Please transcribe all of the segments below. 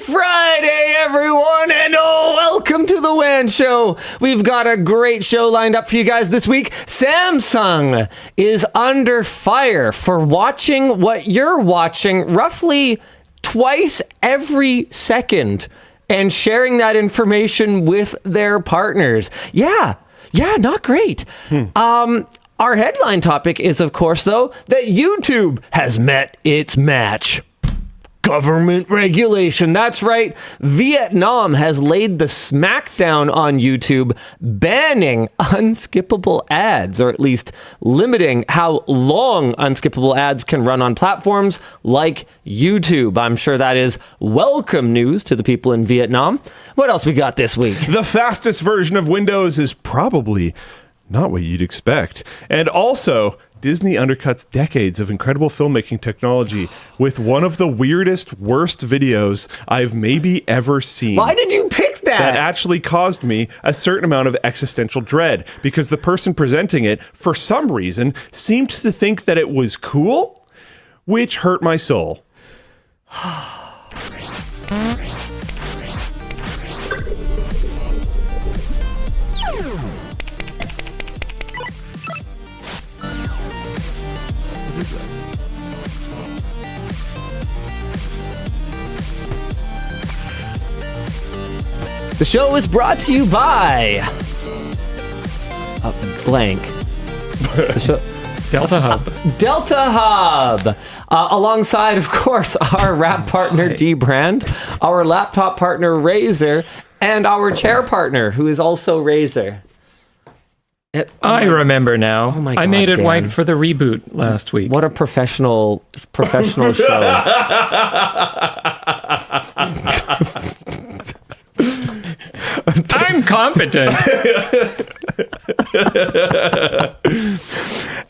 Friday, everyone, and welcome to the WAN Show. We've got a great show lined up for you guys this week. Samsung is under fire for watching what you're watching roughly twice every second and sharing that information with their partners. Yeah, not great. Our headline topic is, of course, though, that YouTube has met its match. Government regulation. That's right. Vietnam has laid the smackdown on YouTube, banning unskippable ads, or at least limiting how long unskippable ads can run on platforms like YouTube. I'm sure that is welcome news to the people in Vietnam. What else we got this week? The fastest version of Windows is probably not what you'd expect. And also, Disney undercuts decades of incredible filmmaking technology with one of the weirdest, worst videos I've maybe ever seen. Why did you pick that? That actually caused me a certain amount of existential dread because the person presenting it, for some reason, seemed to think that it was cool, which hurt my soul. The show is brought to you by blank. DeltaHub. DeltaHub. Alongside, of course, our rap partner dBrand, our laptop partner Razer, and our chair partner, who is also Razer. I remember now. Oh my I God, made it Dan. white for the reboot last week. What a professional show. I'm competent.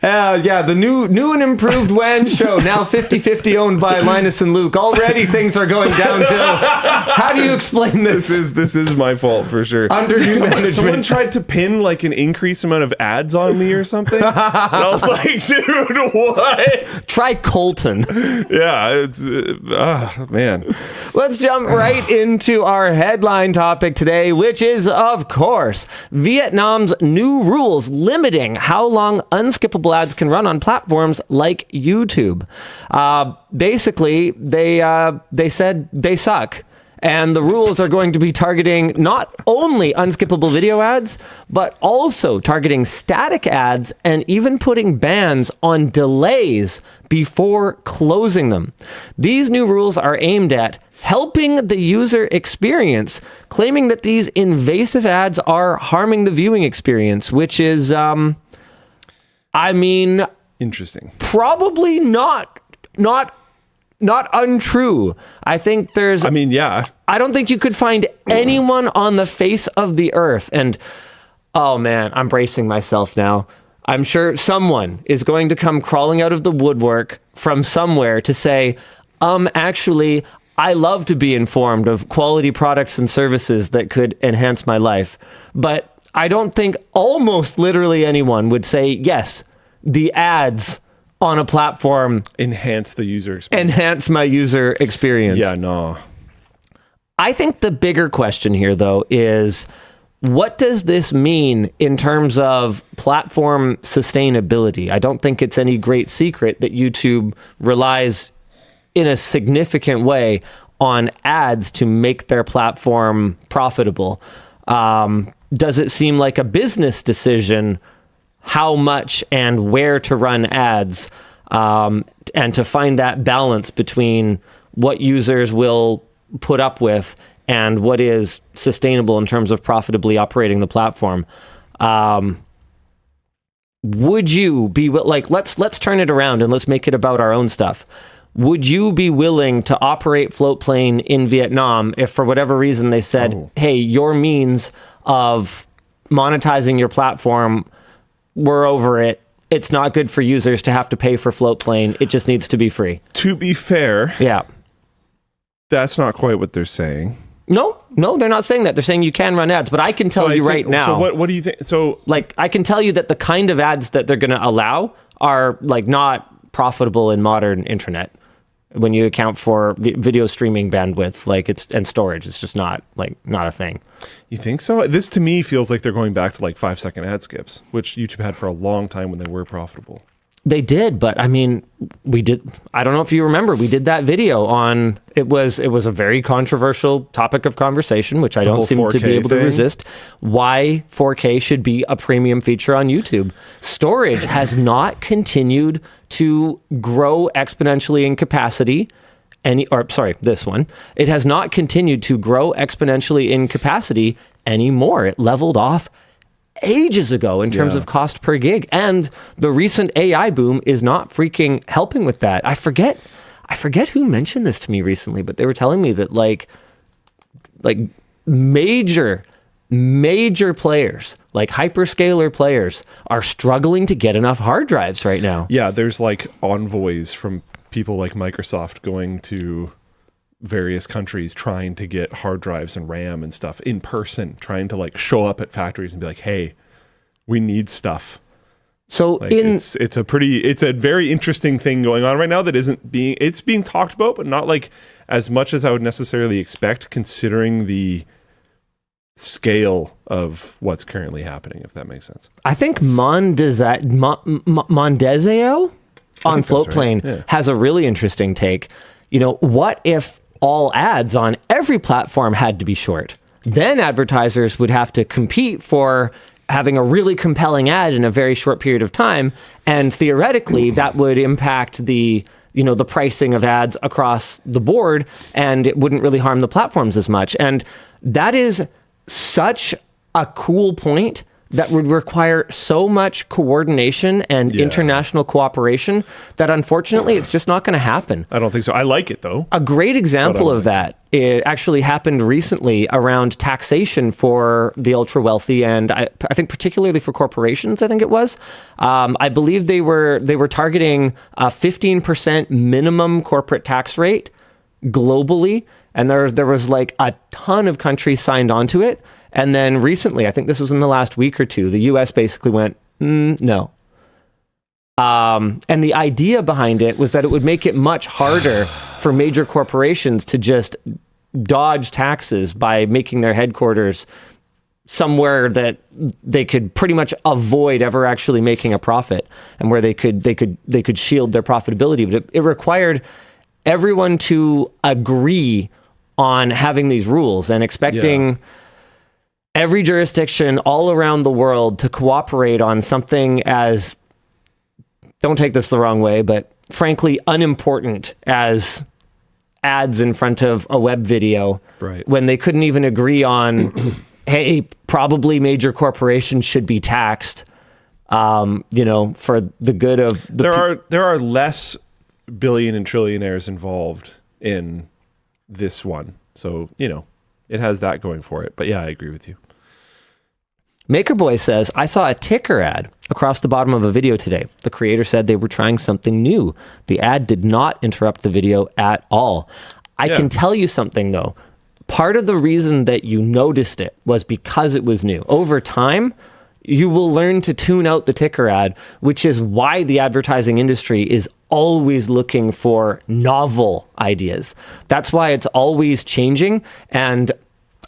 The new and improved WAN Show, now 50-50 owned by Linus and Luke. Already things are going downhill. How do you explain this? This is my fault for sure. Under new management. Someone tried to pin like an increased amount of ads on me or something. And I was like, dude, what? Try Colton. Yeah, it's man. Let's jump right into our headline topic today, which is, of course, Vietnam's new rules limiting how long unskippable ads can run on platforms like YouTube. Basically, they said they suck. And the rules are going to be targeting not only unskippable video ads, but also targeting static ads and even putting bans on delays before closing them. These new rules are aimed at helping the user experience, claiming that these invasive ads are harming the viewing experience, which is, Interesting. Probably not untrue. I think there's... yeah. I don't think you could find anyone on the face of the earth. And, oh man, I'm bracing myself now. I'm sure someone is going to come crawling out of the woodwork from somewhere to say, actually, I love to be informed of quality products and services that could enhance my life. But I don't think almost literally anyone would say, yes, the ads on a platform Enhance the user experience. enhance my user experience. Yeah, no. I think the bigger question here, though, is what does this mean in terms of platform sustainability? I don't think it's any great secret that YouTube relies in a significant way on ads to make their platform profitable. Does it seem like a business decision how much and where to run ads, and to find that balance between what users will put up with and what is sustainable in terms of profitably operating the platform? Would you be let's turn it around and let's make it about our own stuff. Would you be willing to operate Floatplane in Vietnam if for whatever reason they said, hey, your means of monetizing your platform, we're over it. It's not good for users to have to pay for Floatplane. It just needs to be free. To be fair, yeah, that's not quite what they're saying. No, they're not saying that. They're saying you can run ads, but I can tell you right now. So what do you think? So I can tell you that the kind of ads that they're going to allow are not profitable in modern internet. when you account for video streaming bandwidth, like and storage. It's just not a thing. You think so? This to me feels like they're going back to like 5-second ad skips, which YouTube had for a long time when they were profitable. They did, but I mean, we did. I don't know if you remember, we did that video on. It was a very controversial topic of conversation, which I don't seem to be able to resist. Why 4K should be a premium feature on YouTube? Storage has not continued to grow exponentially in capacity. This one. It has not continued to grow exponentially in capacity anymore. It leveled off ages ago in terms of cost per gig, and the recent AI boom is not freaking helping with that. I forget who mentioned this to me recently, but they were telling me that like major players, like hyperscaler players, are struggling to get enough hard drives right now. Yeah, there's like envoys from people like Microsoft going to various countries trying to get hard drives and RAM and stuff in person, trying to like show up at factories and be like, hey, we need stuff. So like it's a very interesting thing going on right now that it's being talked about, but not like as much as I would necessarily expect considering the scale of what's currently happening, if that makes sense. I think Mondesio on Floatplane has a really interesting take. You know, what if all ads on every platform had to be short? Then advertisers would have to compete for having a really compelling ad in a very short period of time, and theoretically that would impact the pricing of ads across the board, and it wouldn't really harm the platforms as much. And that is such a cool point that would require so much coordination and international cooperation that unfortunately it's just not going to happen. I don't think so. I like it though. A great example of that, it actually happened recently around taxation for the ultra wealthy, and I think particularly for corporations. I think it was. I believe they were targeting a 15% minimum corporate tax rate globally, and there was like a ton of countries signed onto it. And then recently, I think this was in the last week or two, the US basically went, no. And the idea behind it was that it would make it much harder for major corporations to just dodge taxes by making their headquarters somewhere that they could pretty much avoid ever actually making a profit, and where they could shield their profitability. But it required everyone to agree on having these rules and expecting every jurisdiction all around the world to cooperate on something as, don't take this the wrong way, but frankly unimportant as ads in front of a web video, right, when they couldn't even agree on, hey, probably major corporations should be taxed, for the good of the There are less billion and trillionaires involved in this one. So, it has that going for it. But yeah, I agree with you. Makerboy says, I saw a ticker ad across the bottom of a video today. The creator said they were trying something new. The ad did not interrupt the video at all. I can tell you something, though. Part of the reason that you noticed it was because it was new. Over time, you will learn to tune out the ticker ad, which is why the advertising industry is always looking for novel ideas. That's why it's always changing. And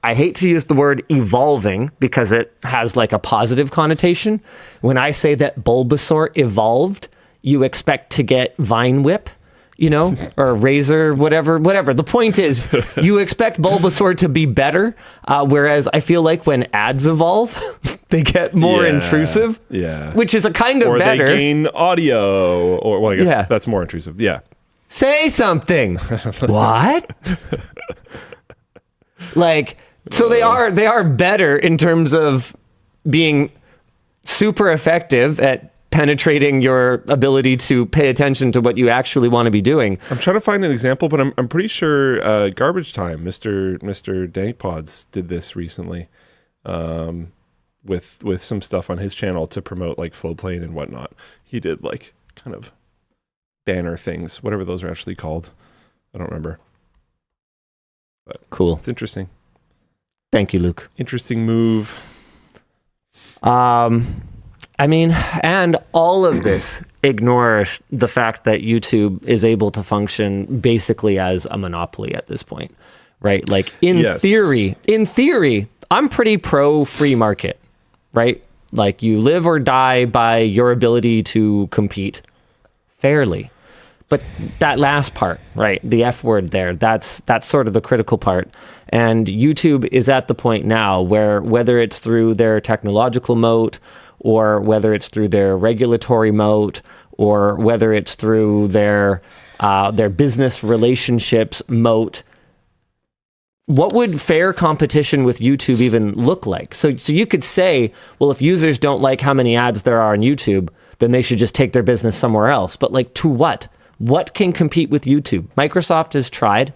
I hate to use the word evolving because it has like a positive connotation. When I say that Bulbasaur evolved, you expect to get Vine Whip, or Razor, whatever. The point is, you expect Bulbasaur to be better, whereas I feel like when ads evolve, they get more intrusive, which is a kind of better. Or they gain audio, or well, I guess that's more intrusive. Yeah. Say something. What? So they are better in terms of being super effective at penetrating your ability to pay attention to what you actually want to be doing. I'm trying to find an example, but I'm pretty sure Garbage Time, Mr. Dankpods did this recently with some stuff on his channel to promote like Flowplane and whatnot. He did like kind of banner things, whatever those are actually called. I don't remember. But cool. It's interesting. Thank you, Luke. Interesting move. I mean, and all of this ignores the fact that YouTube is able to function basically as a monopoly at this point, right? Like in theory, I'm pretty pro free market, right? Like you live or die by your ability to compete fairly. But that last part, right, the F word there, that's sort of the critical part. And YouTube is at the point now where whether it's through their technological moat or whether it's through their regulatory moat or whether it's through their business relationships moat, what would fair competition with YouTube even look like? So you could say, well, if users don't like how many ads there are on YouTube, then they should just take their business somewhere else. But like to what? What can compete with YouTube? Microsoft has tried.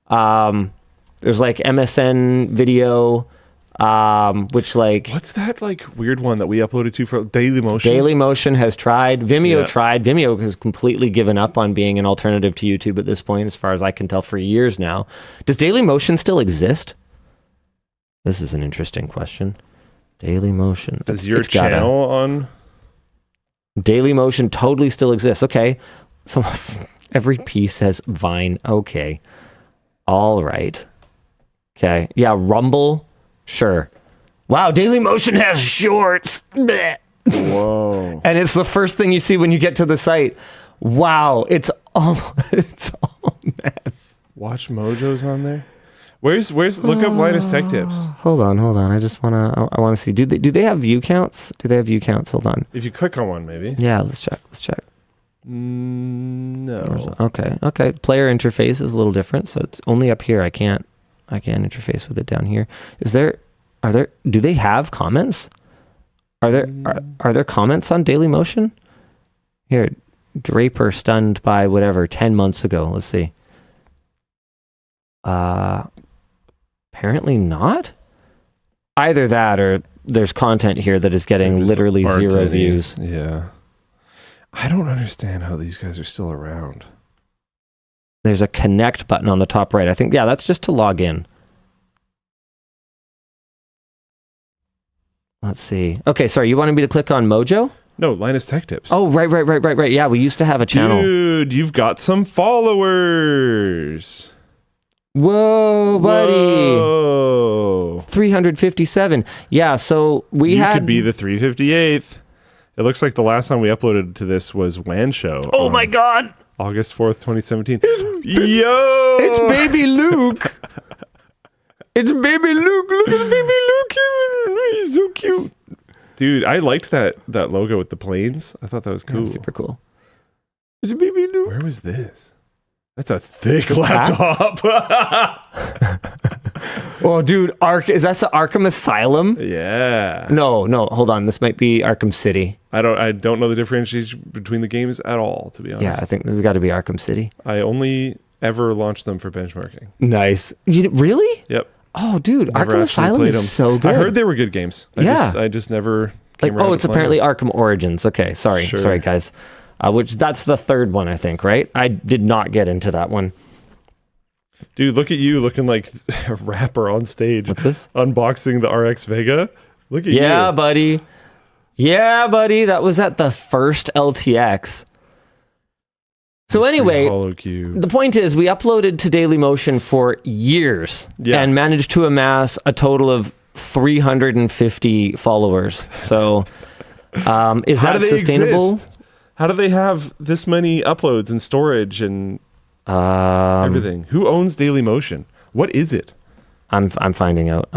There's like MSN video, which like... What's that like weird one that we uploaded to for Dailymotion? Dailymotion has tried. Vimeo tried. Vimeo has completely given up on being an alternative to YouTube at this point, as far as I can tell, for years now. Does Dailymotion still exist? This is an interesting question. Dailymotion. Is your channel on? Dailymotion totally still exists. Okay. So every piece says Vine. Okay. All right. Okay. Yeah. Rumble. Sure. Wow. Dailymotion has shorts. Blech. Whoa. And it's the first thing you see when you get to the site. Wow. It's all man. Watch Mojo's on there. Where's look up Linus Tech Tips. Hold on. I just I want to see. Do they have view counts? Do they have view counts? Hold on. If you click on one, maybe. Yeah, let's check. No. Okay. Player interface is a little different, so it's only up here. I can't interface with it down here. Do they have comments? Are there comments on Dailymotion? Here, Draper stunned by whatever 10 months ago. Let's see. Apparently not. Either that or there's content here that is getting literally zero views. Yeah. I don't understand how these guys are still around. There's a connect button on the top right. I think, yeah, that's just to log in. Let's see. Okay, sorry, you wanted me to click on Mojo? No, Linus Tech Tips. Oh, right. Yeah, we used to have a channel. Dude, you've got some followers. Whoa, buddy. Whoa. 357. Yeah, so you could be the 358th. It looks like the last time we uploaded to this was WAN Show. Oh my God. August 4th, 2017. It's baby Luke. It's baby Luke. Look at baby Luke. He's so cute. Dude, I liked that logo with the planes. I thought that was cool. Yeah, super cool. It's a baby Luke. Where was this? That's a thick laptop. Oh, dude, is that the Arkham Asylum? Yeah. No, hold on. This might be Arkham City. I don't know the differentiation between the games at all, to be honest. Yeah, I think this has got to be Arkham City. I only ever launched them for benchmarking. Nice. Really? Yep. Oh, dude, Arkham Asylum is so good. I heard they were good games. I just never came around. Oh, it's apparently Arkham Origins. Okay, sorry, guys. Which that's the third one, I think, right? I did not get into that one. Dude, look at you looking like a rapper on stage. What's this? Unboxing the RX Vega. Look at you. Yeah, buddy. That was at the first LTX. So anyway, the point is we uploaded to Dailymotion for years and managed to amass a total of 350 followers. So is that sustainable? Exist? How do they have this many uploads and storage and everything? Who owns Dailymotion? What is it? I'm finding out.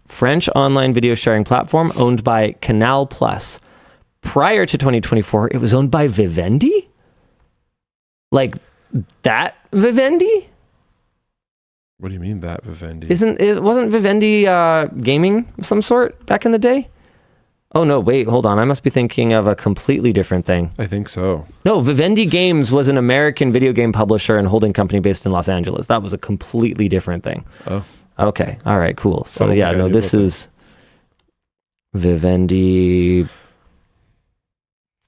French online video sharing platform owned by Canal Plus. Prior to 2024, it was owned by Vivendi? Like that Vivendi? What do you mean that Vivendi? Wasn't Vivendi gaming of some sort back in the day? Oh no, wait, hold on. I must be thinking of a completely different thing. I think so. No, Vivendi Games was an American video game publisher and holding company based in Los Angeles. That was a completely different thing. Oh. Okay. All right, cool. So this is Vivendi.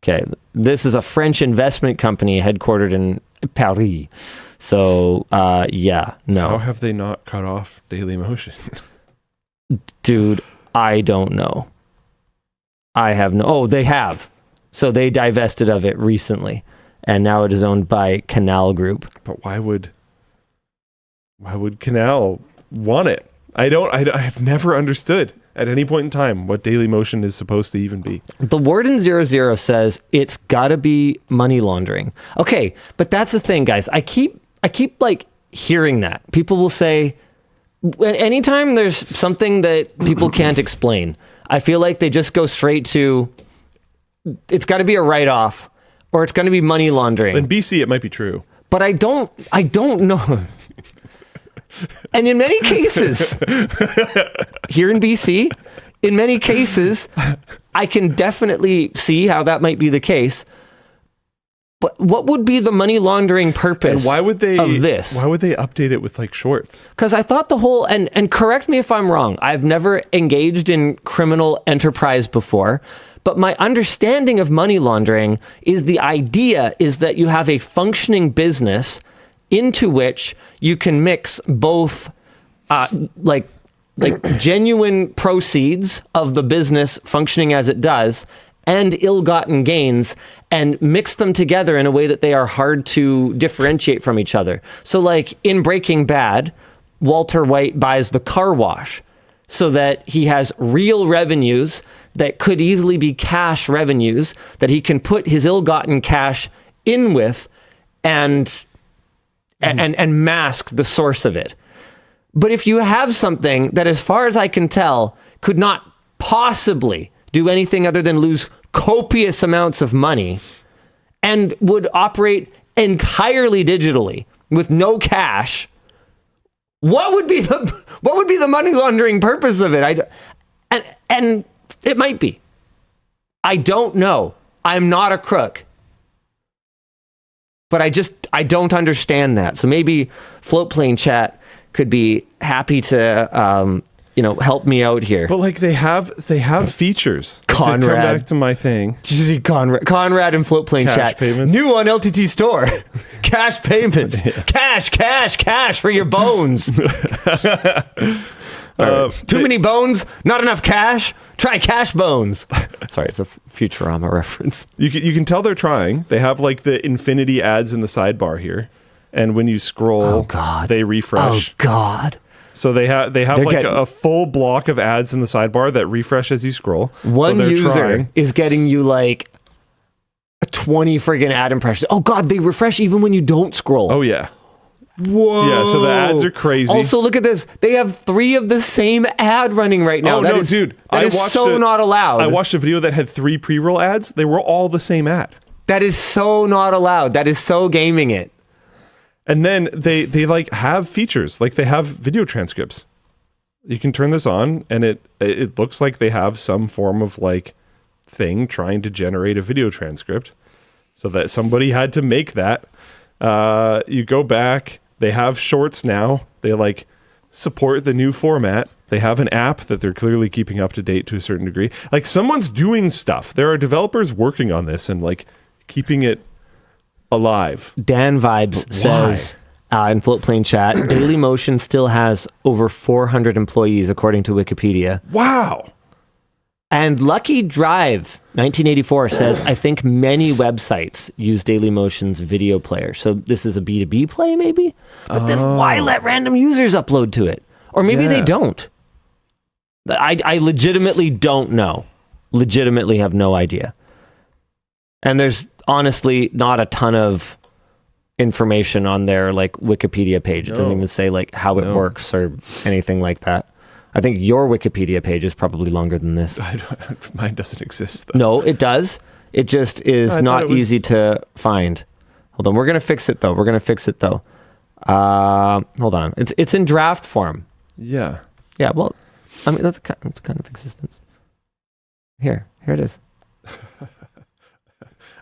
Okay. This is a French investment company headquartered in Paris. So, no. How have they not cut off Dailymotion? Dude, I don't know. I have no. Oh, they have. So they divested of it recently, and now it is owned by Canal Group. But why would Canal want it? I have never understood at any point in time what Dailymotion is supposed to even be. The Warden 00 says it's got to be money laundering. Okay, but that's the thing, guys. I keep like hearing that. People will say, anytime there's something that people can't explain, I feel like they just go straight to, it's got to be a write-off or it's going to be money laundering. In BC, it might be true. But I don't know. And in many cases, here in BC, in many cases, I can definitely see how that might be the case. But what would be the money laundering purpose and why would they, of this? Why would they update it with like shorts? Because I thought the whole, and correct me if I'm wrong, I've never engaged in criminal enterprise before, but my understanding of money laundering is the idea is that you have a functioning business into which you can mix both like genuine proceeds of the business functioning as it does and ill-gotten gains and mix them together in a way that they are hard to differentiate from each other. So like in Breaking Bad, Walter White buys the car wash so that he has real revenues that could easily be cash revenues that he can put his ill-gotten cash in with and mask the source of it. But if you have something that, as far as I can tell, could not possibly do anything other than lose copious amounts of money and would operate entirely digitally with no cash, what would be the money laundering purpose of it? And it might be. I don't know. I'm not a crook. But I don't understand that. So maybe Floatplane Chat could be happy to, help me out here. But like they have features. Conrad. To come back to my thing. Did you see Conrad and Floatplane Cash Chat? payments. New on LTTStore. Cash payments. Yeah. Cash for your bones. Too many bones, not enough cash. Try Cash Bones. Sorry, it's a Futurama reference. You can tell they're trying. They have like the infinity ads in the sidebar here, and when you scroll, they refresh. Oh God! So they have like a full block of ads in the sidebar that refresh as you scroll. One so user trying. is getting you like 20 friggin' ad impressions. Oh God, they refresh even when you don't scroll. Oh yeah. Whoa. Yeah, so the ads are crazy. Also, look at this. They have 3 of the same ad running right now. Oh, that no, is, dude. That is so not allowed. I watched a video that had 3 pre-roll ads. They were all the same ad. That is so not allowed. That is so gaming it. And then they like have features. Like they have video transcripts. You can turn this on and it looks like they have some form of like thing trying to generate a video transcript so that somebody had to make that. You go back. They have shorts now. They like support the new format. They have an app that they're clearly keeping up to date to a certain degree. Like someone's doing stuff. There are developers working on this and like keeping it alive. Dan Vibes says in Floatplane Chat, Dailymotion still has over 400 employees according to Wikipedia. Wow. And Lucky Drive 1984 says, I think many websites use Dailymotion's video player. So this is a B2B play maybe? But then why let random users upload to it? Or maybe they don't. I legitimately don't know. Legitimately have no idea. And there's honestly not a ton of information on their like Wikipedia page. It doesn't even say like how it works or anything like that. I think your Wikipedia page is probably longer than this. Mine doesn't exist, though. No, it does. It just is not easy to find. Hold on. We're going to fix it, though. Hold on. It's in draft form. Yeah. Yeah, well, I mean, that's kind of existence. Here it is.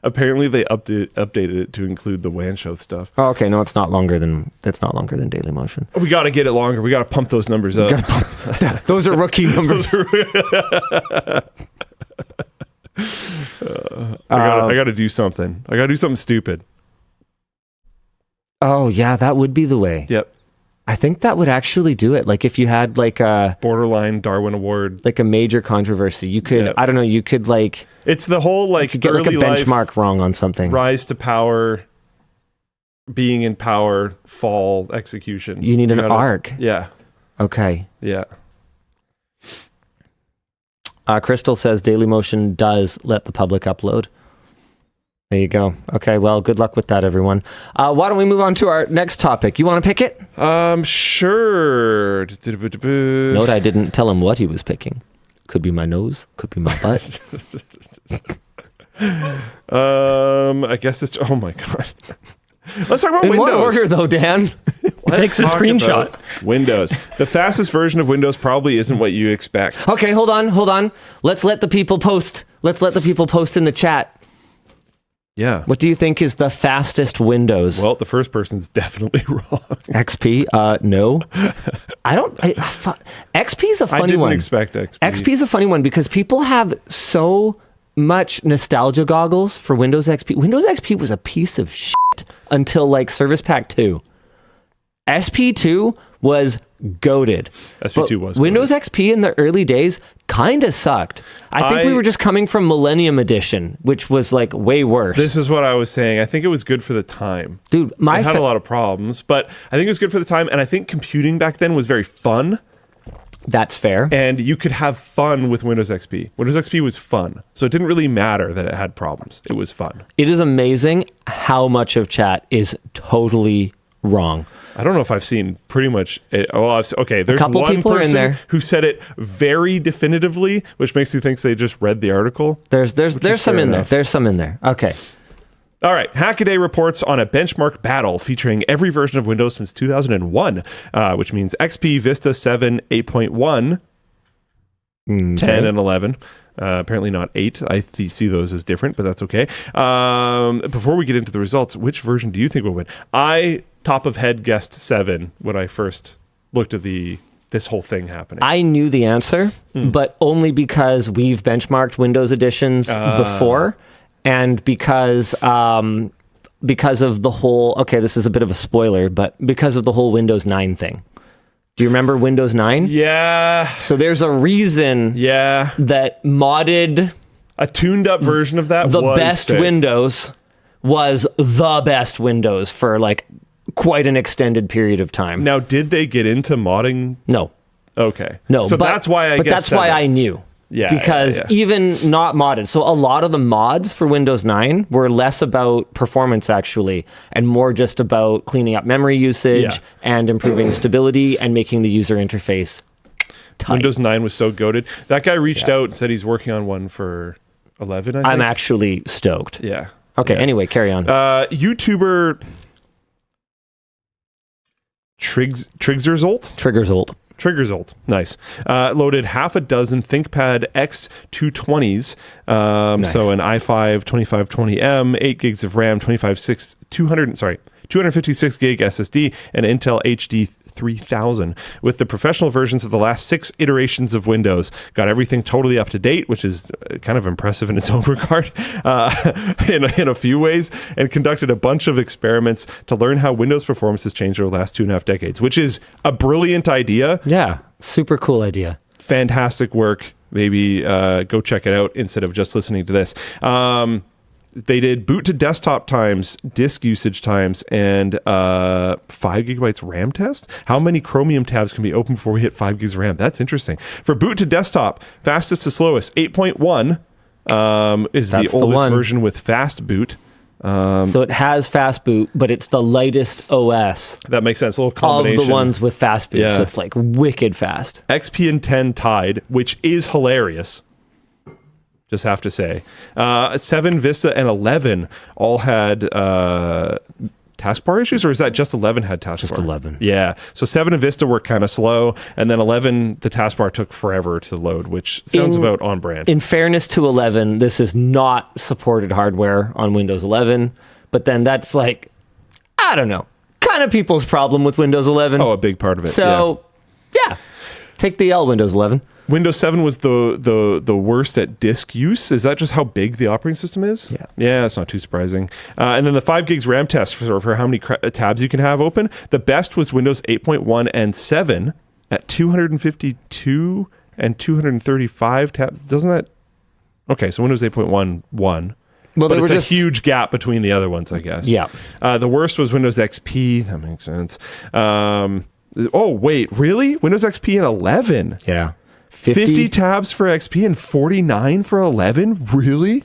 Apparently, they updated it to include the WAN show stuff. Oh, okay. No, it's not longer than Dailymotion. We got to get it longer. We got to pump those numbers up. Those are rookie numbers. I got to do something. I got to do something stupid. Oh, yeah, that would be the way. Yep. I think that would actually do it. Like if you had like a Borderline Darwin Award. like a major controversy, you could Yeah. I don't know, you could like It's the whole like get like a early life, benchmark wrong on something. rise to power, being in power, fall, execution. You need an gotta- arc. Yeah, Okay. yeah. Crystal says Dailymotion does let the public upload. There you go. Okay, well, good luck with that, everyone. Why don't we move on to our next topic? You want to pick it? Sure. Note I didn't tell him what he was picking. Could be my nose, could be my butt. I guess it's. Oh my god. Let's talk about In Windows. what order, though, Dan? Takes a screenshot. Windows. The fastest version of Windows probably isn't what you expect. Okay, hold on. Let's let the people post. Let's let the people post in the chat. Yeah. What do you think is the fastest Windows? Well, the first person's definitely wrong. XP? No. XP's a funny I didn't one. expect XP. XP's a funny one because people have so much nostalgia goggles for Windows XP. Windows XP was a piece of shit until like Service Pack 2. SP2 was goated. SP2 was Windows XP in the early days kind of sucked. I think we were just coming from Millennium Edition, which was like way worse. This is what I was saying. I think it was good for the time. Dude, It had a lot of problems, but I think it was good for the time, and I think computing back then was very fun, That's fair. and you could have fun with Windows XP. Windows XP was fun, so it didn't really matter that it had problems. It was fun. It is amazing how much of chat is totally wrong. I don't know if I've seen pretty much it. Okay, there's couple one people are in person there who said it very definitively, which makes you think they just read the article. There's some fair in there. enough. There's some in there. Okay. All right, Hackaday reports on a benchmark battle featuring every version of Windows since 2001, which means XP, Vista 7, 8.1, 10, and 11. Apparently not 8. I see those as different, but that's okay. Before we get into the results, which version do you think will win? I, top of head, guessed 7 when I first looked at this whole thing happening. I knew the answer, but only because we've benchmarked Windows editions before, and because of the whole. Okay, this is a bit of a spoiler, but because of the whole Windows 9 thing. Do you remember Windows 9? Yeah. So there's a reason that modded A tuned up version of that the was best sick. Windows was the best Windows for like quite an extended peried of time. Now, did they get into modding? No. Okay. No. So but, that's why I But guess that's why 7. I knew. Yeah, Because yeah. even not modded. So a lot of the mods for Windows 9 were less about performance actually and more just about cleaning up memory usage and improving stability and making the user interface tight. Windows 9 was so goated. That guy reached out and said he's working on one for 11, I think. I'm actually stoked. Yeah. Okay, Yeah. anyway, carry on. YouTuber TrigrZolt? TrigrZolt, nice. Loaded half a dozen ThinkPad X220s, Nice. so an i5 2520M, 8 gigs of RAM, 256 gig SSD, and Intel HD 3000 with the professional versions of the last 6 iterations of Windows. Got everything totally up to date, which is kind of impressive in its own regard in a few ways, and conducted a bunch of experiments to learn how Windows performance has changed over the last 2.5 decades, which is a brilliant idea. Yeah, super cool idea. Fantastic work. Maybe go check it out instead of just listening to this. They did boot to desktop times, disk usage times, and 5 gigabytes RAM test. How many Chromium tabs can be opened before we hit 5 gigs of RAM? That's interesting. For boot to desktop, fastest to slowest, 8.1 is That's the the oldest one. version with fast boot. So it has fast boot, but it's the lightest OS That makes sense. A little of combination. the ones with fast boot. Yeah. So it's like wicked fast. XP and 10 tied, which is hilarious. Just have to say. 7, Vista, and 11 all had taskbar issues, or is that just 11 had taskbar? Just 11. Yeah. So 7 and Vista were kind of slow, and then 11, the taskbar took forever to load, which sounds about on brand. In fairness to 11, this is not supported hardware on Windows 11, but then that's like, I don't know, kind of people's problem with Windows 11. Oh, a big part of it. So, yeah. Take the L, Windows 11. Windows 7 was the worst at disk use. Is that just how big the operating system is? Yeah. Yeah, it's not too surprising. And then the 5 gigs RAM test for how many tabs you can have open. The best was Windows 8.1 and 7 at 252 and 235 tabs. Doesn't that... Okay, so Windows 8.1, 1. Well, but it's a huge gap between the other ones, I guess. Yeah. The worst was Windows XP. That makes sense. Oh, wait, really? Windows XP and 11? Yeah. 50 tabs for XP and 49 for 11? Really?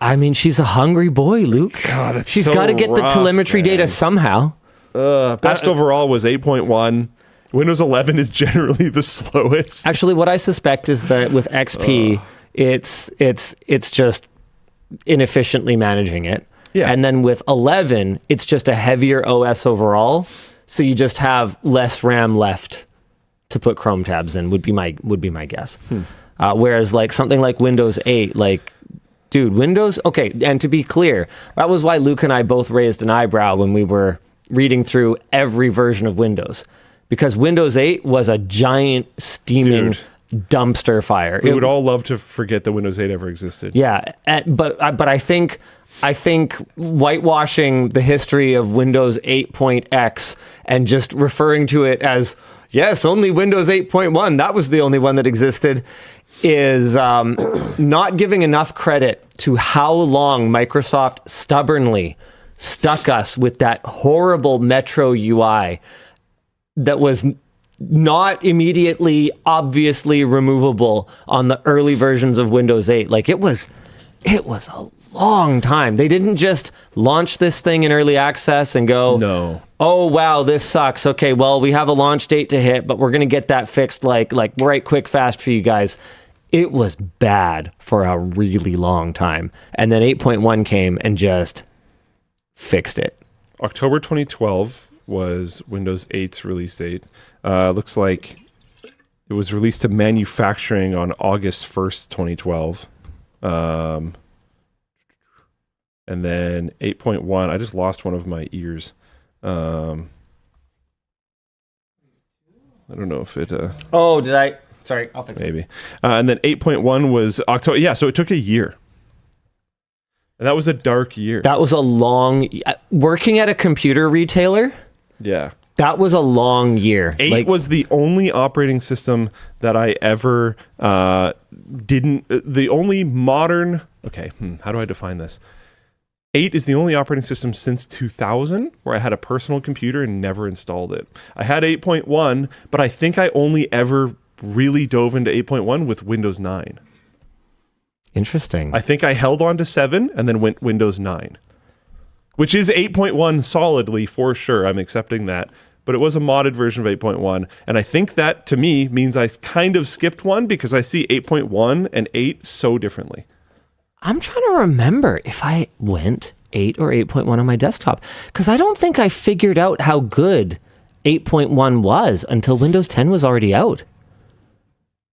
I mean, she's a hungry boy, Luke. God, that's she's so got to get the rough, telemetry man. data somehow. Best overall was 8.1. Windows 11 is generally the slowest. Actually, what I suspect is that with XP, it's just inefficiently managing it. Yeah. And then with 11, it's just a heavier OS overall. So you just have less RAM left to put Chrome tabs in, would be my guess. Whereas like something like Windows 8, like, dude, Windows, okay, and to be clear, that was why Luke and I both raised an eyebrow when we were reading through every version of Windows. Because Windows 8 was a giant steaming dumpster fire. We would all love to forget that Windows 8 ever existed. Yeah, but I think whitewashing the history of Windows 8.x and just referring to it as, yes, only Windows 8.1, that was the only one that existed, is not giving enough credit to how long Microsoft stubbornly stuck us with that horrible Metro UI that was not immediately obviously removable on the early versions of Windows 8. Like it was a long time. They didn't just launch this thing in early access and go, no. Oh wow, this sucks. Okay, well, we have a launch date to hit, but we're going to get that fixed like right quick fast for you guys. It was bad for a really long time. And then 8.1 came and just fixed it. October 2012 was Windows 8's release date. Looks like it was released to manufacturing on August 1st, 2012. And then 8.1, I just lost one of my ears. I don't know if it... Oh, did I? Sorry, I'll fix it. Maybe. And then 8.1 was October. Yeah, so it took a year. And that was a dark year. That was a long... Working at a computer retailer... Yeah. That was a long year. 8 was the only operating system that I ever didn't... The only modern... Okay, how do I define this? 8 is the only operating system since 2000 where I had a personal computer and never installed it. I had 8.1, but I think I only ever really dove into 8.1 with Windows 9. Interesting. I think I held on to 7 and then went Windows 9. Which is 8.1 solidly, for sure. I'm accepting that. But it was a modded version of 8.1. And I think that, to me, means I kind of skipped one because I see 8.1 and 8 so differently. I'm trying to remember if I went 8 or 8.1 on my desktop. Because I don't think I figured out how good 8.1 was until Windows 10 was already out.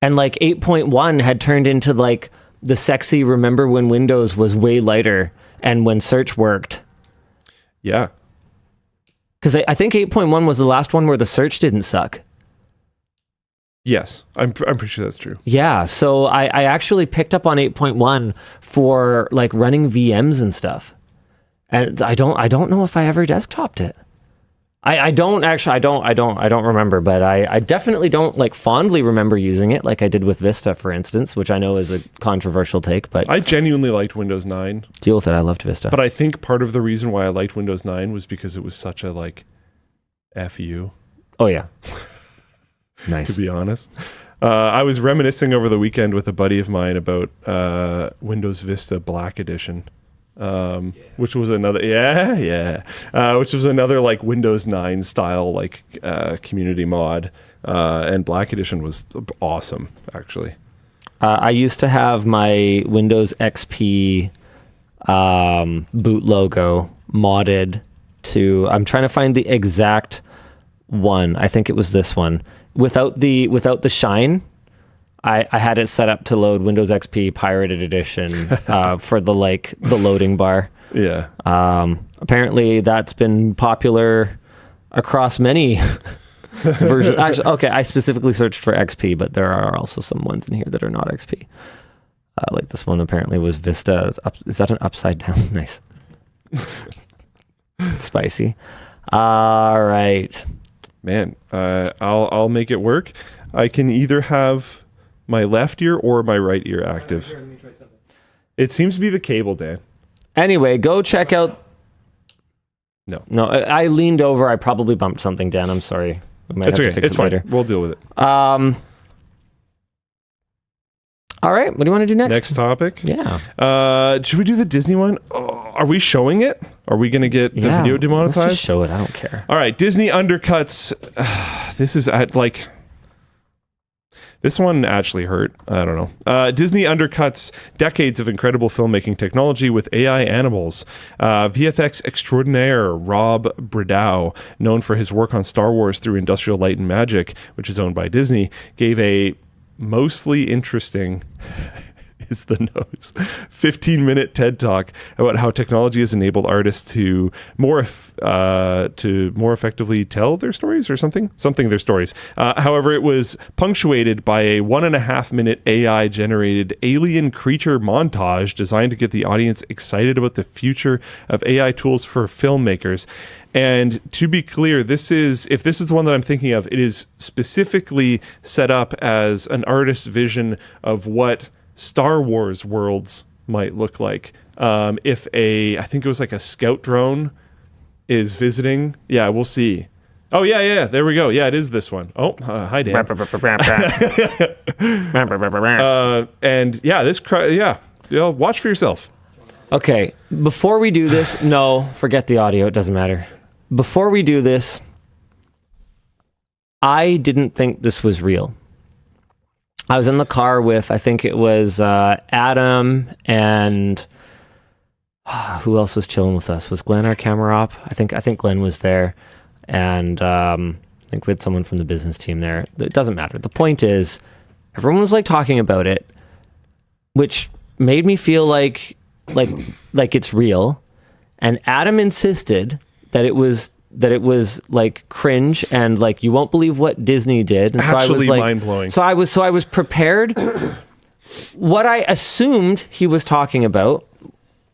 And like 8.1 had turned into like the sexy remember when Windows was way lighter and when search worked. Yeah. Because I think 8.1 was the last one where the search didn't suck. Yes, I'm pretty sure that's true. Yeah, so I actually picked up on 8.1 for like running VMs and stuff. And I don't know if I ever desktoped it. I don't remember, but I definitely don't like fondly remember using it like I did with Vista, for instance, which I know is a controversial take, but I genuinely liked Windows 9. Deal with it. I loved Vista. But I think part of the reason why I liked Windows 9 was because it was such a like FU. Oh yeah. Nice. To be honest. I was reminiscing over the weekend with a buddy of mine about Windows Vista Black Edition. Which was another which was another like Windows 9 style like community mod, and Black Edition was awesome actually. I used to have my Windows XP boot logo modded to, I'm trying to find the exact one, I think it was this one, without the shine. I had it set up to load Windows XP Pirated Edition for the loading bar. Yeah. Apparently that's been popular across many version. Actually, okay, I specifically searched for XP, but there are also some ones in here that are not XP. Like this one apparently was Vista. Is that an upside down? Nice. Spicy. All right. Man, I'll make it work. I can either have my left ear or my right ear active. It seems to be the cable, Dan. Anyway, go check out. No, I leaned over. I probably bumped something, Dan. I'm sorry. We might it's have okay. to fix It's it fine. later. We'll deal with it. All right. What do you want to do next? Next topic. Yeah. Should we do the Disney one? Are we showing it? Are we going to get the video demonetized? Let's just show it. I don't care. All right. Disney undercuts. This is like. This one actually hurt. I don't know. Disney undercuts decades of incredible filmmaking technology with AI animals. VFX extraordinaire Rob Brdow, known for his work on Star Wars through Industrial Light and Magic, which is owned by Disney, gave a mostly interesting is the notes 15-minute TED Talk about how technology has enabled artists to more effectively tell their stories or something their stories. However, it was punctuated by a 1.5-minute AI generated alien creature montage designed to get the audience excited about the future of AI tools for filmmakers. And to be clear, if this is the one that I'm thinking of, it is specifically set up as an artist's vision of what Star Wars worlds might look like. If I think it was like a scout drone is visiting. Yeah, we'll see. Oh, yeah. There we go. Yeah, it is this one. Oh, hi, Dan. And yeah, watch for yourself. Okay. Before we do this, no, forget the audio. It doesn't matter. Before we do this, I didn't think this was real. I was in the car with, I think it was Adam and who else was chilling with us? Was Glenn our camera op? I think Glenn was there, and I think we had someone from the business team there. It doesn't matter. The point is, everyone was like talking about it, which made me feel like it's real. And Adam insisted that it was like cringe and like you won't believe what Disney did. And actually, so I was like, mind-blowing. So I was prepared. What I assumed he was talking about,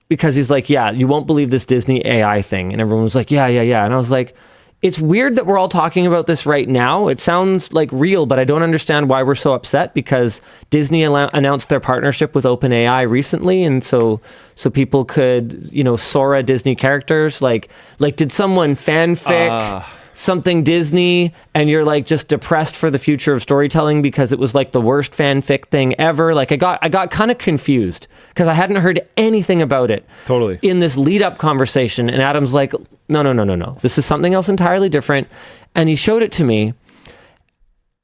because he's like, yeah, you won't believe this Disney AI thing, and everyone was like, yeah, and I was like, it's weird that we're all talking about this right now. It sounds like real, but I don't understand why we're so upset, because Disney announced their partnership with OpenAI recently, and so people could, Sora Disney characters. Like did someone fanfic something Disney, and you're like just depressed for the future of storytelling because it was like the worst fanfic thing ever? Like I got kind of confused because I hadn't heard anything about it. Totally. In this lead up conversation, and Adam's like, no. This is something else entirely different. And he showed it to me,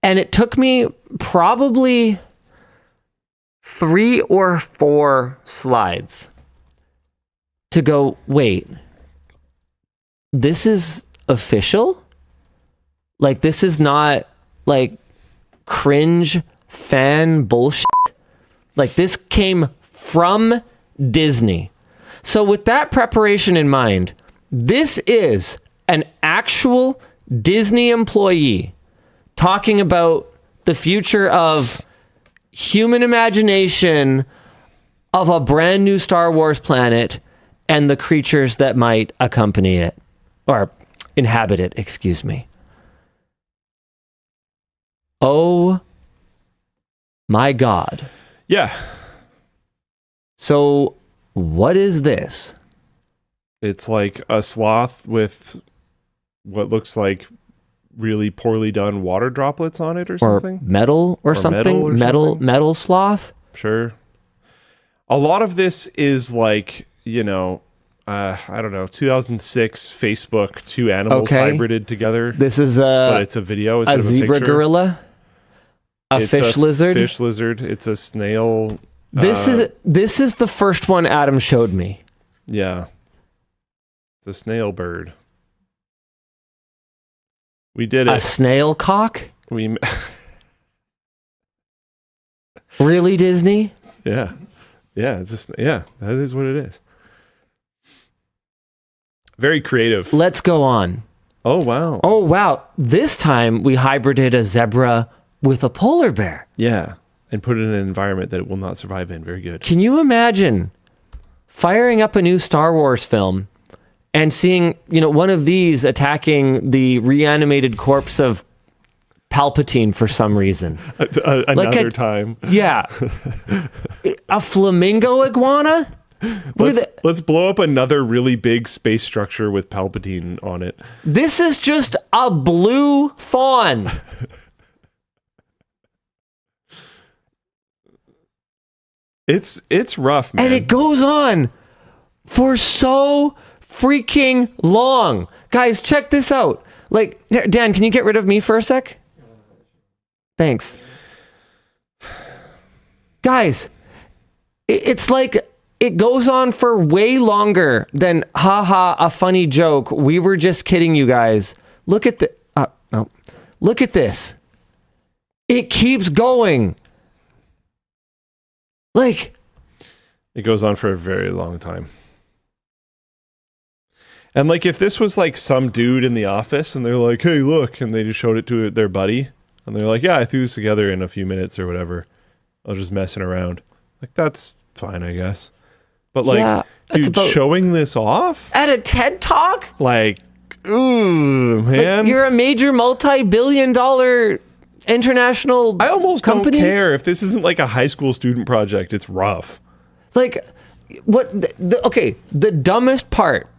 and it took me probably 3 or 4 slides to go, wait, this is official? Like, this is not like cringe fan bullshit. Like, this came from Disney. So with that preparation in mind, this is an actual Disney employee talking about the future of human imagination of a brand new Star Wars planet and the creatures that might accompany it, or inhabit it, excuse me. Oh my God. Yeah. So what is this? It's like a sloth with what looks like really poorly done water droplets on it or something. Metal or something. Metal sloth. Sure. A lot of this is like, I don't know, 2006 Facebook, 2 animals hybrided together. This is but it's a video. A zebra gorilla, it's fish lizard. Fish lizard. It's a snail. This is the first one Adam showed me. Yeah. It's a snail bird. We did it. A snail cock? We Really, Disney? Yeah. Yeah, that is what it is. Very creative. Let's go on. Oh, wow. Oh, wow. This time we hybrided a zebra with a polar bear. Yeah. And put it in an environment that it will not survive in. Very good. Can you imagine firing up a new Star Wars film and seeing, one of these attacking the reanimated corpse of Palpatine for some reason? Another time. Yeah. A flamingo iguana? Let's blow up another really big space structure with Palpatine on it. This is just a blue fawn. It's rough, man. And it goes on for so freaking long. Guys, check this out. Like, Dan, can you get rid of me for a sec? Thanks. Guys, it's like it goes on for way longer than haha, a funny joke. We were just kidding you guys. Look at look at this. It keeps going. Like, it goes on for a very long time. And like, if this was like some dude in the office and they're like, hey, look, and they just showed it to their buddy and they're like, yeah, I threw this together in a few minutes or whatever. I was just messing around. Like, that's fine, I guess. But like, yeah, dude, showing this off at a TED Talk? Like, ooh, man. Like, you're a major multi-billion-dollar international I almost company? don't care if this isn't like a high school student project. It's rough. Like, what? The dumbest part,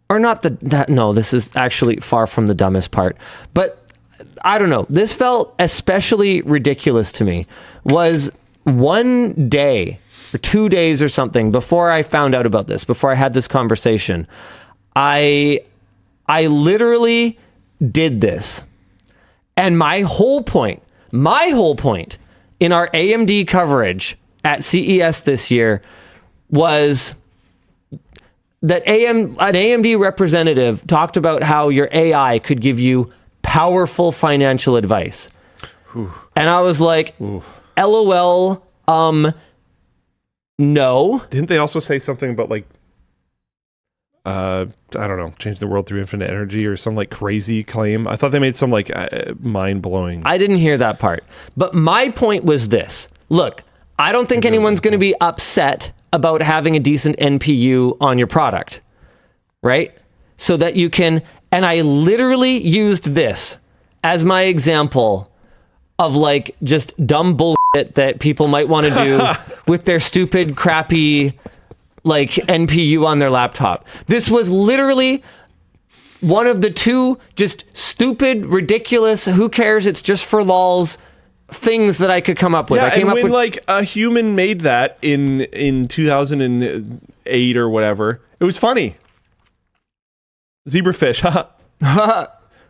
or not no, this is actually far from the dumbest part, but I don't know. This felt especially ridiculous to me. Was one day or 2 days or something before I found out about this, before I had this conversation, I literally did this. And my whole point in our AMD coverage at CES this year was that an AMD representative talked about how your AI could give you powerful financial advice. Whew. And I was like, LOL, no. Didn't they also say something about like, I don't know, change the world through infinite energy or some like crazy claim? I thought they made some like mind-blowing. I didn't hear that part. But my point was this. Look, I don't think anyone's going to be upset about having a decent NPU on your product, right? So that you can, and I literally used this as my example of like just dumb bullshit that people might want to do with their stupid, crappy like NPU on their laptop. This was literally one of the two just stupid, ridiculous, who cares, it's just for lols things that I could come up with. Yeah, I came and up when with like a human made that in 2008 or whatever, it was funny. Zebrafish, haha.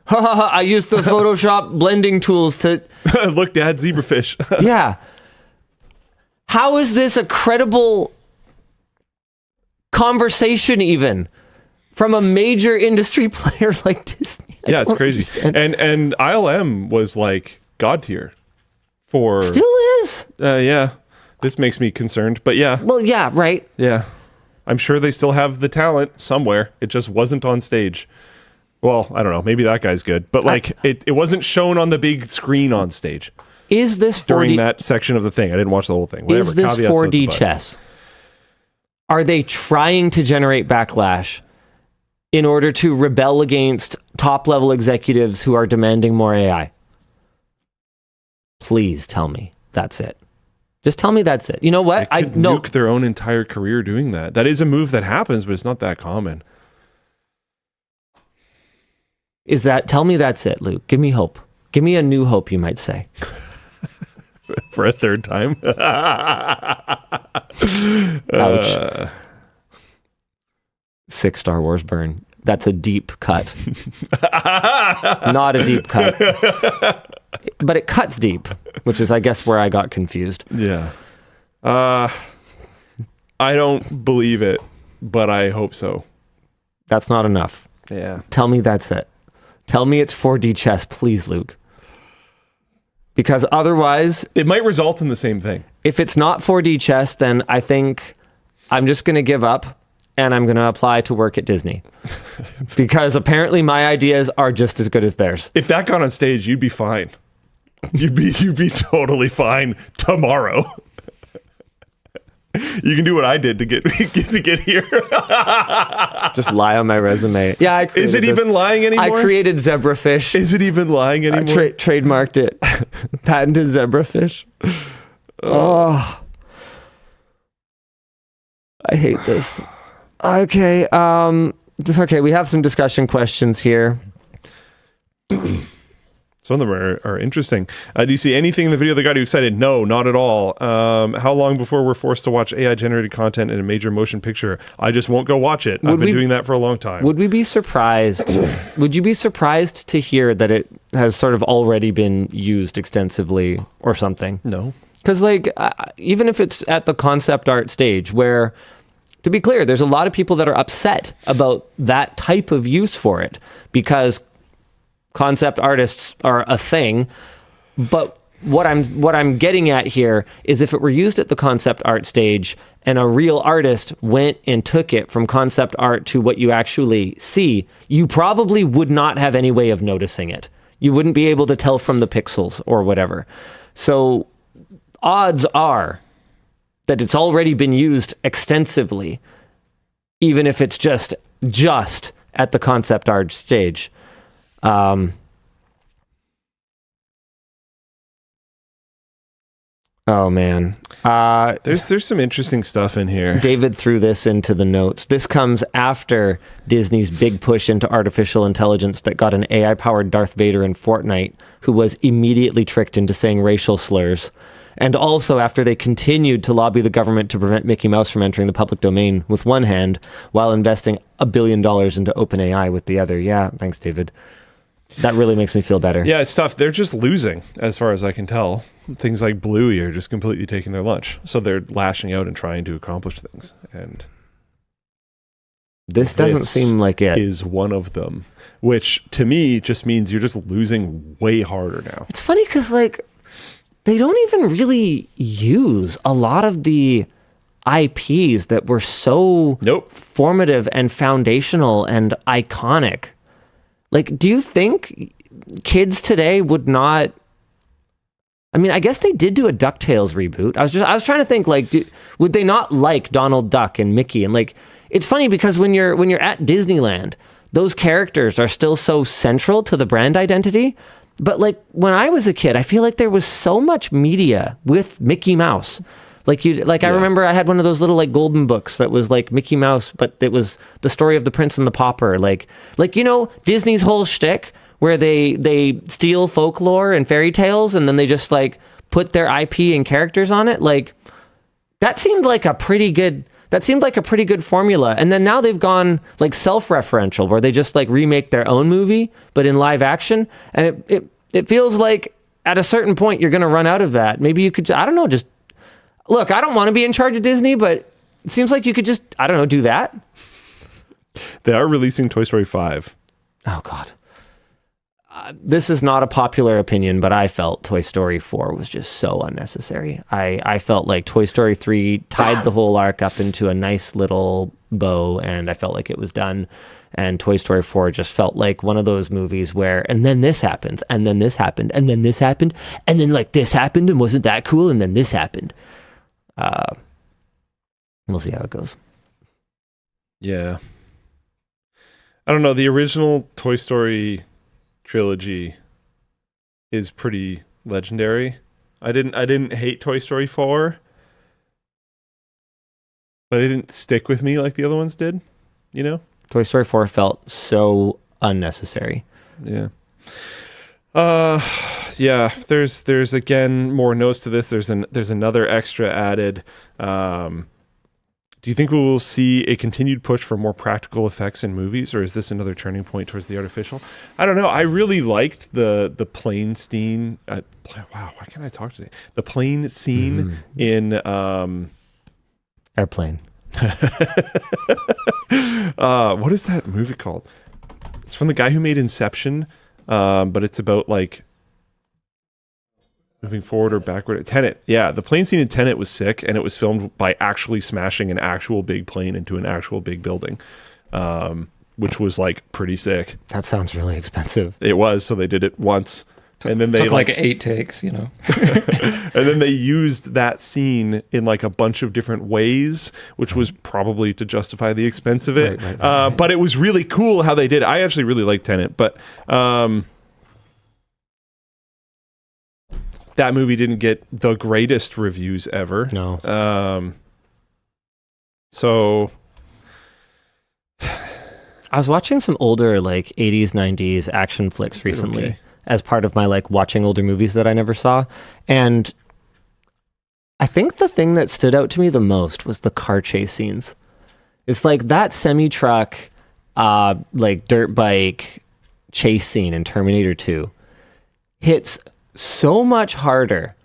I used the Photoshop blending tools to look, Dad, zebrafish. Yeah. How is this a credible conversation even from a major industry player like Disney? Yeah, it's crazy. And ILM was like God tier for still is. Yeah. This makes me concerned, but yeah. Well, yeah, right. Yeah. I'm sure they still have the talent somewhere. It just wasn't on stage. Well, I don't know. Maybe that guy's good, but like it wasn't shown on the big screen on stage. Is this 4D during that section of the thing? I didn't watch the whole thing. Whatever. Is this 4D chess? Are they trying to generate backlash in order to rebel against top-level executives who are demanding more AI? Please tell me that's it. Just tell me that's it. You know what? They could nuke their own entire career doing that. That is a move that happens, but it's not that common. Tell me that's it, Luke. Give me hope. Give me a new hope, you might say. For a third time. Ouch. 6 Star Wars burn. That's a deep cut. Not a deep cut. But it cuts deep, which is, I guess, where I got confused. Yeah. I don't believe it, but I hope so. That's not enough. Yeah. Tell me that's it. Tell me it's 4D chess, please, Luke. Because otherwise... it might result in the same thing. If it's not 4D chess, then I think I'm just going to give up and I'm going to apply to work at Disney. Because apparently my ideas are just as good as theirs. If that got on stage, you'd be fine. You'd be totally fine tomorrow. You can do what I did to get here. Just lie on my resume. Yeah, I created Is it even lying anymore? I created zebrafish. Is it even lying anymore? I trademarked it. Patented zebrafish. Oh. I hate this. Okay, okay, we have some discussion questions here. Some of them are interesting. Do you see anything in the video that got you excited? No, not at all. How long before we're forced to watch AI-generated content in a major motion picture? I just won't go watch it. I've been doing that for a long time. Would we be surprised? Would you be surprised to hear that it has sort of already been used extensively or something? No. Because, like, even if it's at the concept art stage where, to be clear, there's a lot of people that are upset about that type of use for it because concept artists are a thing, but what I'm getting at here is if it were used at the concept art stage and a real artist went and took it from concept art to what you actually see, you probably would not have any way of noticing it. You wouldn't be able to tell from the pixels or whatever. So odds are that it's already been used extensively, even if it's just at the concept art stage. Oh man. There's some interesting stuff in here. David threw this into the notes. This comes after Disney's big push into artificial intelligence that got an AI-powered Darth Vader in Fortnite, who was immediately tricked into saying racial slurs. And also after they continued to lobby the government to prevent Mickey Mouse from entering the public domain with one hand while investing $1 billion into OpenAI with the other. Yeah, thanks, David. That really makes me feel better. Yeah, it's tough. They're just losing, as far as I can tell. Things like Bluey are just completely taking their lunch. So they're lashing out and trying to accomplish things. And this doesn't seem like it. Is one of them, which to me just means you're just losing way harder now. It's funny because, like, they don't even really use a lot of the IPs that were so formative and foundational and iconic. Like, do you think kids today would not? I mean, I guess they did do a DuckTales reboot. I was trying to think, like, would they not like Donald Duck and Mickey? And like, it's funny because when you're at Disneyland, those characters are still so central to the brand identity. But like when I was a kid, I feel like there was so much media with Mickey Mouse. I remember I had one of those little like golden books that was like Mickey Mouse, but it was the story of the Prince and the Pauper. Like you know, Disney's whole shtick where they steal folklore and fairy tales and then they just like put their IP and characters on it. Like that seemed like a pretty good formula. And then now they've gone like self-referential where they just like remake their own movie, but in live action. And it feels like at a certain point you're going to run out of that. Maybe you could, I don't know, just look, I don't want to be in charge of Disney, but it seems like you could just, I don't know, do that. They are releasing Toy Story 5. Oh, God. This is not a popular opinion, but I felt Toy Story 4 was just so unnecessary. I felt like Toy Story 3 tied the whole arc up into a nice little bow, and I felt like it was done. And Toy Story 4 just felt like one of those movies where, and then this happens, and then this happened, and then this happened, and then like this happened, and wasn't that cool, and then this happened. We'll see how it goes. Yeah. I don't know. The original Toy Story trilogy is pretty legendary. I didn't hate Toy Story 4, but it didn't stick with me like the other ones did, you know? Toy Story 4 felt so unnecessary. Yeah. Yeah, there's again more notes to this. There's another extra added. Do you think we will see a continued push for more practical effects in movies, or is this another turning point towards the artificial? I don't know. I really liked the plane scene. Wow, why can't I talk today? The plane scene in Airplane. What is that movie called? It's from the guy who made Inception, but it's about like moving forward or backward. Tenet. Yeah, the plane scene in Tenet was sick, and it was filmed by actually smashing an actual big plane into an actual big building, which was like pretty sick. That sounds really expensive. It was, so they did it once. And then they took like 8 takes, you know. And then they used that scene in like a bunch of different ways, which was probably to justify the expense of it. Right. But it was really cool how they did it. I actually really like Tenet, but that movie didn't get the greatest reviews ever. No. So I was watching some older like 80s, 90s action flicks recently. Okay. As part of my like watching older movies that I never saw. And I think the thing that stood out to me the most was the car chase scenes. It's like that semi-truck, like dirt bike chase scene in Terminator 2 hits so much harder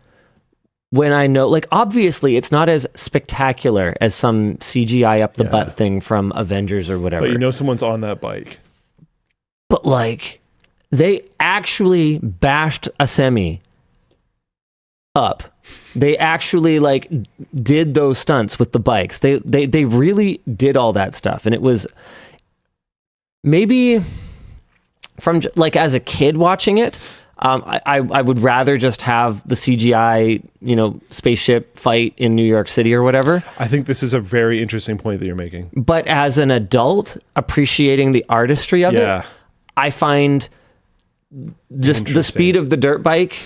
when I know, like obviously it's not as spectacular as some CGI up the butt thing from Avengers or whatever. But you know someone's on that bike. But like, they actually bashed a semi up. They actually like did those stunts with the bikes. They really did all that stuff. And it was maybe from like as a kid watching it, I would rather just have the CGI, you know, spaceship fight in New York City or whatever. I think this is a very interesting point that you're making. But as an adult appreciating the artistry of it, I find just the speed of the dirt bike,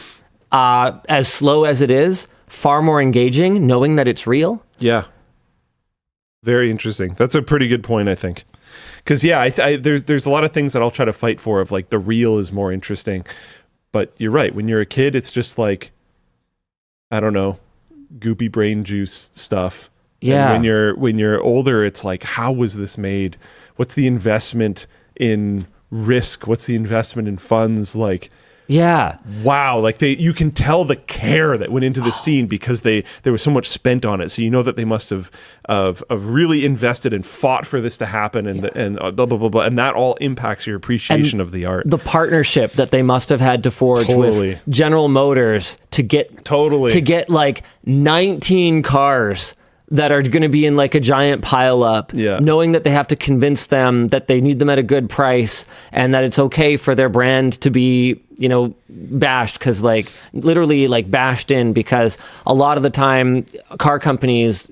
as slow as it is, far more engaging, knowing that it's real. Yeah. Very interesting. That's a pretty good point, I think. Because, there's a lot of things that I'll try to fight for of, like, the real is more interesting. But you're right. When you're a kid, it's just, like, I don't know, goopy brain juice stuff. Yeah. And when you're older, it's like, how was this made? What's the investment in risk? What's the investment in funds? Like, wow, like you can tell the care that went into the scene because there was so much spent on it. So you know that they must have really invested and fought for this to happen, and blah blah blah blah, and that all impacts your appreciation of the art. The partnership that they must have had to forge with General Motors to get like 19 cars that are going to be in like a giant pile up, knowing that they have to convince them that they need them at a good price and that it's okay for their brand to be, you know, bashed, because like literally like bashed in, because a lot of the time car companies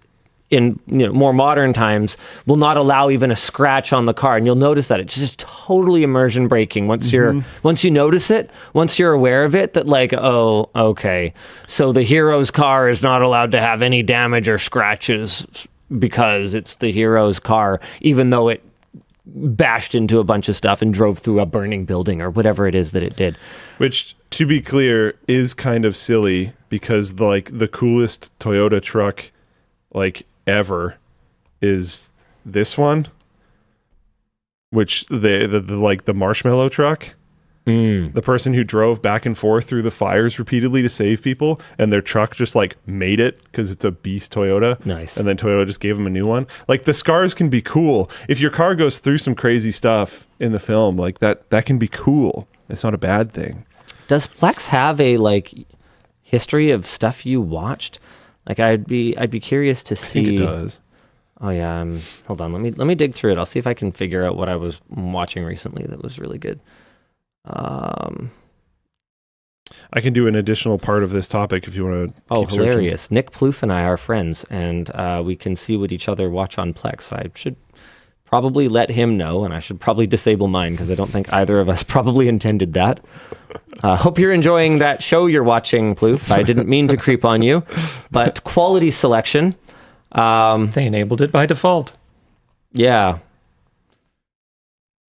in, you know, more modern times will not allow even a scratch on the car, and you'll notice that it's just totally immersion breaking once you notice it, once you're aware of it, that like, oh, okay, so the hero's car is not allowed to have any damage or scratches because it's the hero's car, even though it bashed into a bunch of stuff and drove through a burning building or whatever it is that it did. Which, to be clear, is kind of silly, because the coolest Toyota truck like ever is this one, which the marshmallow truck, the person who drove back and forth through the fires repeatedly to save people, and their truck just like made it because it's a beast Toyota. Nice. And then Toyota just gave them a new one. Like, the scars can be cool if your car goes through some crazy stuff in the film, like that can be cool. It's not a bad thing. Does Plex have a like history of stuff you watched? Like, I'd be curious to see. I think it does. Oh yeah. Hold on. Let me dig through it. I'll see if I can figure out what I was watching recently that was really good. I can do an additional part of this topic if you want to. Oh, hilarious! Searching. Nick Plouffe and I are friends, and we can see what each other watch on Plex. I should probably let him know, and I should probably disable mine because I don't think either of us probably intended that. Hope you're enjoying that show you're watching, Plouffe. I didn't mean to creep on you, but quality selection. They enabled it by default. Yeah.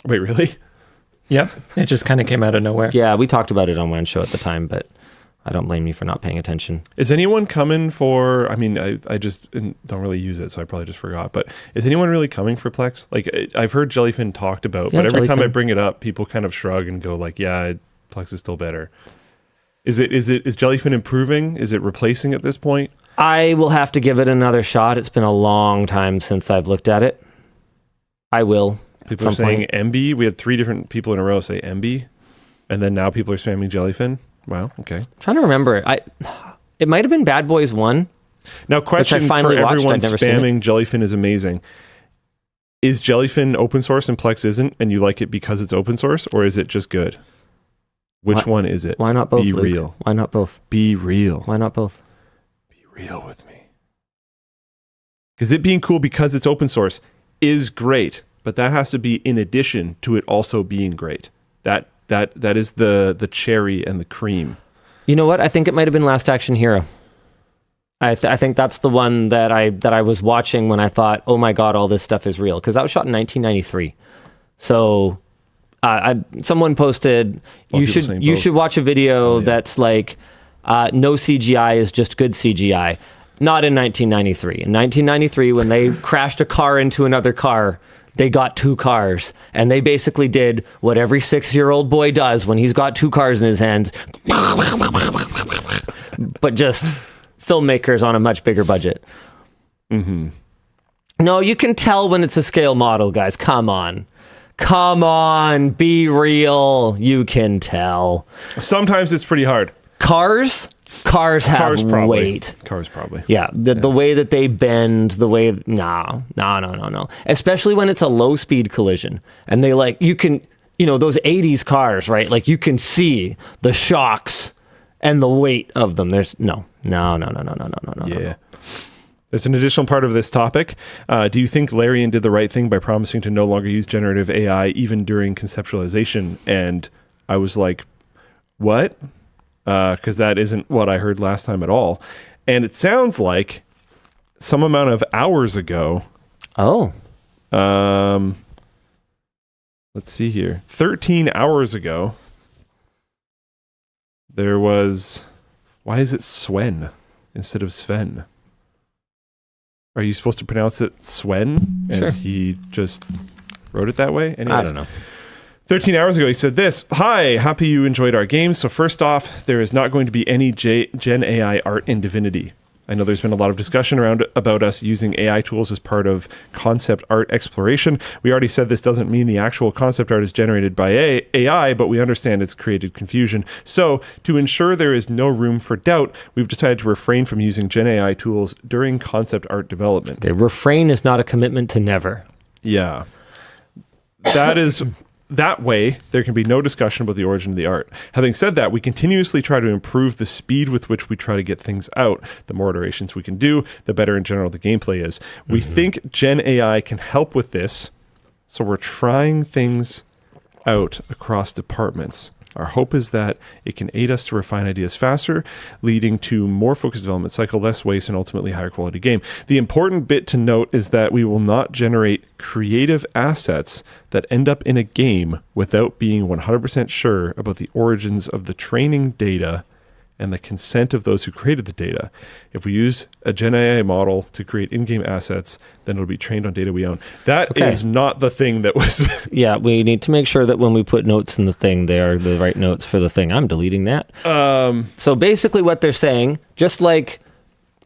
Wait, really? Yep. It just kind of came out of nowhere. Yeah, we talked about it on WAN Show at the time, but I don't blame you for not paying attention. Is anyone coming for, I mean, I just don't really use it, so I probably just forgot, but is anyone really coming for Plex? Like, I've heard Jellyfin talked about, but every time I bring it up, people kind of shrug and go like, yeah, Plex is still better. Is Jellyfin improving? Is it replacing at this point? I will have to give it another shot. It's been a long time since I've looked at it. I will. People are saying MB. We had 3 different people in a row say MB, and then now people are spamming Jellyfin. Wow. Okay. trying to remember. It might have been Bad Boys 1. Now, question for finally watched. everyone I'd never seen spamming Jellyfin is amazing. Is Jellyfin open source and Plex isn't, and you like it because it's open source, or is it just good? Which one is it? Why not both, Be Luke? real. Why not both? Be real. Why not both? Be real with me. Because it being cool because it's open source is great, but that has to be in addition to it also being great. That is the cherry and the cream. You know what? I think it might have been Last Action Hero. I think that's the one that I was watching when I thought, oh my God, all this stuff is real. Because that was shot in 1993. So someone posted, you should watch a video that's like, no CGI is just good CGI. Not in 1993. In 1993, when they crashed a car into another car, they got two cars. And they basically did what every 6-year-old boy does when he's got two cars in his hands. But just filmmakers on a much bigger budget. Mm-hmm. No, you can tell when it's a scale model, guys. Come on. Come on. Be real. You can tell. Sometimes it's pretty hard. Cars have weight. Cars probably. Yeah, the way that they bend, the way... No. Especially when it's a low-speed collision. And they you can... those 80s cars, right? Like, you can see the shocks and the weight of them. There's... No. Yeah. There's an additional part of this topic. Do you think Larian did the right thing by promising to no longer use generative AI even during conceptualization? And I was like, what? Because that isn't what I heard last time at all. And it sounds like some amount of hours ago. Oh. Let's see here. 13 hours ago, there was... Why is it Sven instead of Sven? Are you supposed to pronounce it Sven? And sure. He just wrote it that way? Anyways, I don't know. 13 hours ago, he said this. Hi, happy you enjoyed our game. So first off, there is not going to be any Gen AI art in Divinity. I know there's been a lot of discussion about us using AI tools as part of concept art exploration. We already said this doesn't mean the actual concept art is generated by AI, but we understand it's created confusion. So to ensure there is no room for doubt, we've decided to refrain from using Gen AI tools during concept art development. Okay, refrain is not a commitment to never. Yeah. That is... That way, there can be no discussion about the origin of the art. Having said that, we continuously try to improve the speed with which we try to get things out. The more iterations we can do, the better in general the gameplay is. We think Gen AI can help with this, so we're trying things out across departments. Our hope is that it can aid us to refine ideas faster, leading to more focused development cycle, less waste, and ultimately higher quality game. The important bit to note is that we will not generate creative assets that end up in a game without being 100% sure about the origins of the training data and the consent of those who created the data. If we use a Gen AI model to create in-game assets, then it'll be trained on data we own. That is not the thing that was... Yeah, we need to make sure that when we put notes in the thing, they are the right notes for the thing. I'm deleting that. So basically what they're saying, just like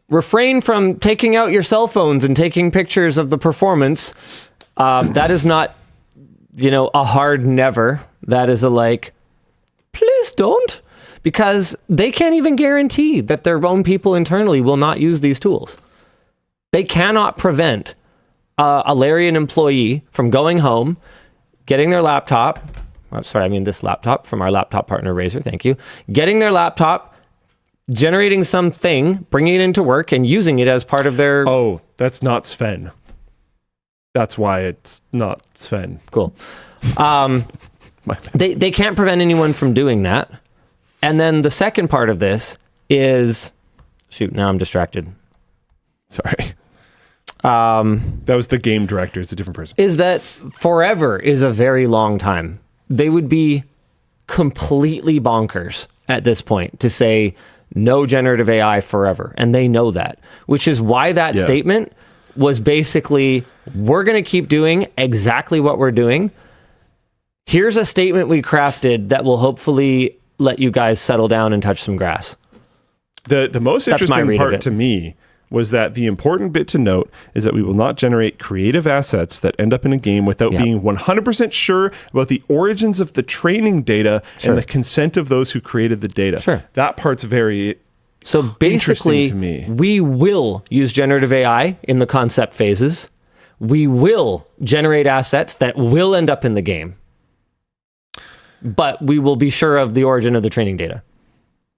refrain from taking out your cell phones and taking pictures of the performance, that is not, a hard never. That is a please don't. Because they can't even guarantee that their own people internally will not use these tools. They cannot prevent a Larian employee from going home, getting their laptop. This laptop from our laptop partner, Razer, thank you. Getting their laptop, generating something, bringing it into work, and using it as part of their... Oh, that's not Sven. That's why it's not Sven. Cool. They can't prevent anyone from doing that. And then the second part of this is... Shoot, now I'm distracted. Sorry. That was the game director. It's a different person. Is that forever is a very long time. They would be completely bonkers at this point to say no generative AI forever. And they know that, which is why that statement was basically, we're going to keep doing exactly what we're doing. Here's a statement we crafted that will hopefully let you guys settle down and touch some grass. The most interesting part to me was that the important bit to note is that we will not generate creative assets that end up in a game without being 100% sure about the origins of the training data and the consent of those who created the data. Sure. That part's very So basically, to me. we will use generative AI in the concept phases. We will generate assets that will end up in the game, but we will be sure of the origin of the training data.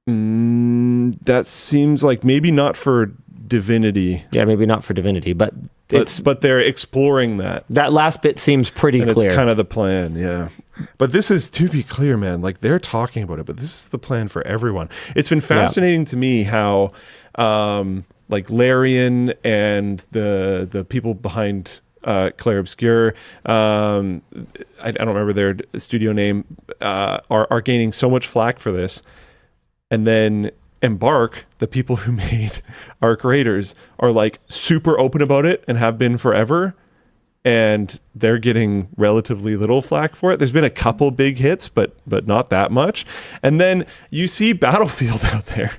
That seems like maybe not for Divinity. Yeah, maybe not for Divinity, but they're exploring that. That last bit seems pretty And clear. it's kind of the plan, yeah. But this is, to be clear, man, like they're talking about it, but this is the plan for everyone. It's been fascinating to me how like Larian and the people behind Claire Obscure, I don't remember their studio name, are gaining so much flack for this. And then Embark, the people who made our creators, are like super open about it and have been forever. And they're getting relatively little flack for it. There's been a couple big hits, but not that much. And then you see Battlefield out there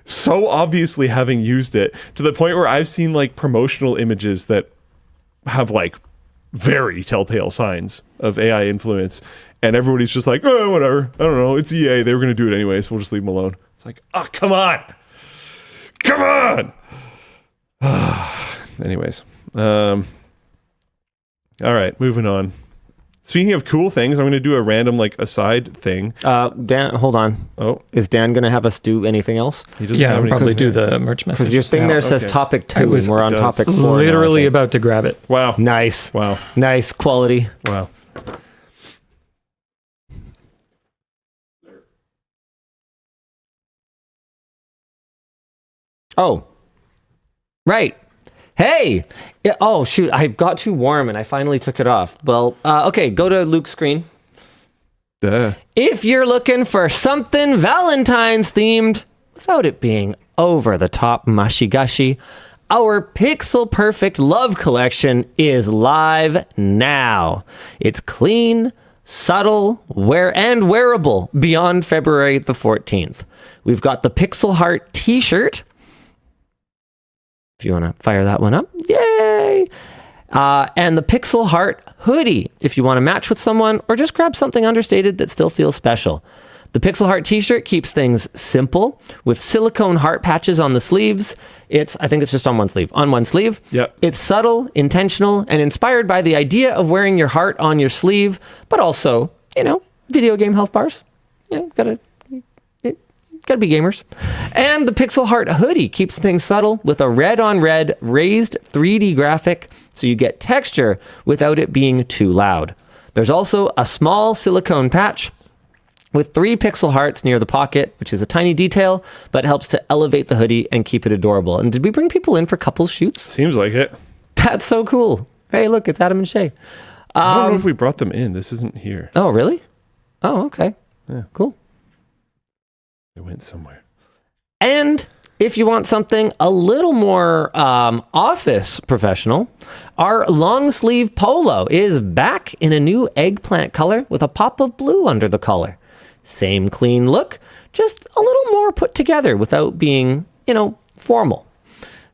so obviously having used it to the point where I've seen like promotional images that have like very telltale signs of AI influence. And everybody's just like, oh, whatever. I don't know. It's EA. They were going to do it anyway, so we'll just leave them alone. It's like, oh, come on. Come on. Anyways. All right, moving on. Speaking of cool things, I'm going to do a random like aside thing. Dan, hold on. Oh, Is Dan going to have us do anything else? he doesn't Yeah, have I'll any probably do cooking. the merch message. Because your thing there says okay. topic 2, I was- and we're on it does. topic 4 now, I literally think. about to grab it. Wow. Nice. Wow. Nice quality. Wow. Oh, right. Hey. Yeah, oh, shoot. I got too warm and I finally took it off. Well, okay, go to Luke's screen. Duh. If you're looking for something Valentine's themed without it being over the top mushy gushy, our Pixel Perfect Love Collection is live now. It's clean, subtle, wearable beyond February the 14th. We've got the Pixel Heart t-shirt. If you want to fire that one up, yay! And the Pixel Heart hoodie, if you want to match with someone or just grab something understated that still feels special. The Pixel Heart t-shirt keeps things simple with silicone heart patches on the sleeves. I think it's just on one sleeve. On one sleeve. Yep. It's subtle, intentional, and inspired by the idea of wearing your heart on your sleeve, but also, video game health bars. Gotta be gamers. And the Pixel Heart hoodie keeps things subtle with a red-on-red raised 3D graphic, so you get texture without it being too loud. There's also a small silicone patch with 3 pixel hearts near the pocket, which is a tiny detail, but helps to elevate the hoodie and keep it adorable. And did we bring people in for couples shoots? Seems like it. That's so cool. Hey, look, it's Adam and Shay. I don't know if we brought them in. This isn't here. Oh, really? Oh, okay. Yeah. Cool. They went somewhere. And if you want something a little more office professional, our long sleeve polo is back in a new eggplant color with a pop of blue under the collar. Same clean look, just a little more put together without being, formal.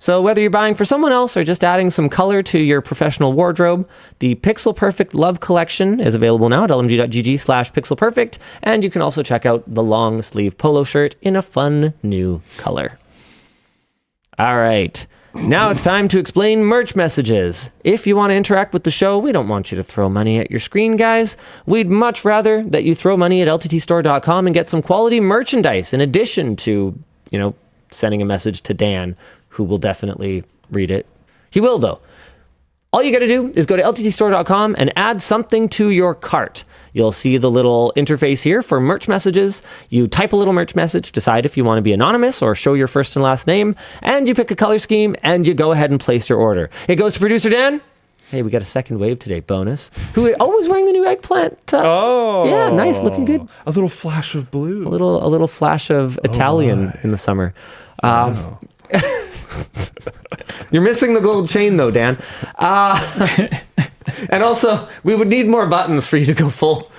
So whether you're buying for someone else or just adding some color to your professional wardrobe, the Pixel Perfect Love Collection is available now at lmg.gg/pixelperfect, and you can also check out the long sleeve polo shirt in a fun new color. All right. Now it's time to explain merch messages. If you want to interact with the show, we don't want you to throw money at your screen, guys. We'd much rather that you throw money at lttstore.com and get some quality merchandise in addition to, sending a message to Dan, who will definitely read it. He will, though. All you got to do is go to lttstore.com and add something to your cart. You'll see the little interface here for merch messages. You type a little merch message, decide if you want to be anonymous or show your first and last name, and you pick a color scheme, and you go ahead and place your order. It goes to producer Dan. Hey, we got a second wave today, bonus. Who was wearing the new eggplant. Yeah, nice, looking good. A little flash of blue. A little flash of Italian in the summer. You're missing the gold chain, though, Dan. And also, we would need more buttons for you to go full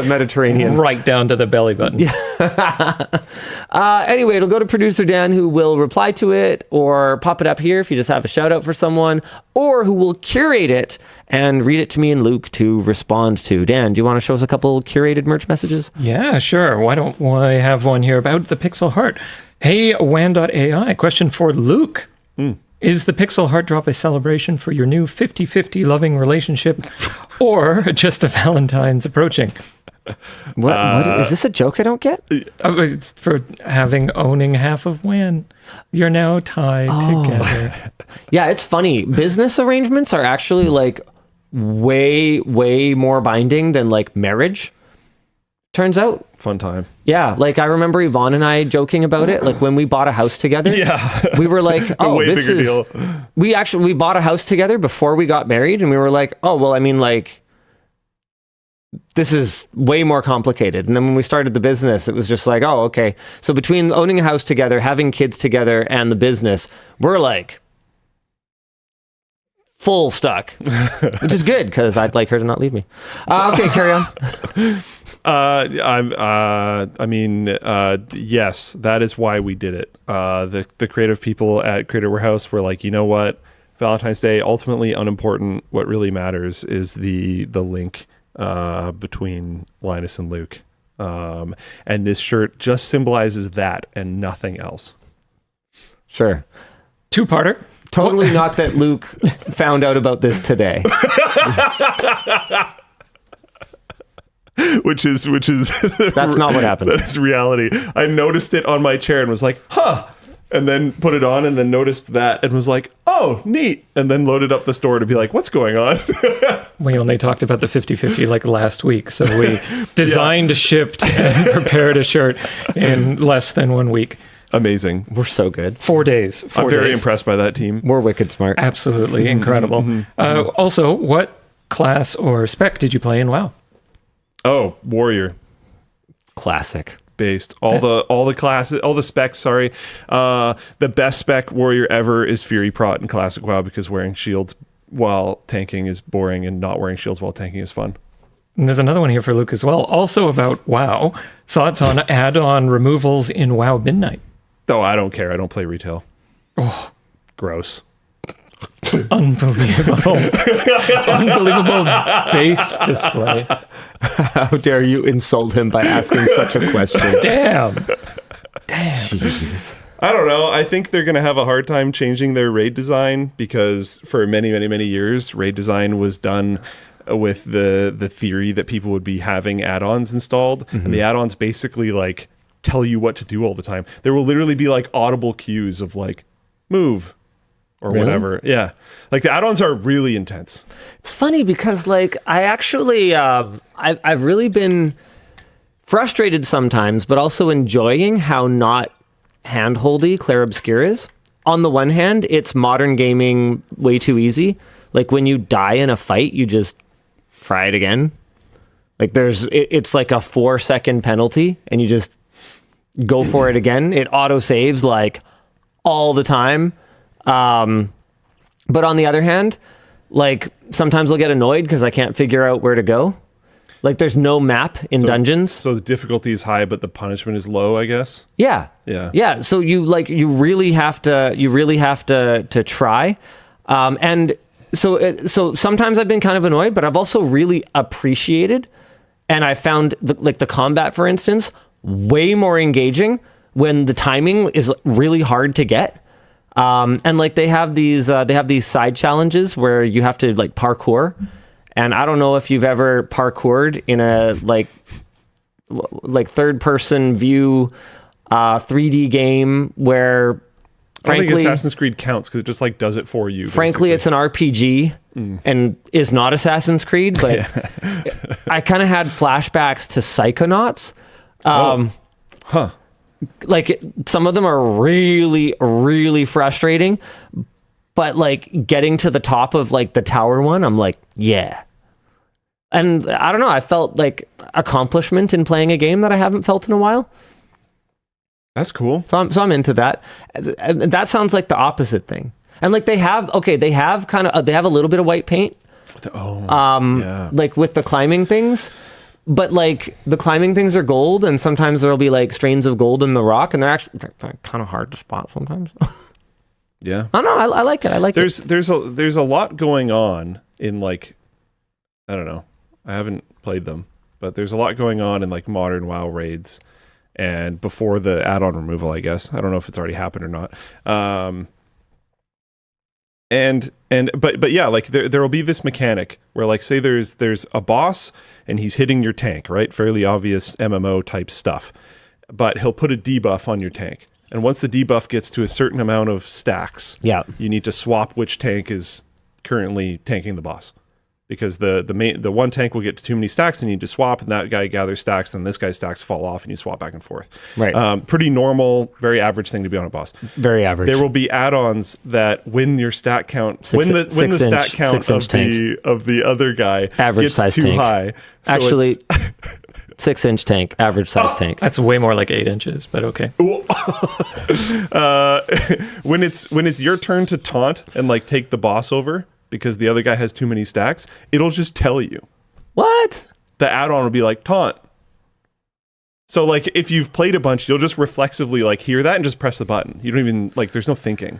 Mediterranean. Right down to the belly button. Anyway, it'll go to producer Dan, who will reply to it or pop it up here if you just have a shout out for someone, or who will curate it and read it to me and Luke to respond to. Dan, do you want to show us a couple curated merch messages? Yeah, sure. Why don't I have one here about the Pixel Heart? Hey, WAN.ai, question for Luke. Is the Pixel Heart Drop a celebration for your new 50-50 loving relationship or just a Valentine's approaching? What is this a joke I don't get? It's for owning half of WAN. You're now tied together. Yeah, it's funny. Business arrangements are actually like way, way more binding than like marriage. Turns out. Fun time. Yeah, like I remember Yvonne and I joking about it. Like when we bought a house together, we were like, "Oh, this is." Deal. We bought a house together before we got married, and we were like, "Oh, well, I mean, like, this is way more complicated." And then when we started the business, it was just like, "Oh, okay." So between owning a house together, having kids together, and the business, we're like full stuck, which is good because I'd like her to not leave me. Okay, carry on. Yes, that is why we did it. The creative people at Creator Warehouse were like, you know what? Valentine's Day, ultimately unimportant. What really matters is the link between Linus and Luke. And this shirt just symbolizes that and nothing else. Sure. Two-parter. Totally not that Luke found out about this today. Which is that's not what happened. That's reality. I noticed it on my chair and was like, huh, and then put it on and then noticed that and was like, oh, neat, and then loaded up the store to be like, what's going on? We only talked about the 50-50 like last week, so we designed, shipped, and prepared a shirt in less than 1 week. Amazing. We're so good. 4 days. I'm very impressed by that team. We're wicked smart. Absolutely incredible. Also, what class or spec did you play in WoW? Oh, Warrior. Classic. Based. All the classes, all the specs, sorry. The best spec Warrior ever is Fury Prot in Classic WoW because wearing shields while tanking is boring and not wearing shields while tanking is fun. And there's another one here for Luke as well. Also about WoW. Thoughts on add-on removals in WoW Midnight? Oh, I don't care. I don't play retail. Oh, gross. Unbelievable. Unbelievable based display. How dare you insult him by asking such a question? Damn. Jeez. I don't know. I think they're going to have a hard time changing their raid design because for many, many, many years, raid design was done with the theory that people would be having add-ons installed. And the add-ons basically like tell you what to do all the time. There will literally be like audible cues of like move or whatever. Yeah. Like the add-ons are really intense. It's funny because like I actually I've really been frustrated sometimes, but also enjoying how not hand-holdy Clair Obscur is. On the one hand, it's modern gaming way too easy. Like when you die in a fight, you just try it again. Like it's like a 4-second penalty and you just go for it again. It auto saves like all the time. But on the other hand, like sometimes I'll get annoyed because I can't figure out where to go. Like there's no map in dungeons. So the difficulty is high, but the punishment is low, I guess. Yeah. So you really have to try. And so sometimes I've been kind of annoyed, but I've also really appreciated, and I found the combat, for instance, way more engaging when the timing is really hard to get. And like they have these side challenges where you have to like parkour. And I don't know if you've ever parkoured in a like third person view 3D game where frankly, I don't think Assassin's Creed counts because it just like does it for you. Frankly, it's an RPG and is not Assassin's Creed, but I kind of had flashbacks to Psychonauts. Like some of them are really, really frustrating, but like getting to the top of like the tower one, I'm like, yeah. And I don't know, I felt like accomplishment in playing a game that I haven't felt in a while. That's cool. So I'm into that. That sounds like the opposite thing. And like they have a little bit of white paint, Yeah. like with the climbing things. But like the climbing things are gold, and sometimes there'll be like strains of gold in the rock, and they're actually kind of hard to spot sometimes. Yeah. I don't know. I like it. I like it. There's a lot going on in like, I don't know. I haven't played them, but there's a lot going on in like modern WoW raids, and before the add-on removal, I guess. I don't know if it's already happened or not. But yeah, like there will be this mechanic where like say there's a boss and he's hitting your tank, right? Fairly obvious MMO type stuff. But he'll put a debuff on your tank. And once the debuff gets to a certain amount of stacks, you need to swap which tank is currently tanking the boss. Because the one tank will get to too many stacks and you need to swap, and that guy gathers stacks, and this guy's stacks fall off, and you swap back and forth. Right. Pretty normal, very average thing to be on a boss. Very average. There will be add-ons that when your stat count, when the stat count of the other guy average gets too tank. high. So actually, 6-inch tank, average size tank. That's way more like 8 inches, but okay. When it's your turn to taunt and like take the boss over, because the other guy has too many stacks, it'll just tell you. What? The add-on will be like, taunt. So, like, if you've played a bunch, you'll just reflexively, like, hear that and just press the button. You don't even, like, there's no thinking.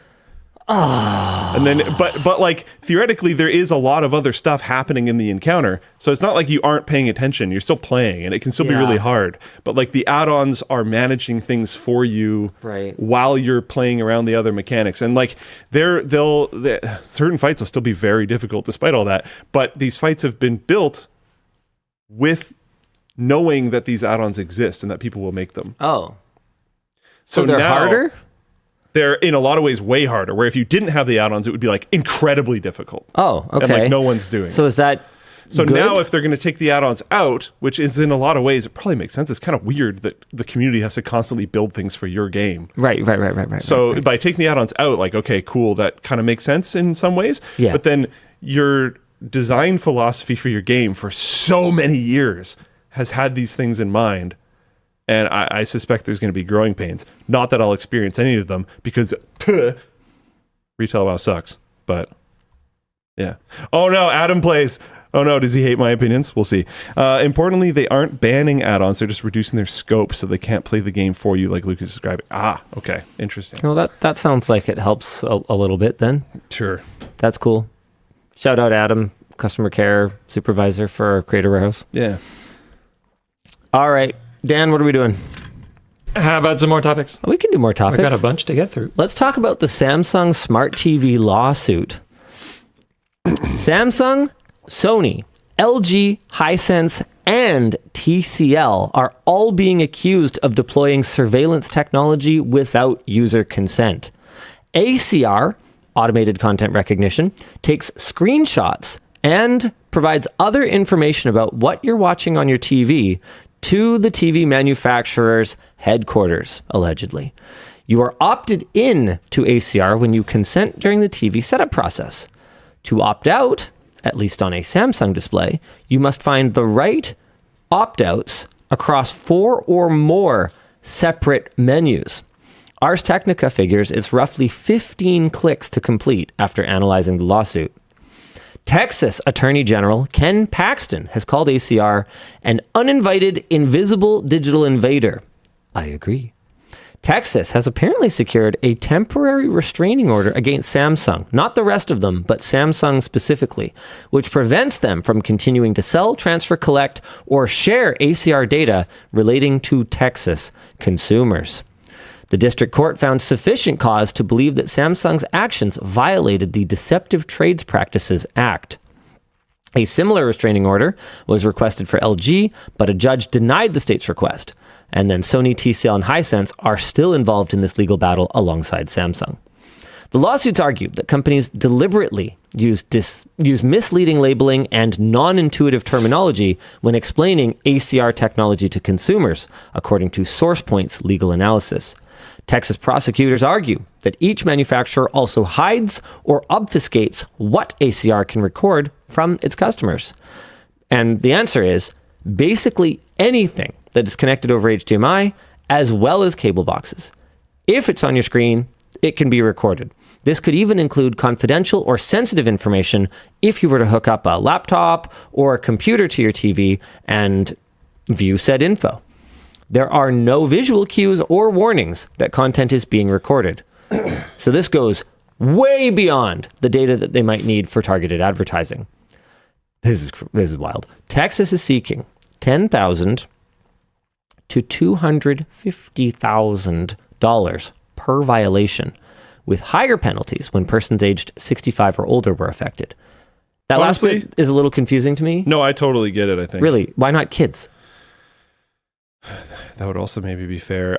Oh. And then, but like, theoretically, there is a lot of other stuff happening in the encounter. So it's not like you aren't paying attention. You're still playing, and it can still be really hard. But, like, the add-ons are managing things for you while you're playing around the other mechanics. And, like, certain fights will still be very difficult despite all that. But these fights have been built with knowing that these add-ons exist and that people will make them. Oh. So they're harder? They're in a lot of ways way harder, where if you didn't have the add-ons, it would be like incredibly difficult. Oh, okay. And like no one's doing So is that So good? now if they're going to take the add-ons out, which is in a lot of ways, it probably makes sense. It's kind of weird that the community has to constantly build things for your game. Right. So by taking the add-ons out, like, okay, cool, that kind of makes sense in some ways. Yeah. But then your design philosophy for your game for so many years has had these things in mind. And I suspect there's going to be growing pains. Not that I'll experience any of them, because retail WoW sucks. But yeah. Oh no, Adam plays. Oh no, does he hate my opinions? We'll see. Importantly, they aren't banning add-ons. They're just reducing their scope so they can't play the game for you, like Luke is describing. Ah, okay. Interesting. Well, that sounds like it helps a little bit then. Sure. That's cool. Shout out Adam, customer care supervisor for Creator Warehouse. Yeah. All right. Dan, what are we doing? How about some more topics? We can do more topics. I got a bunch to get through. Let's talk about the Samsung Smart TV lawsuit. Samsung, Sony, LG, Hisense, and TCL are all being accused of deploying surveillance technology without user consent. ACR, automated content recognition, takes screenshots and provides other information about what you're watching on your TV to the TV manufacturer's headquarters, allegedly. You are opted in to ACR when you consent during the TV setup process. To opt out, at least on a Samsung display, you must find the right opt-outs across 4 or more separate menus. Ars Technica figures it's roughly 15 clicks to complete after analyzing the lawsuit. Texas Attorney General Ken Paxton has called ACR an uninvited, invisible digital invader. I agree. Texas has apparently secured a temporary restraining order against Samsung, not the rest of them, but Samsung specifically, which prevents them from continuing to sell, transfer, collect, or share ACR data relating to Texas consumers. The district court found sufficient cause to believe that Samsung's actions violated the Deceptive Trades Practices Act. A similar restraining order was requested for LG, but a judge denied the state's request. And then Sony, TCL, and Hisense are still involved in this legal battle alongside Samsung. The lawsuits argue that companies deliberately use misleading labeling and non-intuitive terminology when explaining ACR technology to consumers, according to SourcePoint's legal analysis. Texas prosecutors argue that each manufacturer also hides or obfuscates what ACR can record from its customers. And the answer is basically anything that is connected over HDMI, as well as cable boxes. If it's on your screen, it can be recorded. This could even include confidential or sensitive information if you were to hook up a laptop or a computer to your TV and view said info. There are no visual cues or warnings that content is being recorded. So this goes way beyond the data that they might need for targeted advertising. This is wild. Texas is seeking $10,000 to $250,000 per violation, with higher penalties when persons aged 65 or older were affected. That Honestly, last bit is a little confusing to me. No, I totally get it, I think. Really, why not kids? That would also maybe be fair.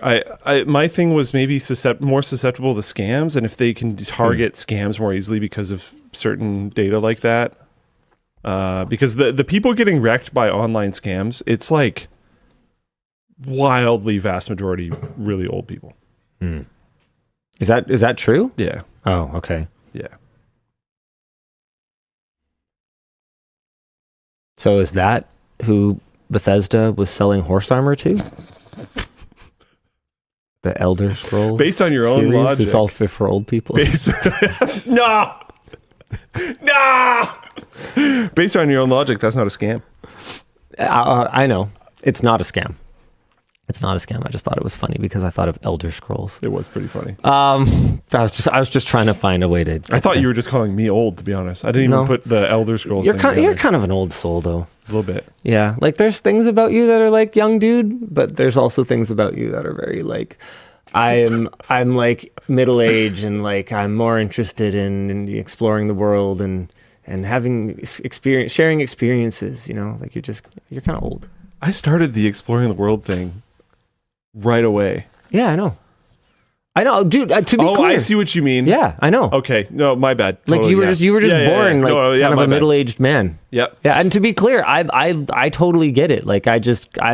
My thing was maybe more susceptible to scams, and if they can target scams more easily because of certain data like that. Because the people getting wrecked by online scams, it's like wildly vast majority really old people. Is that true? Yeah. Oh, okay. Yeah. So is that who Bethesda was selling horse armor to? The Elder Scrolls? Based on your own series? logic. It's all fit for old people. No! No! Based on your own logic, that's not a scam. I know. It's not a scam. It's not a scam. I just thought it was funny because I thought of Elder Scrolls. It was pretty funny. I was just trying to find a way to. I thought you were just calling me old, to be honest. I didn't even put the Elder Scrolls You're thing kind together. of an old soul, though. A little bit. Yeah, like there's things about you that are like young dude, but there's also things about you that are very like I'm like middle age and like I'm more interested in exploring the world and having experience, sharing experiences. You know, like you're kind of old. I started the exploring the world thing right away. Yeah, I know, dude. To be clear, I see what you mean. Yeah, I know. Okay, no, my bad. Like Totally, you were just born like kind of a middle-aged man. Yep. Yeah, and to be clear, I totally get it. Like I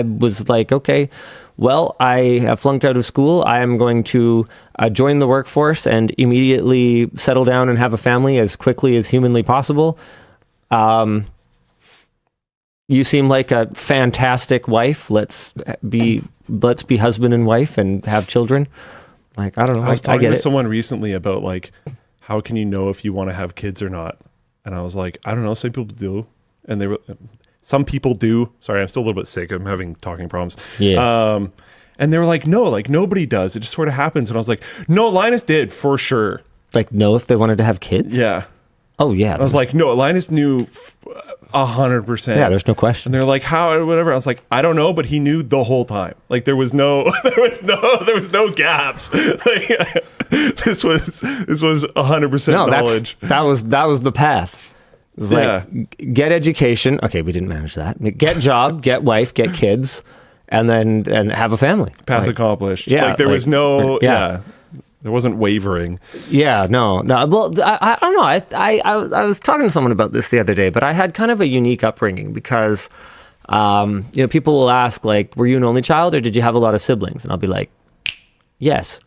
was like, okay, well, I have flunked out of school. I am going to join the workforce and immediately settle down and have a family as quickly as humanly possible. You seem like a fantastic wife. Let's be husband and wife and have children. Like, I don't know. I was talking get to it. someone recently about like, how can you know if you want to have kids or not? And I was like, I don't know. Some people do. And some people do. Sorry, I'm still a little bit sick. I'm having talking problems. Yeah. And they were like, no, like nobody does. It just sort of happens. And I was like, no, Linus did for sure. Like, know if they wanted to have kids? Yeah. Oh, yeah. I was like, no, Linus knew 100%. Yeah, there's no question. And they're like, how, whatever. I was like, I don't know, but he knew the whole time. Like there was no gaps. Like, this was 100% knowledge. That was the path. It was like, get education. Okay, we didn't manage that. Get job, get wife, get kids, and have a family. Path accomplished. Yeah, like there was no, yeah. There wasn't wavering. Yeah, no. Well, I don't know. I was talking to someone about this the other day, but I had kind of a unique upbringing because, people will ask like, were you an only child or did you have a lot of siblings? And I'll be like, yes,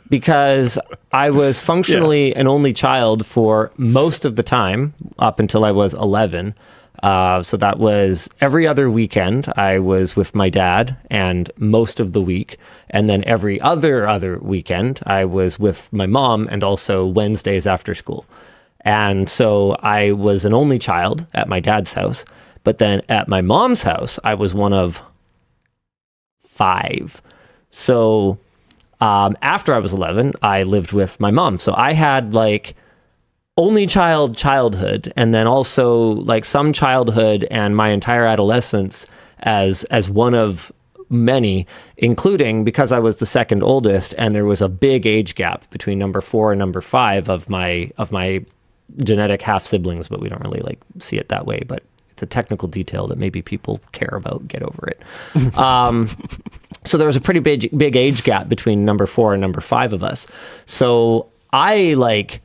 because I was functionally an only child for most of the time up until I was 11. So that was every other weekend I was with my dad and most of the week. And then every other weekend I was with my mom and also Wednesdays after school. And so I was an only child at my dad's house. But then at my mom's house, I was one of 5. So after I was 11, I lived with my mom. So I had like only childhood, and then also like some childhood and my entire adolescence as one of many, including because I was the second oldest, and there was a big age gap between number 4 and number 5 of my genetic half siblings, but we don't really like see it that way. But it's a technical detail that maybe people care about. Get over it. So there was a pretty big age gap between number 4 and number 5 of us. So I like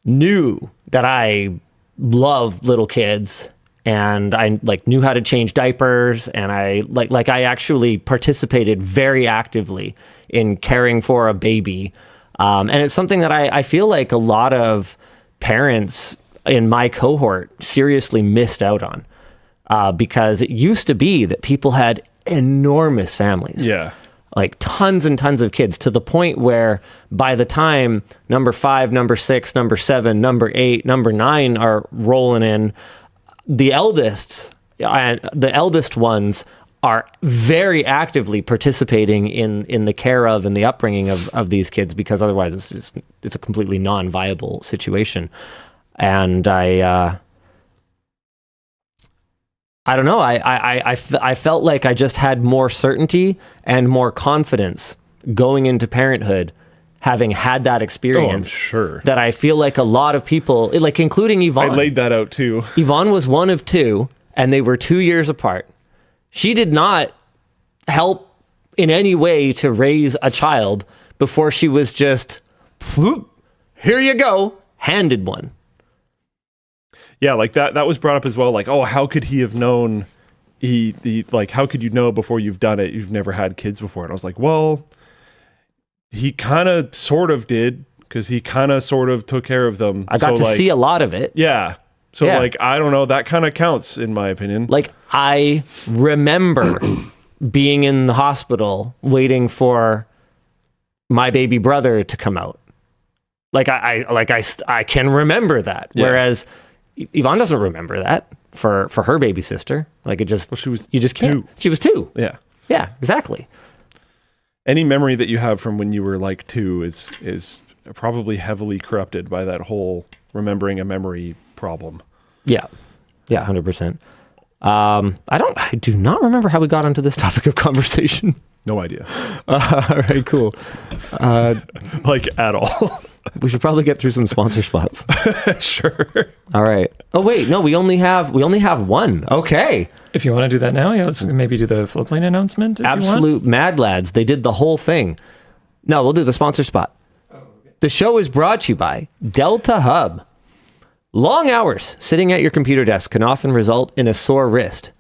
knew that I loved little kids, and I like knew how to change diapers, and I like I actually participated very actively in caring for a baby. And it's something that I feel like a lot of parents in my cohort seriously missed out on, because it used to be that people had enormous families. Yeah. like tons and tons of kids, to the point where by the time number 5, number 6, number 7, number 8, number 9 are rolling in, the eldest ones are very actively participating in the care of and the upbringing of these kids, because otherwise it's a completely non-viable situation. And I don't know. I felt like I just had more certainty and more confidence going into parenthood, having had that experience. Oh, I'm sure. That I feel like a lot of people, like including Yvonne. I laid that out too. Yvonne was one of 2, and they were 2 years apart. She did not help in any way to raise a child before she was just, here you go, handed one. Yeah, like that was brought up as well. Like, oh, how could he have known? Like, how could you know before you've done it? You've never had kids before. And I was like, well, he kind of sort of did, because he kind of sort of took care of them. I got to see a lot of it. Yeah. So like, I don't know, that kind of counts in my opinion. Like, I remember being in the hospital waiting for my baby brother to come out. Like I can remember that. Yeah. Whereas Yvonne doesn't remember that for her baby sister. Like, it just, you just can't. 2. She was 2. Yeah. Yeah, exactly. Any memory that you have from when you were like 2 is probably heavily corrupted by that whole remembering a memory problem. Yeah. Yeah, 100%. I do not remember how we got onto this topic of conversation. No idea. All right, cool. Like, at all. We should probably get through some sponsor spots. Sure. All right. Oh wait, no, we only have one. Okay. If you want to do that now, yeah, let's maybe do the floodplain announcement. Absolute mad lads. They did the whole thing. No, we'll do the sponsor spot. Oh, okay. The show is brought to you by DeltaHub. Long hours sitting at your computer desk can often result in a sore wrist,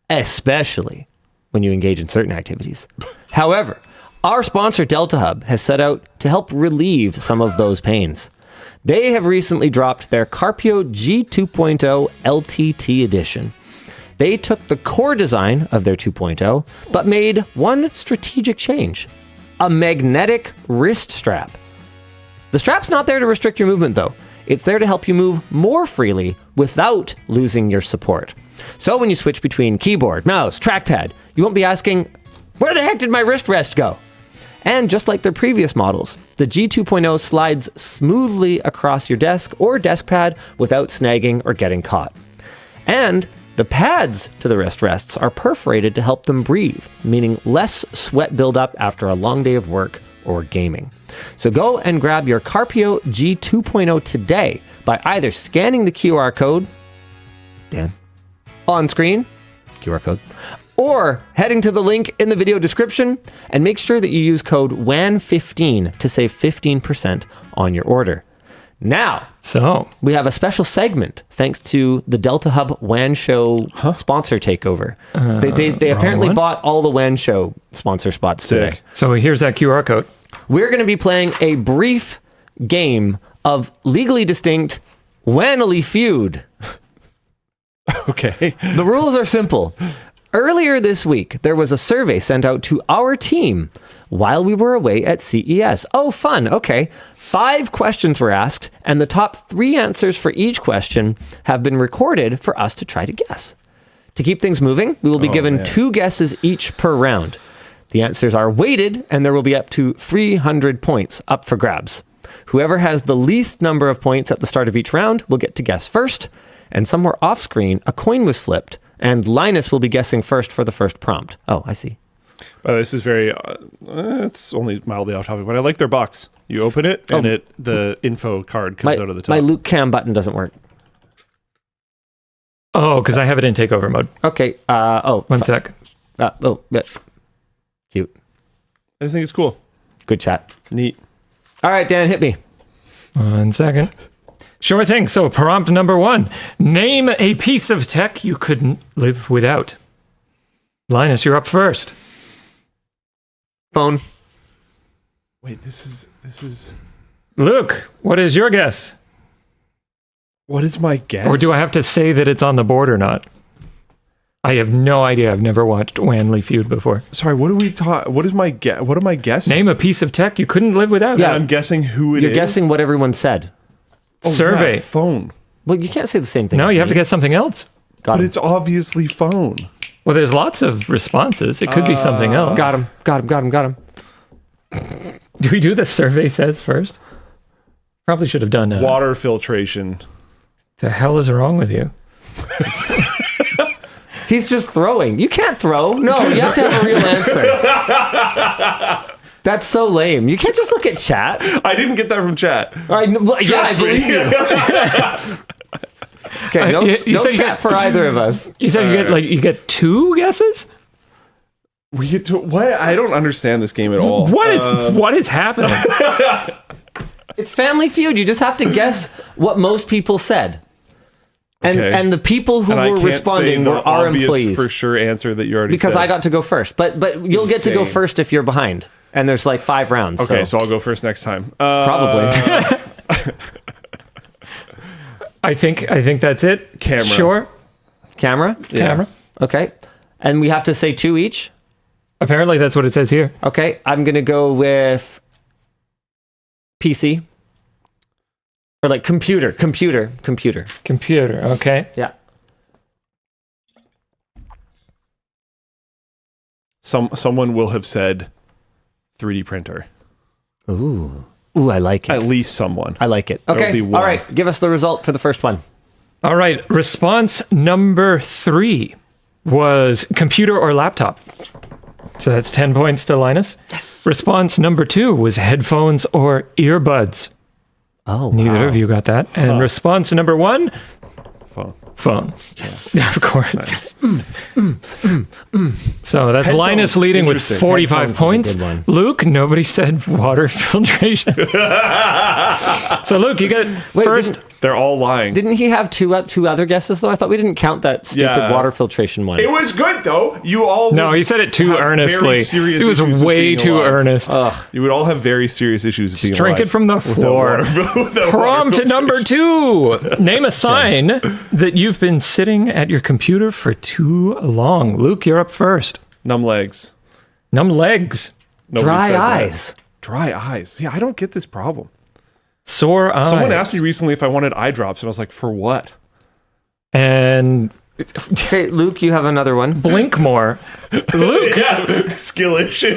especially when you engage in certain activities. However, our sponsor DeltaHub has set out to help relieve some of those pains. They have recently dropped their Carpio G2.0 LTT edition. They took the core design of their 2.0, but made one strategic change: a magnetic wrist strap. The strap's not there to restrict your movement, though. It's there to help you move more freely without losing your support. So when you switch between keyboard, mouse, trackpad, you won't be asking, where the heck did my wrist rest go? And just like their previous models, the G2.0 slides smoothly across your desk or desk pad without snagging or getting caught. And the pads to the wrist rests are perforated to help them breathe, meaning less sweat buildup after a long day of work or gaming. So go and grab your Carpio G2.0 today by either scanning the QR code, on screen, QR code, or heading to the link in the video description, and make sure that you use code WAN15 to save 15% on your order. Now, so we have a special segment thanks to the DeltaHub WAN Show sponsor takeover. They apparently bought all the WAN Show sponsor spots today. So here's that QR code. We're going to be playing a brief game of legally distinct Wanily Feud. Okay. The rules are simple. Earlier this week, there was a survey sent out to our team while we were away at CES. Oh, fun. Okay. 5 questions were asked, and the top 3 answers for each question have been recorded for us to try to guess. To keep things moving, we will be given 2 guesses each per round. The answers are weighted, and there will be up to 300 points up for grabs. Whoever has the least number of points at the start of each round will get to guess first, and somewhere off screen, a coin was flipped, and Linus will be guessing first for the first prompt. Oh, I see. This is very, it's only mildly off topic, but I like their box. You open it, and the info card comes out of the top. My Luke Cam button doesn't work. Oh, because I have it in takeover mode. Okay. One sec. Cute. I just think it's cool. Good chat. Neat. All right, Dan, hit me. 1 second. Sure thing. So prompt number 1. Name a piece of tech you couldn't live without. Linus, you're up first. Phone. Wait, this is... Luke, what is your guess? What is my guess? Or do I have to say that it's on the board or not? I have no idea. I've never watched Wanley Feud before. Sorry, what am I guessing? Name a piece of tech you couldn't live without. Yeah. I'm guessing who it is. You're guessing what everyone said. Survey. Yeah, phone. Well, you can't say the same thing. No, as you have me. to guess something else. Got But him. it's obviously phone. Well, there's lots of responses. It could be something else. Got him. Do we do the survey says first? Probably should have done that. Water filtration. The hell is wrong with you? He's just throwing. You can't throw. No, you have to have a real answer. That's so lame. You can't just look at chat. I didn't get that from chat. I Trust me. believe you. Okay, no, you no said you chat get- for either of us. You said you get 2 guesses? We get to what? I don't understand this game at all. What is happening? It's Family Feud. You just have to guess what most people said. And Okay. and the people who And I were can't responding say were the our obvious employees. for sure answer that you already Because said. I got to go first. But you'll get to go Insane. first if you're behind. And there's like 5 rounds. Okay, so I'll go first next time. Probably. I think that's it. Camera. Sure. Camera? Camera. Okay. And we have to say 2 each? Apparently that's what it says here. Okay. I'm going to go with PC. Or like computer. Computer. Okay. Yeah. Someone will have said 3D printer. Ooh, I like it. At least someone. I like it. There'll Okay. be All one. right. Give us the result for the first one. All right. Response number 3 was computer or laptop. So that's 10 points to Linus. Yes. Response number 2 was headphones or earbuds. Oh, Neither of you got that. And response number 1, Phone. phone. Yes. Of course. So that's Headphones. Linus leading with Interesting. 45 Headphones is a points. good one. Luke, nobody said water filtration. So Luke, you get first. They're all lying. Didn't he have two other guesses though? I thought we didn't count that stupid Yeah. water filtration one. It was good though. You all No, would he said it too have very earnestly. serious It was issues with way being too alive. earnest. You would all have very serious issues with being Drink alive it from the without floor. without Prompt water number filtration. 2. Name a sign that you've been sitting at your computer for too long. Luke, you're up first. Numb legs. Numb legs. Nobody Dry said that. eyes. Dry eyes. Yeah, I don't get this problem. Sore eyes. Someone asked me recently if I wanted eye drops, and I was like, for what? And Okay, Luke, you have another one. blink more. Luke, Yeah, skill issue.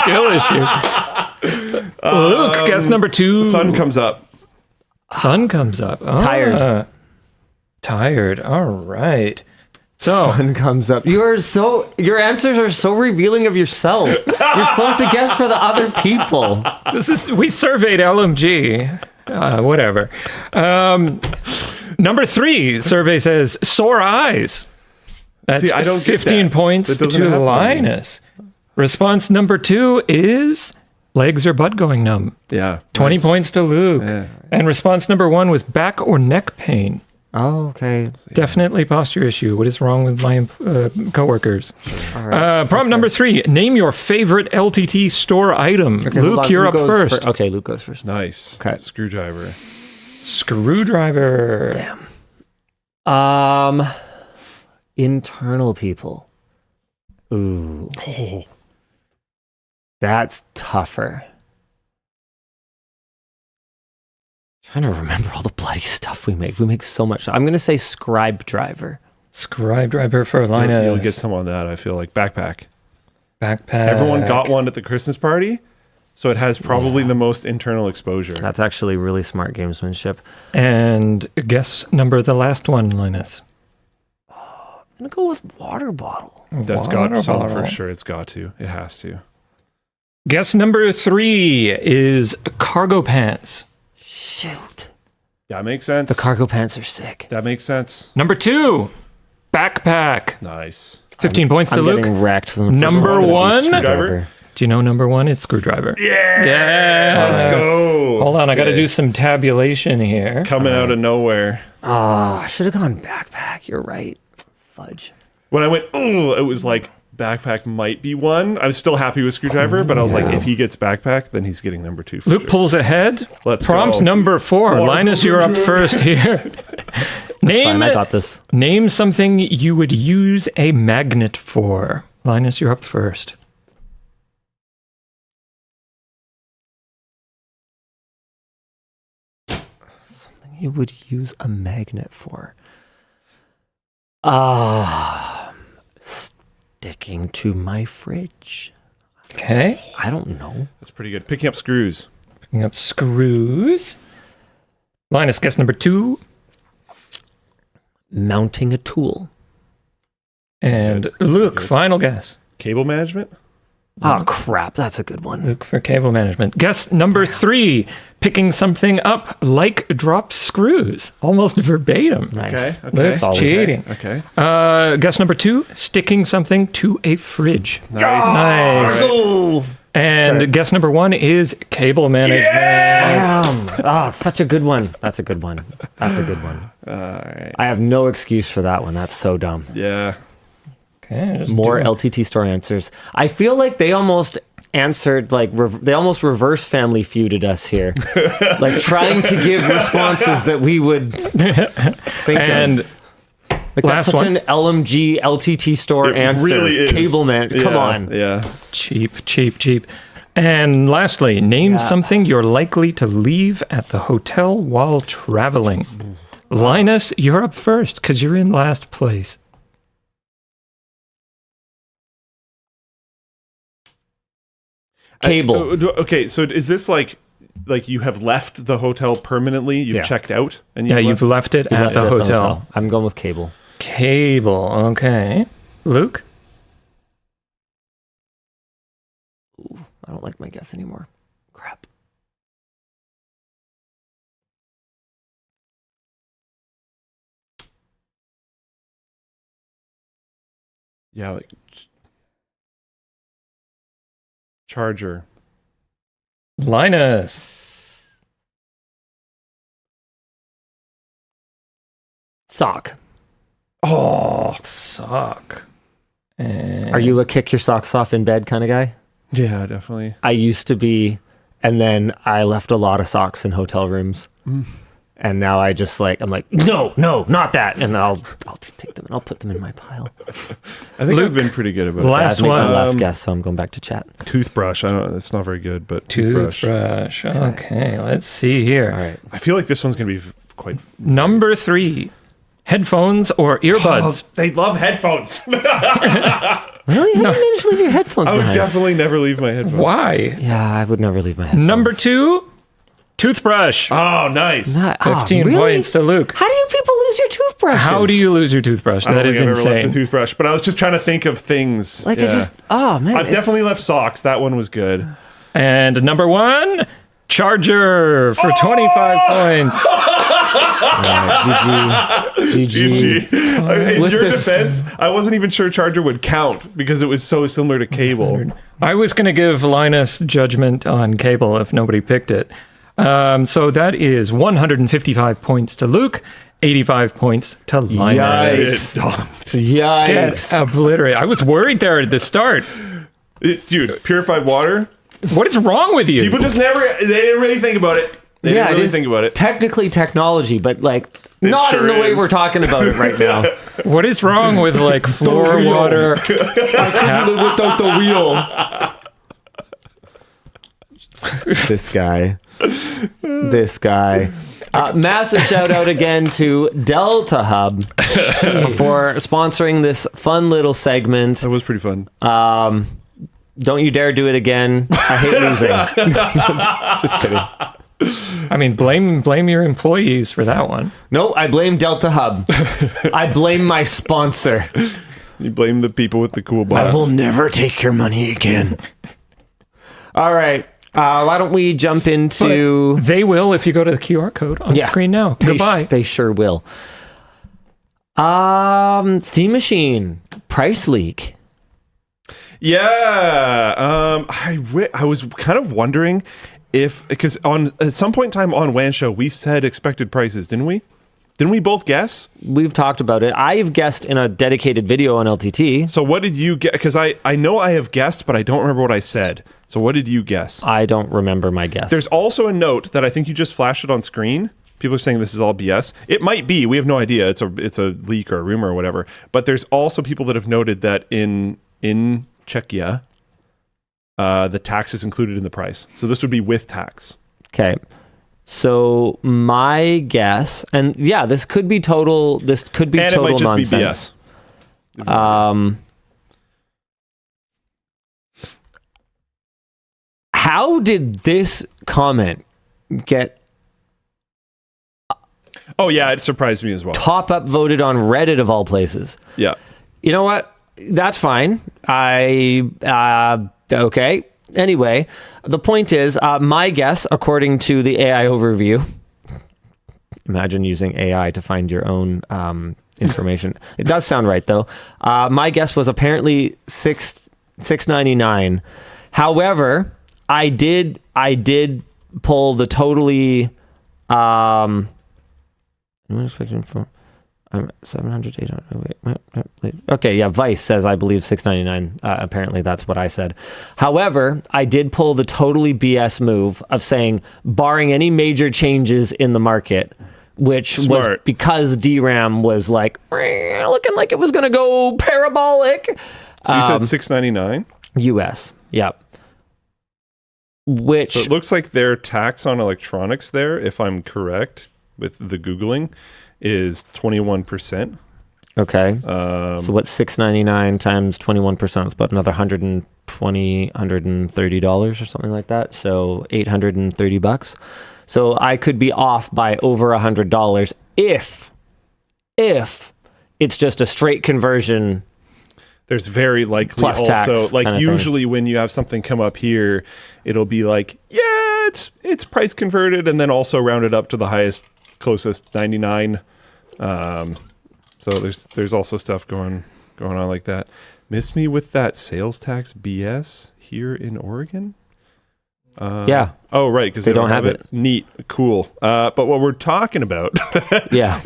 skill issue. Luke, guess number 2. Sun comes up. Sun comes up. Tired. Tired. All right. So, Sun comes up. Your answers are so revealing of yourself. You're supposed to guess for the other people. we surveyed LMG. Whatever. Number 3, survey says sore eyes. That's See, I don't get 15 that. points That doesn't to happen to me. Linus. Response number 2 is legs or butt going numb. Yeah. 20 nice. points to Luke. Yeah. And response number 1 was back or neck pain. Oh, okay. Definitely posture issue. What is wrong with my coworkers? All right. Prompt number 3. Name your favorite LTTStore item. Okay, hold Luke, on. you're Who up goes first. Okay, Luke goes first. Nice. Okay. Screwdriver. Screwdriver. Damn. Internal people. Ooh. Oh. That's tougher. Trying to remember all the bloody stuff we make. We make so much. I'm going to say scribe driver. Scribe driver for Linus. You'll get some on that, I feel like. Backpack. Backpack. Everyone got one at the Christmas party, so it has probably the most internal exposure. That's actually really smart gamesmanship. And guess number the last one, Linus. I'm going to go with water bottle. That's Water got some bottle. for sure. It's got to. It has to. Guess number 3 is cargo pants. Shoot. Yeah, makes sense. The cargo pants are sick. That makes sense. Number 2, backpack. Nice. 15 points to I'm Luke. getting wrecked. Number 1. Screwdriver? Do you know number 1? It's screwdriver. Yeah. Let's go. Hold on, I got to Okay. do some tabulation here. Coming out of nowhere. Oh, I should have gone backpack. You're right. Fudge. When I went, oh, it was like backpack might be one. I was still happy with screwdriver, but I was like, if he gets backpack, then he's getting number 2. For Luke sure. pulls ahead. Let's Prompt go. number 4. Water Linus, you're up filtration. first here. Fine, I got this. Name something you would use a magnet for. Linus, you're up first. Something you would use a magnet for. Sticking to my fridge. Okay. I don't know. That's pretty good. Picking up screws. Picking up screws. Linus, guess number 2. Mounting a tool. And Luke, final guess. Cable management. Oh, crap. That's a good one. Luke for cable management. Guess number 3. Picking something up like drop screws. Almost verbatim. Nice. Okay. That's Solid. cheating. Okay. Guess number 2. Sticking something to a fridge. Nice. Nice. Oh, And guess number 1 is cable management. damn. Oh, it's such a good one. That's a good one. That's a good one. All right. I have no excuse for that one. That's so dumb. Yeah. Okay, just More do it. LTTStore answers. I feel like they almost answered, like, they almost reverse Family Feuded us here. Like, trying to give responses that we would think And of. Like, that's last such one. an LMG LTTStore It answer. really is. Cable man. Come Yeah, on. Yeah. cheap. And lastly, name something you're likely to leave at the hotel while traveling. Linus, you're up first because you're in last place. Cable. Okay, so is this like you have left the hotel permanently? You've Yeah. checked out, and Yeah, you've left it You at left the it at hotel. I'm going with cable. Cable, okay. Luke? I don't like my guess anymore. Crap. Yeah, like charger. Linus. Sock. Oh, sock. And Are you a kick your socks off in bed kind of guy? Yeah, definitely. I used to be, and then I left a lot of socks in hotel rooms. And now I'm like, no, not that. And I'll just take them and I'll put them in my pile. I think Luke, I've been pretty good about last I'd make my one. last guess, so I'm going back to chat. it. Toothbrush. I don't. It's not very good, but toothbrush. Toothbrush. Okay, let's see here. All right. I feel like this one's gonna be quite. Number 3. Headphones or earbuds? They love headphones. Really? How do you manage to leave your headphones I would behind? definitely never leave my headphones. Why? Yeah, I would never leave my headphones. Number 2. Toothbrush. Oh, nice. 15 really? points to Luke. How do you people lose your toothbrushes? How do you lose your toothbrush? I don't That is think I've ever left a insane. toothbrush, but I was just trying to think of things. Like, Yeah. I just, oh, man. I've definitely left socks. That one was good. And number 1, charger for 25 points. GG. In With your this- defense, I wasn't even sure charger would count because it was so similar to cable. I was going to give Linus judgment on cable if nobody picked it. So that is 155 points to Luke, 85 points to Linus. Yikes. Get obliterated. I was worried there at the start. Dude, purified water. What is wrong with you? People just they didn't really think about it. They didn't really think about it. Technically technically technology, but like not sure in the way is. we're talking about it right now. What is wrong with like floor wheel. water? I couldn't live without the wheel. This guy. Massive shout out again to DeltaHub for sponsoring this fun little segment. That was pretty fun. Don't you dare do it again. I hate losing. just kidding. I mean, blame your employees for that one. No, I blame DeltaHub. I blame my sponsor. You blame the people with the cool I box. will never take your money again. All right. Why don't we jump into... They will if you go to the QR code on Yeah. screen now. Goodbye. They sure will. Steam Machine price leak. Yeah. I was kind of wondering if, because at some point in time on WAN Show, we said expected prices, didn't we? Didn't we both guess? We've talked about it. I've guessed in a dedicated video on LTT. So what did you get? Because I know I have guessed, but I don't remember what I said. So what did you guess? I don't remember my guess. There's also a note that I think you just flashed it on screen People are saying this is all BS. It might be. We have no idea. It's a leak or a rumor or whatever. But there's also people that have noted that in Czechia, the tax is included in the price. So this would be with tax. Okay. So my guess, and yeah, this could be total. This could be total nonsense. And it might just be BS. How did this comment get Oh yeah, it surprised me as well. top up voted on Reddit of all places? Yeah. You know what? That's fine. Okay. Anyway, the point is, my guess, according to the AI overview, imagine using AI to find your own information. It does sound right though. My guess was apparently $699. However, I did pull the totally. I'm expecting from 700, 800. Wait. Okay, yeah. Vice says I believe $699. Apparently, that's what I said. However, I did pull the totally BS move of saying, barring any major changes in the market, which was because DRAM was like looking like it was going to go parabolic. So you said $699 US. Yep. Which so it looks like their tax on electronics there, if I'm correct with the Googling, is 21%. Okay. So what's $699 times 21%? It's about another $130 or something like that. So $830. So I could be off by over $100 if it's just a straight conversion. There's very likely Plus also tax like usually when you have something come up here, it'll be like, yeah, it's price converted and then also rounded up to the highest closest 99. So there's also stuff going on like that. Miss me with that sales tax BS here in Oregon? Yeah. Oh, right, because they don't have it. Neat, cool. But what we're talking about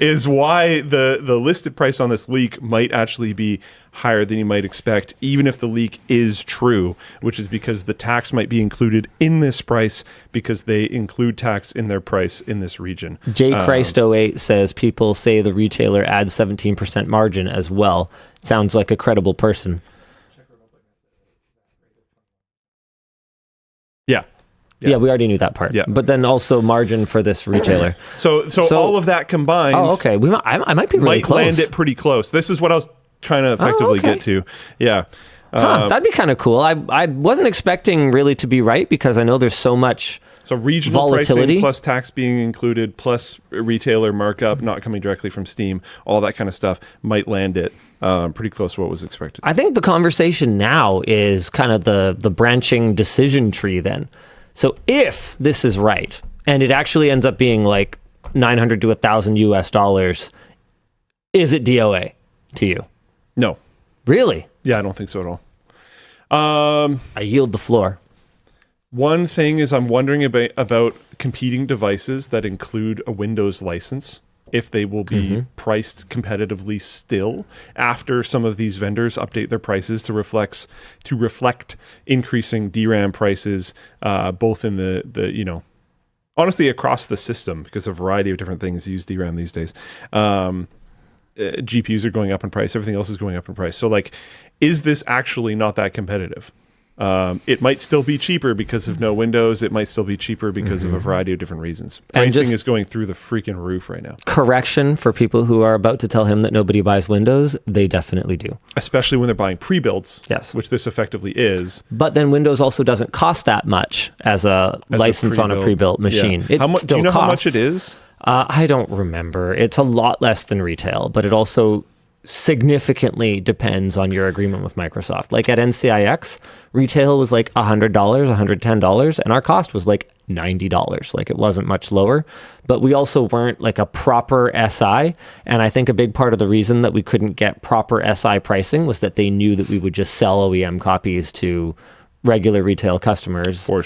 is why the listed price on this leak might actually be higher than you might expect, even if the leak is true, which is because the tax might be included in this price because they include tax in their price in this region. JChrist08 says people say the retailer adds 17% margin as well. Sounds like a credible person. Yeah, we already knew that part. Yeah. But then also margin for this retailer. So all of that combined. Oh, okay. I might be really close. Land it pretty close. This is what I was trying to effectively get to. Yeah. That'd be kind of cool. I wasn't expecting really to be right because I know there's so much regional volatility. Pricing plus tax being included plus retailer markup not coming directly from Steam, all that kind of stuff might land it pretty close to what was expected. I think the conversation now is kind of the branching decision tree then. So if this is right, and it actually ends up being like $900 to $1,000 US, is it DOA to you? No. Really? Yeah, I don't think so at all. I yield the floor. One thing is I'm wondering about competing devices that include a Windows license, if they will be priced competitively still after some of these vendors update their prices to reflect increasing DRAM prices, both in the honestly across the system, because a variety of different things use DRAM these days. GPUs are going up in price. Everything else is going up in price. So like, is this actually not that competitive? It might still be cheaper because of no Windows. It might still be cheaper because of a variety of different reasons. Pricing is going through the freaking roof right now. Correction for people who are about to tell him that nobody buys Windows. They definitely do. Especially when they're buying pre-builds, yes, which this effectively is. But then Windows also doesn't cost that much as a license on a pre-built machine. Yeah. Do you know how much it is? I don't remember. It's a lot less than retail, but it also significantly depends on your agreement with Microsoft. Like at NCIX, retail was like $100, $110, and our cost was like $90. Like it wasn't much lower, but we also weren't like a proper SI. And I think a big part of the reason that we couldn't get proper SI pricing was that they knew that we would just sell OEM copies to regular retail customers. For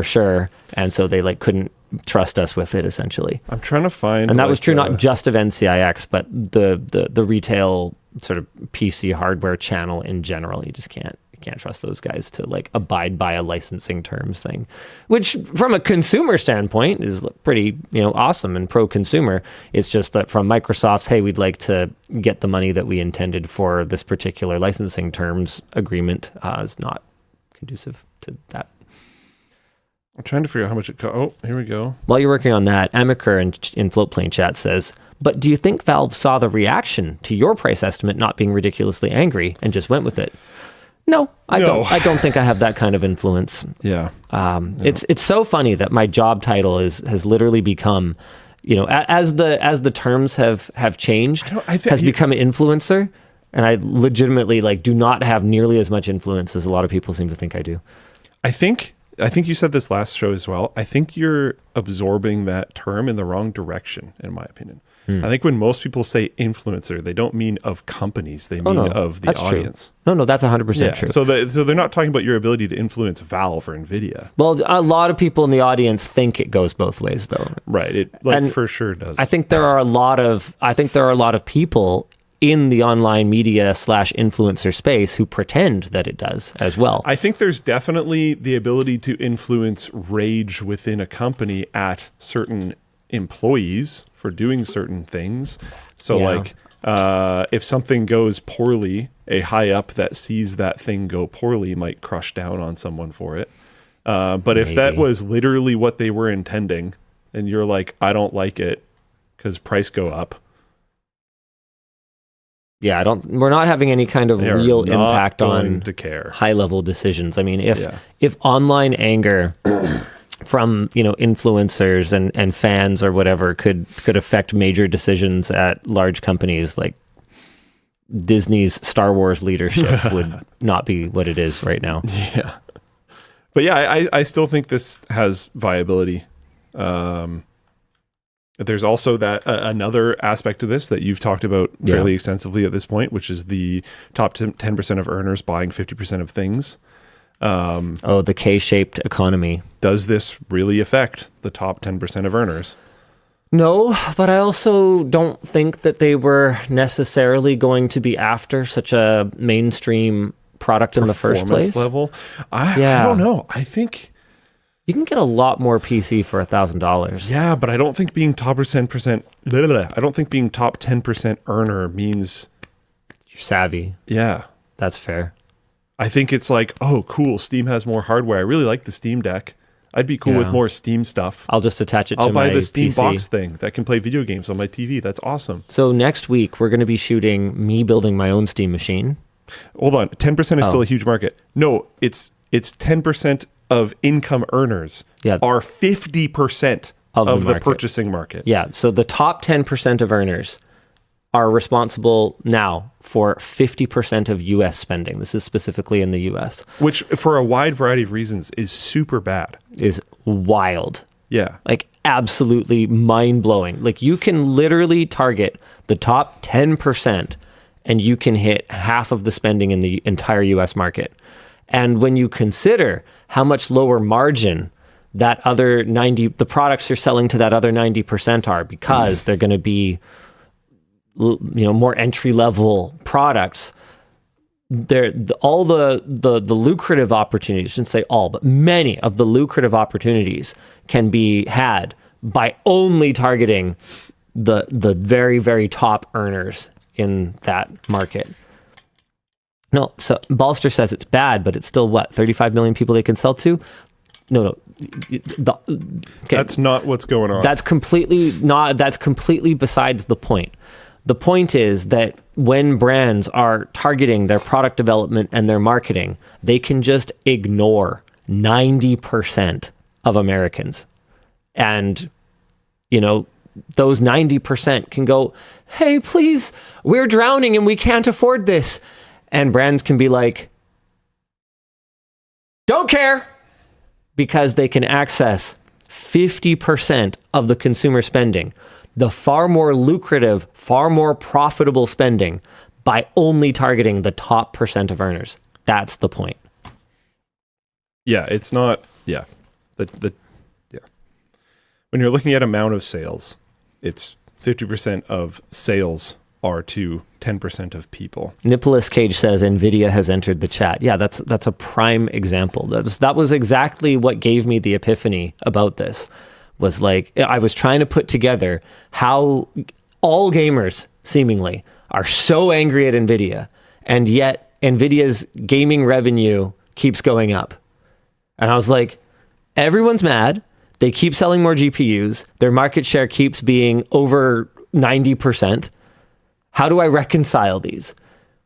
sure. And so they like couldn't trust us with it essentially. I'm trying to find, and that was true not just of NCIX, but the retail sort of PC hardware channel in general. You can't trust those guys to like abide by a licensing terms thing, which from a consumer standpoint is pretty, awesome and pro-consumer. It's just that from Microsoft's, hey, we'd like to get the money that we intended for this particular licensing terms agreement is not conducive to that. I'm trying to figure out how much it costs. Oh, here we go. While you're working on that, Amaker in Floatplane chat says, but do you think Valve saw the reaction to your price estimate not being ridiculously angry and just went with it? No, I don't. I don't think I have that kind of influence. Yeah. It's so funny that my job title has literally become, as the terms have changed, has become an influencer, and I legitimately do not have nearly as much influence as a lot of people seem to think I do. I think you said this last show as well. I think you're absorbing that term in the wrong direction, in my opinion. I think when most people say influencer, they don't mean of companies. They mean of the audience. True. No, that's 100% true. So they're not talking about your ability to influence Valve or NVIDIA. Well, a lot of people in the audience think it goes both ways, though. Right. It for sure does. I think there are a lot of people in the online media / influencer space who pretend that it does as well. I think there's definitely the ability to influence rage within a company at certain employees for doing certain things. So if something goes poorly, a high up that sees that thing go poorly might crush down on someone for it. But if that was literally what they were intending and you're like, I don't like it because price go up. Yeah, we're not having any kind of real impact on high level decisions. I mean, if online anger from influencers and fans or whatever could affect major decisions at large companies, like Disney's Star Wars leadership would not be what it is right now. Yeah. But yeah, I still think this has viability. There's also that another aspect of this that you've talked about fairly extensively at this point, which is the top 10% of earners buying 50% of things. The K-shaped economy. Does this really affect the top 10% of earners? No, but I also don't think that they were necessarily going to be after such a mainstream product in the first place. Level? I don't know. I think you can get a lot more PC for $1,000. Yeah, but I don't think being top 10%. I don't think being top 10% earner means you're savvy. Yeah, that's fair. I think it's like, oh, cool. Steam has more hardware. I really like the Steam Deck. I'd be cool with more Steam stuff. I'll just attach it to my I'll buy the Steam PC. Box thing that can play video games on my TV. That's awesome. So next week, we're going to be shooting me building my own Steam machine. Hold on. 10% is still a huge market. No, it's 10% of income earners are 50% of the purchasing market. Yeah. So the top 10% of earners are responsible now for 50% of U.S. spending. This is specifically in the U.S. Which, for a wide variety of reasons, is super bad. Is wild. Yeah. Like, absolutely mind-blowing. Like, you can literally target the top 10% and you can hit half of the spending in the entire U.S. market. And when you consider how much lower margin that other the products you're selling to that other 90% are, because they're going to be more entry level products, all the lucrative opportunities, I shouldn't say all, but many of the lucrative opportunities can be had by only targeting the very, very top earners in that market. No, so Balster says it's bad, but it's still 35 million people they can sell to? No. That's not what's going on. That's completely besides the point. The point is that when brands are targeting their product development and their marketing, they can just ignore 90% of Americans. And, those 90% can go, hey, please, we're drowning and we can't afford this. And brands can be like, don't care, because they can access 50% of the consumer spending, the far more lucrative, far more profitable spending, by only targeting the top % of earners. That's the point. Yeah, it's not. Yeah, when you're looking at amount of sales, it's 50% of sales are to 10% of people. Nicholas Cage says NVIDIA has entered the chat. Yeah, that's a prime example. That was exactly what gave me the epiphany about this. Was like, I was trying to put together how all gamers seemingly are so angry at NVIDIA, and yet NVIDIA's gaming revenue keeps going up. And I was like, everyone's mad. They keep selling more GPUs. Their market share keeps being over 90%. How do I reconcile these?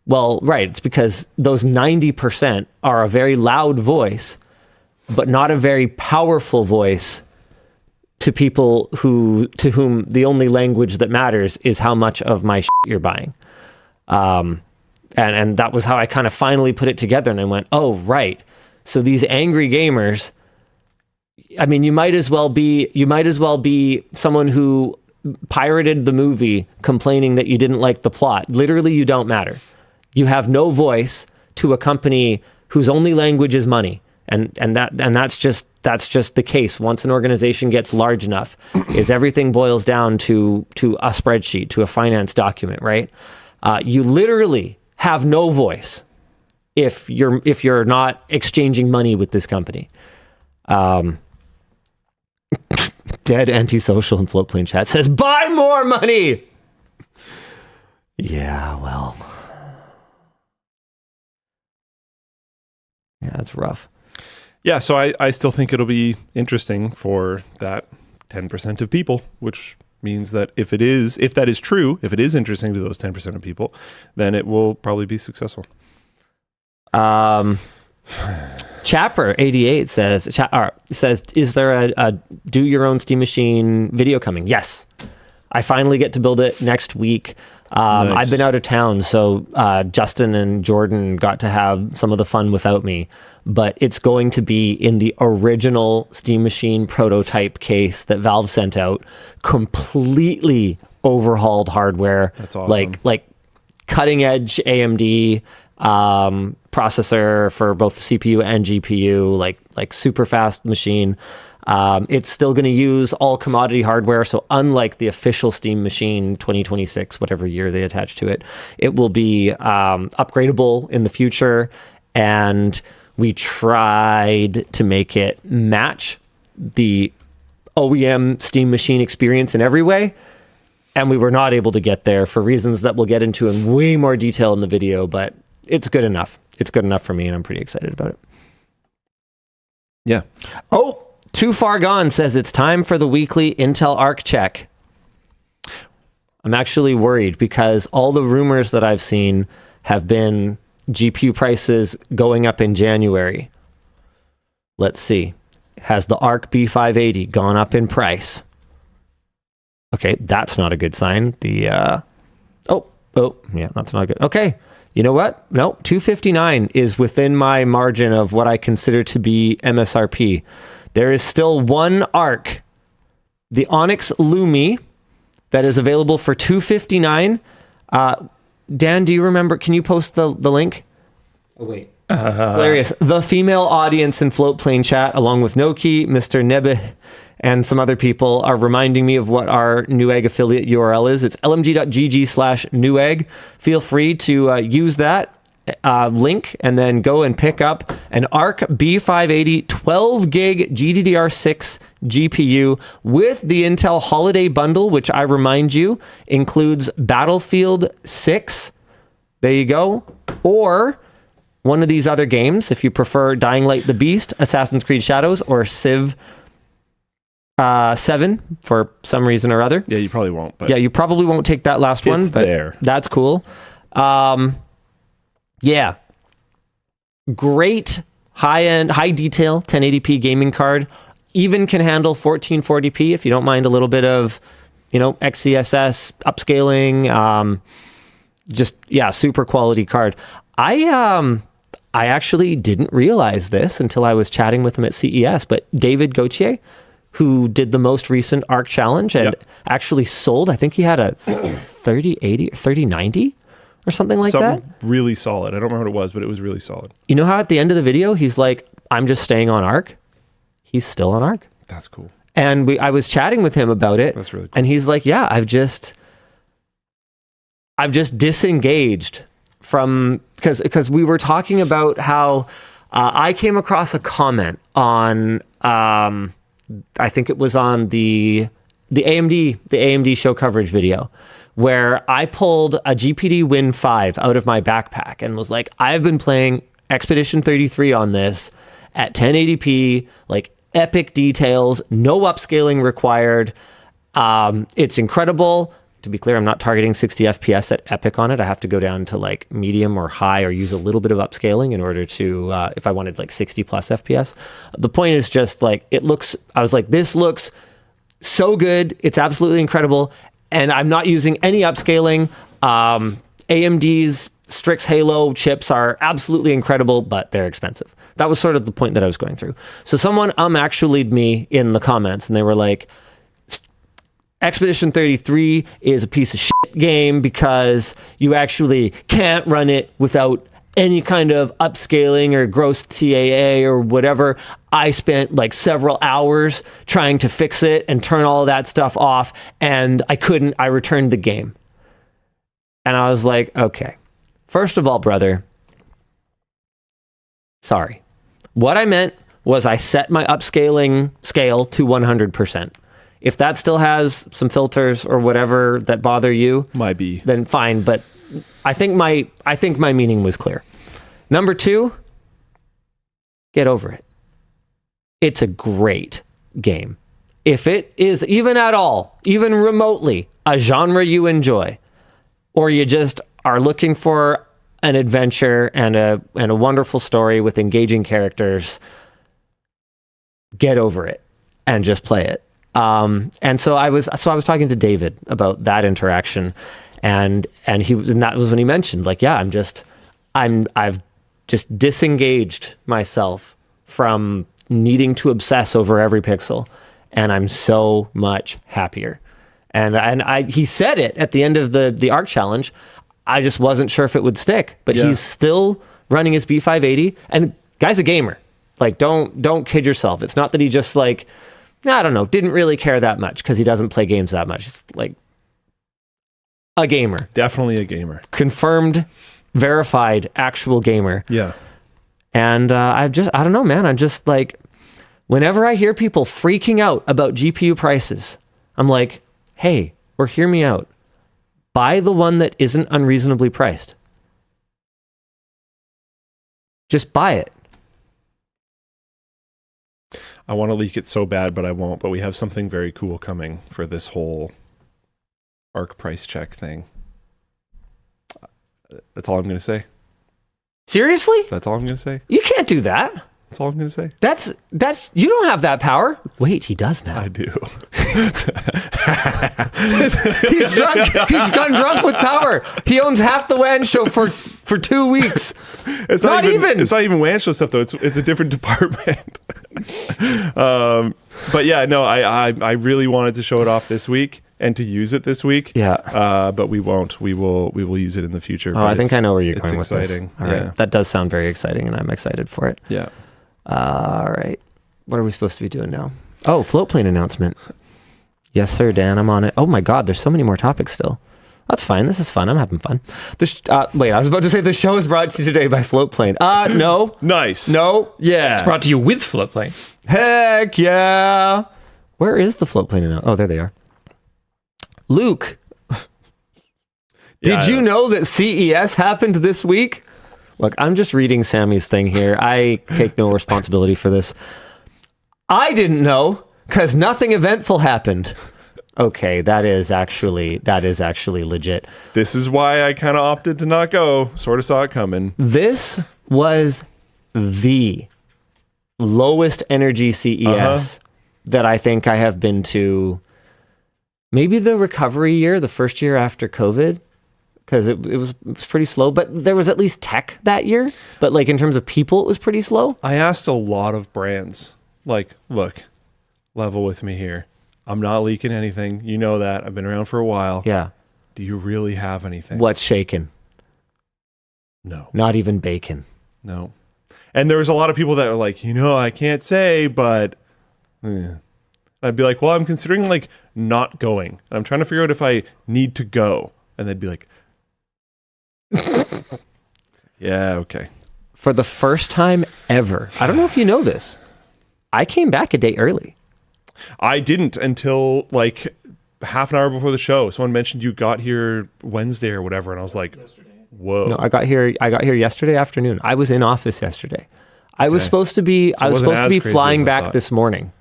Well, right, it's because those 90% are a very loud voice, but not a very powerful voice to people to whom the only language that matters is how much of my shit you're buying. And that was how I kind of finally put it together, and I went, oh, right. So these angry gamers, I mean, you might as well be someone who pirated the movie complaining that you didn't like the plot. Literally, you don't matter. You have no voice to a company whose only language is money. And that's just the case. Once an organization gets large enough, is everything boils down to a spreadsheet, to a finance document, right? You literally have no voice if you're not exchanging money with this company. Dead Antisocial in Floatplane chat says, buy more money. Yeah, well, yeah, that's rough. Yeah, so I still think it'll be interesting for that 10% of people, which means that if that is true, if it is interesting to those 10% of people, then it will probably be successful. Chapper88 says, is there a do your own Steam Machine video coming? Yes. I finally get to build it next week. Nice. I've been out of town, so Justin and Jordan got to have some of the fun without me. But it's going to be in the original Steam Machine prototype case that Valve sent out, completely overhauled hardware. That's awesome. Like cutting edge AMD processor for both CPU and GPU, like super fast machine. It's still going to use all commodity hardware, so unlike the official Steam Machine 2026, whatever year they attach to it, it will be upgradable in the future. And we tried to make it match the OEM Steam Machine experience in every way, and we were not able to get there for reasons that we'll get into in way more detail in the video, but it's good enough. It's good enough for me, and I'm pretty excited about it. Yeah. Oh, Too Far Gone says it's time for the weekly Intel Arc check. I'm actually worried because all the rumors that I've seen have been GPU prices going up in January. Let's see. Has the Arc B580 gone up in price? Okay, that's not a good sign. Yeah, that's not good. Okay. You know what? No, $259 is within my margin of what I consider to be MSRP. There is still one Arc, the Onyx Lumi, that is available for $259. Dan, do you remember? Can you post the link? Oh, wait. Hilarious. The female audience in Floatplane chat, along with Noki, Mr. Nebe, and some other people, are reminding me of what our Newegg affiliate URL is. It's lmg.gg/Newegg. Feel free to use that link and then go and pick up an Arc B580 12 gig GDDR6 GPU with the Intel Holiday Bundle, which I remind you includes Battlefield 6. There you go. Or one of these other games, if you prefer Dying Light the Beast, Assassin's Creed Shadows, or Civ 7 for some reason or other. Yeah, you probably won't. But yeah, you probably won't take that last one. But there. That's cool. Yeah. Great high-end, high detail 1080p gaming card. Even can handle 1440p if you don't mind a little bit of, XCSS upscaling. Super quality card. I actually didn't realize this until I was chatting with him at CES, but David Gauthier, who did the most recent Arc Challenge and actually sold, I think he had a 3080 or 3090 or something like that. Really solid. I don't remember what it was, but it was really solid. You know how at the end of the video, he's like, I'm just staying on Arc? He's still on Arc. That's cool. And I was chatting with him about it. That's really cool. And he's like, yeah, I've just disengaged from, because we were talking about how I came across a comment on, I think it was on the AMD show coverage video, where I pulled a GPD Win 5 out of my backpack and was like, I've been playing Expedition 33 on this at 1080p, like epic details, no upscaling required. It's incredible. To be clear, I'm not targeting 60 FPS at epic on it. I have to go down to like medium or high, or use a little bit of upscaling in order to, if I wanted like 60 plus FPS. The point is just like, I was like, this looks so good. It's absolutely incredible. And I'm not using any upscaling. AMD's Strix Halo chips are absolutely incredible, but they're expensive. That was sort of the point that I was going through. So someone actually'd me in the comments, and they were like, Expedition 33 is a piece of shit game because you actually can't run it without any kind of upscaling or gross TAA or whatever. I spent like several hours trying to fix it and turn all of that stuff off, and I couldn't. I returned the game. And I was like, okay, first of all, brother, sorry. What I meant was I set my upscaling scale to 100%. If that still has some filters or whatever that bother you, might be, then fine. But I think my meaning was clear. Number 2, get over it. It's a great game. If it is even at all, even remotely, a genre you enjoy, or you just are looking for an adventure and a wonderful story with engaging characters, get over it and just play it. And so I was talking to David about that interaction, and that was when he mentioned, like, yeah, I've just disengaged myself from needing to obsess over every pixel, and I'm so much happier. And he said it at the end of the Arc challenge. I just wasn't sure if it would stick, but he's still running his B580, and the guy's a gamer. Like, don't kid yourself. It's not that he just like, I don't know, didn't really care that much because he doesn't play games that much. He's like a gamer. Definitely a gamer. Confirmed, verified, actual gamer. Yeah. And I don't know, man. I'm just like, whenever I hear people freaking out about GPU prices, I'm like, hey, or hear me out. Buy the one that isn't unreasonably priced. Just buy it. I want to leak it so bad, but I won't. But we have something very cool coming for this whole Arc price check thing. That's all I'm going to say. Seriously? That's all I'm going to say. You can't do that. That's all I'm going to say. That's you don't have that power. Wait, he does now. I do. He's drunk. He's gone drunk with power. He owns half the WAN show for 2 weeks. It's not even. It's not even WAN show stuff though. It's a different department. But yeah, no, I really wanted to show it off this week and to use it this week. Yeah. But we won't. We will use it in the future. Oh, I think I know where you're going with this. It's exciting. All right. That does sound very exciting, and I'm excited for it. Yeah. All right. What are we supposed to be doing now? Oh, float plane announcement. Yes, sir, Dan. I'm on it. Oh my God, there's so many more topics still. That's fine. This is fun. I'm having fun. Wait, I was about to say the show is brought to you today by Floatplane. No. Nice. No. Yeah. It's brought to you with Floatplane. Heck yeah. Where is the Floatplane now? Oh, there they are. Luke, did you know that CES happened this week? Look, I'm just reading Sammy's thing here. I take no responsibility for this. I didn't know because nothing eventful happened. Okay, that is actually legit. This is why I kind of opted to not go. Sort of saw it coming. This was the lowest energy CES that I think I have been to. Maybe the recovery year, the first year after COVID, because it was pretty slow. But there was at least tech that year. But like in terms of people, it was pretty slow. I asked a lot of brands, like, look, level with me here. I'm not leaking anything. You know that. I've been around for a while. Yeah. Do you really have anything? What's shaking? No. Not even bacon. No. And there was a lot of people that were like, I can't say, but I'd be like, well, I'm considering like not going. And I'm trying to figure out if I need to go. And they'd be like, Yeah, okay. For the first time ever, I don't know if you know this, I came back a day early. I didn't until like half an hour before the show. Someone mentioned you got here Wednesday or whatever, and I was like, whoa. No, I got here yesterday afternoon. I was in office yesterday. I was supposed to be flying back this morning.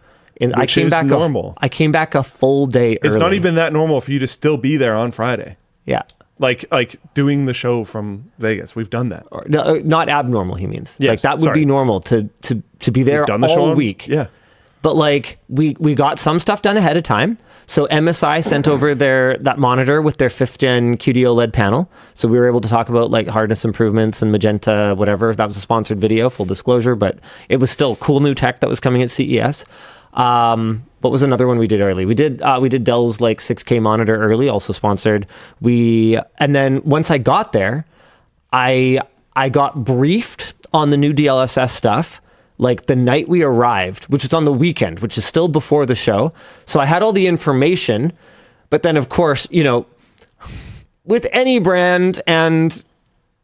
And Which is normal. I came back a full day early. It's not even that normal for you to still be there on Friday. Yeah. Like doing the show from Vegas. We've done that. Or, no, not abnormal, he means. Yes, like that would be normal to be there done the all show week. Yeah. But like we got some stuff done ahead of time. So MSI sent over that monitor with their 5th gen QD OLED panel. So we were able to talk about like hardness improvements and magenta, whatever. That was a sponsored video, full disclosure, but it was still cool new tech that was coming at CES. What was another one we did early? We did Dell's like 6K monitor early, also sponsored. And then once I got there, I got briefed on the new DLSS stuff like the night we arrived, which was on the weekend, which is still before the show. So I had all the information, but then of course, with any brand, and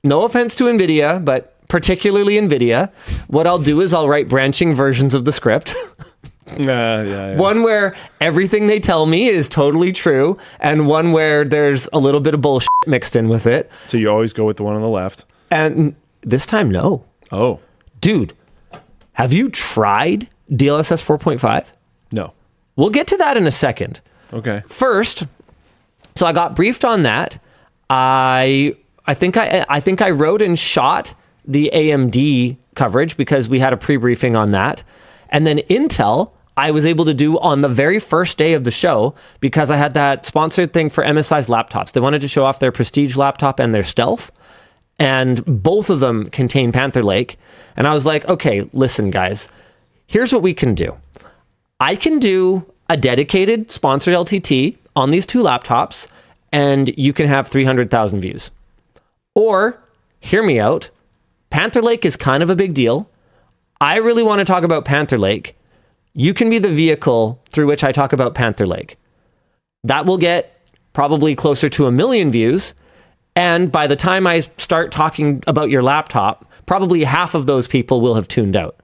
no offense to NVIDIA, but particularly NVIDIA, what I'll do is I'll write branching versions of the script. Yeah. One where everything they tell me is totally true, and one where there's a little bit of bullshit mixed in with it. So you always go with the one on the left. And this time, no. Oh. Dude, have you tried DLSS 4.5? No. We'll get to that in a second. Okay. First, so I got briefed on that. I think I wrote and shot the AMD coverage because we had a pre-briefing on that. And then Intel, I was able to do on the very first day of the show because I had that sponsored thing for MSI's laptops. They wanted to show off their Prestige laptop and their Stealth, and both of them contain Panther Lake. And I was like, okay, listen, guys, here's what we can do. I can do a dedicated sponsored LTT on these two laptops, and you can have 300,000 views. Or, hear me out, Panther Lake is kind of a big deal. I really want to talk about Panther Lake. You can be the vehicle through which I talk about Panther Lake. That will get probably closer to 1 million views. And by the time I start talking about your laptop, probably half of those people will have tuned out.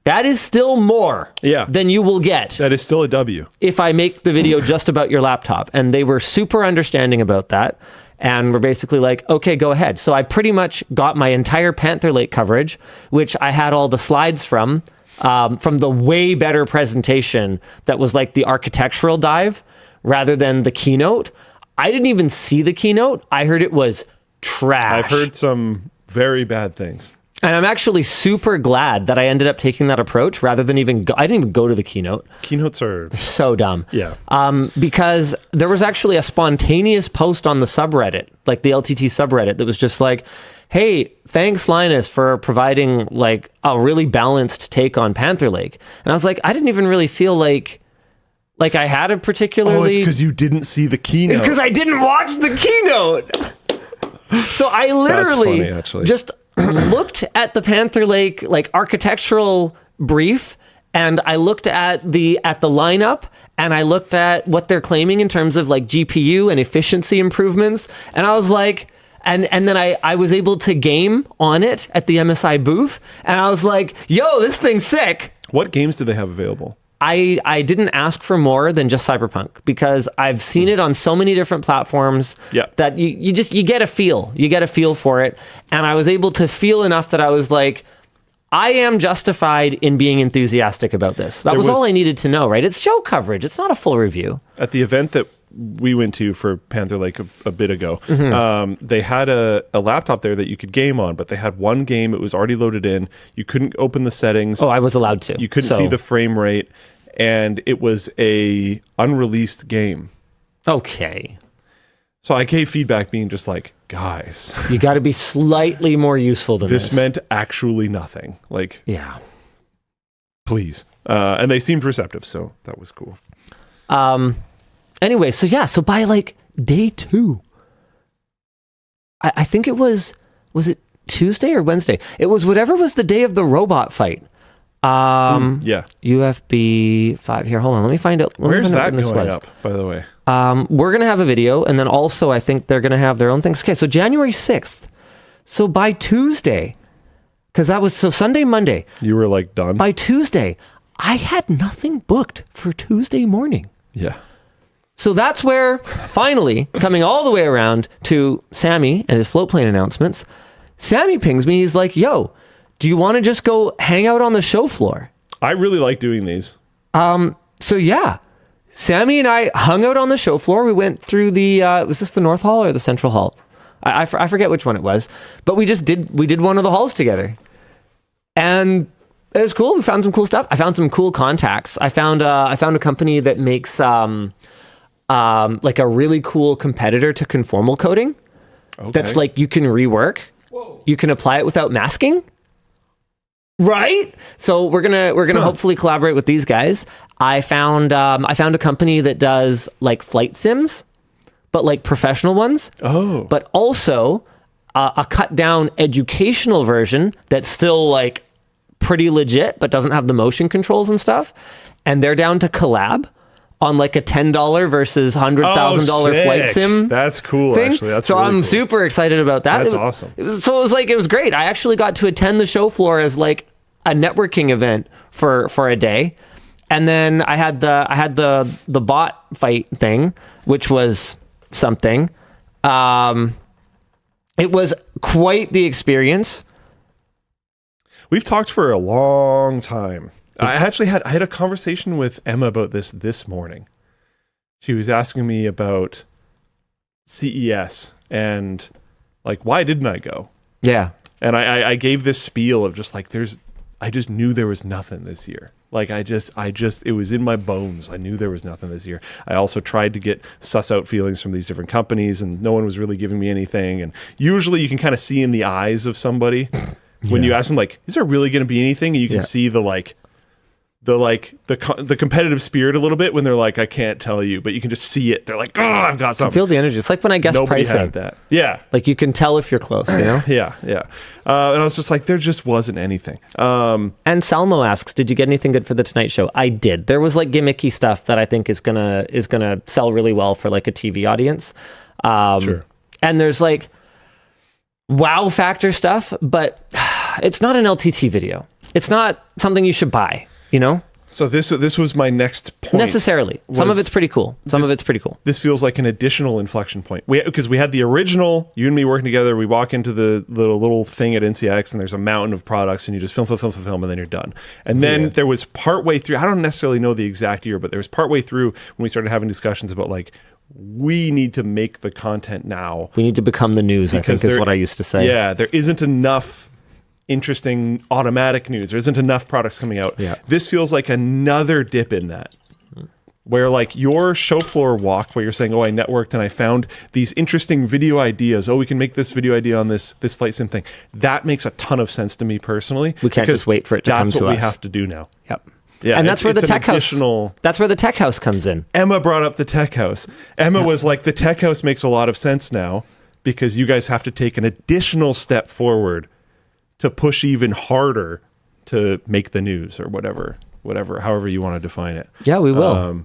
That is still more than you will get. That is still a W. If I make the video just about your laptop. And they were super understanding about that. And we're basically like, okay, go ahead. So I pretty much got my entire Panther Lake coverage, which I had all the slides from the way better presentation that was like the architectural dive rather than the keynote. I didn't even see the keynote. I heard it was trash. I've heard some very bad things. And I'm actually super glad that I ended up taking that approach rather than I didn't even go to the keynote. Keynotes are so dumb. Yeah. Because there was actually a spontaneous post on the subreddit, like the LTT subreddit, that was just like, hey, thanks Linus for providing like a really balanced take on Panther Lake. And I was like, I didn't even really feel like I had a particularly... Oh, it's because you didn't see the keynote. It's because I didn't watch the keynote. So I literally just looked at the Panther Lake like architectural brief, and I looked at the lineup, and I looked at what they're claiming in terms of like GPU and efficiency improvements, and I was like, and then I was able to game on it at the MSI booth, and I was like, yo, this thing's sick. What games do they have available? I didn't ask for more than just Cyberpunk because I've seen it on so many different platforms that you get a feel. You get a feel for it. And I was able to feel enough that I was like, I am justified in being enthusiastic about this. That was all I needed to know, right? It's show coverage. It's not a full review. At the event that we went to for Panther Lake a bit ago, they had a laptop there that you could game on, but they had one game. It was already loaded in. You couldn't open the settings. Oh, I was allowed to. You couldn't see the frame rate. And it was a unreleased game. Okay. So I gave feedback being just like, guys. You got to be slightly more useful than this. This meant actually nothing. Like, yeah. Please. And they seemed receptive, so that was cool. Anyway, so by like day 2, I think it was it Tuesday or Wednesday? It was whatever was the day of the robot fight. UFB 5 here. Hold on, let me find out. Where's that going up, by the way? We're gonna have a video, and then also I think they're gonna have their own things. Okay, so January 6th, So by Tuesday, because that was Sunday, Monday. You were like done? By Tuesday, I had nothing booked for Tuesday morning. Yeah. So that's where, finally, coming all the way around to Sammy and his float plane announcements, Sammy pings me. He's like, yo, do you want to just go hang out on the show floor? I really like doing these. So yeah, Sammy and I hung out on the show floor. We went through was this the North Hall or the Central Hall? I forget which one it was, but we did one of the halls together. And it was cool. We found some cool stuff. I found some cool contacts. I found a company that makes like a really cool competitor to conformal coding. Okay. That's like you can rework. Whoa. You can apply it without masking. Right? So we're gonna hopefully collaborate with these guys. I found a company that does like flight sims, but like professional ones. Oh. But also a cut down educational version that's still like pretty legit, but doesn't have the motion controls and stuff. And they're down to collab on like a $10 versus $100,000 flight sim. That's cool, thing. actually. That's so really I'm cool. super excited about that. That's awesome. It was great. I actually got to attend the show floor as like a networking event for a day. And then I had the bot fight thing, which was something. It was quite the experience. We've talked for a long time. I had a conversation with Emma about this morning. She was asking me about CES and like, why didn't I go? Yeah. And I gave this spiel of just like, I just knew there was nothing this year. Like it was in my bones. I knew there was nothing this year. I also tried to get suss out feelings from these different companies and no one was really giving me anything. And usually you can kind of see in the eyes of somebody when you ask them like, is there really going to be anything? And you can see the competitive spirit a little bit when they're like, I can't tell you, but you can just see it. They're like, oh, I've got something. Feel the energy. It's like when I guess Nobody pricing. had that. Yeah. Like you can tell if you're close, you know? Yeah. And I was just like, there just wasn't anything. And Salmo asks, did you get anything good for the Tonight Show? I did. There was like gimmicky stuff that I think is gonna sell really well for like a TV audience. Sure. And there's like wow factor stuff, but it's not an LTT video. It's not something you should buy, you know? So this was my next point. Necessarily. Some of it's pretty cool. This feels like an additional inflection point. Because we had the original, you and me working together, we walk into the little thing at NCX and there's a mountain of products and you just film, and then you're done. And then there was partway through, I don't necessarily know the exact year, but there was partway through when we started having discussions about like, we need to make the content now. We need to become the news, I think is what I used to say. Yeah, there isn't enough interesting automatic news. There isn't enough products coming out. Yeah. This feels like another dip in that. Where like your show floor walk where you're saying, oh, I networked and I found these interesting video ideas. Oh, we can make this video idea on this flight sim thing. That makes a ton of sense to me personally. We can't just wait for it to come to us. That's what we have to do now. Yep. Yeah, and that's where the tech house. That's where the tech house comes in. Emma brought up the tech house. Emma was like, the tech house makes a lot of sense now because you guys have to take an additional step forward to push even harder to make the news or whatever, however you want to define it. Yeah, we will.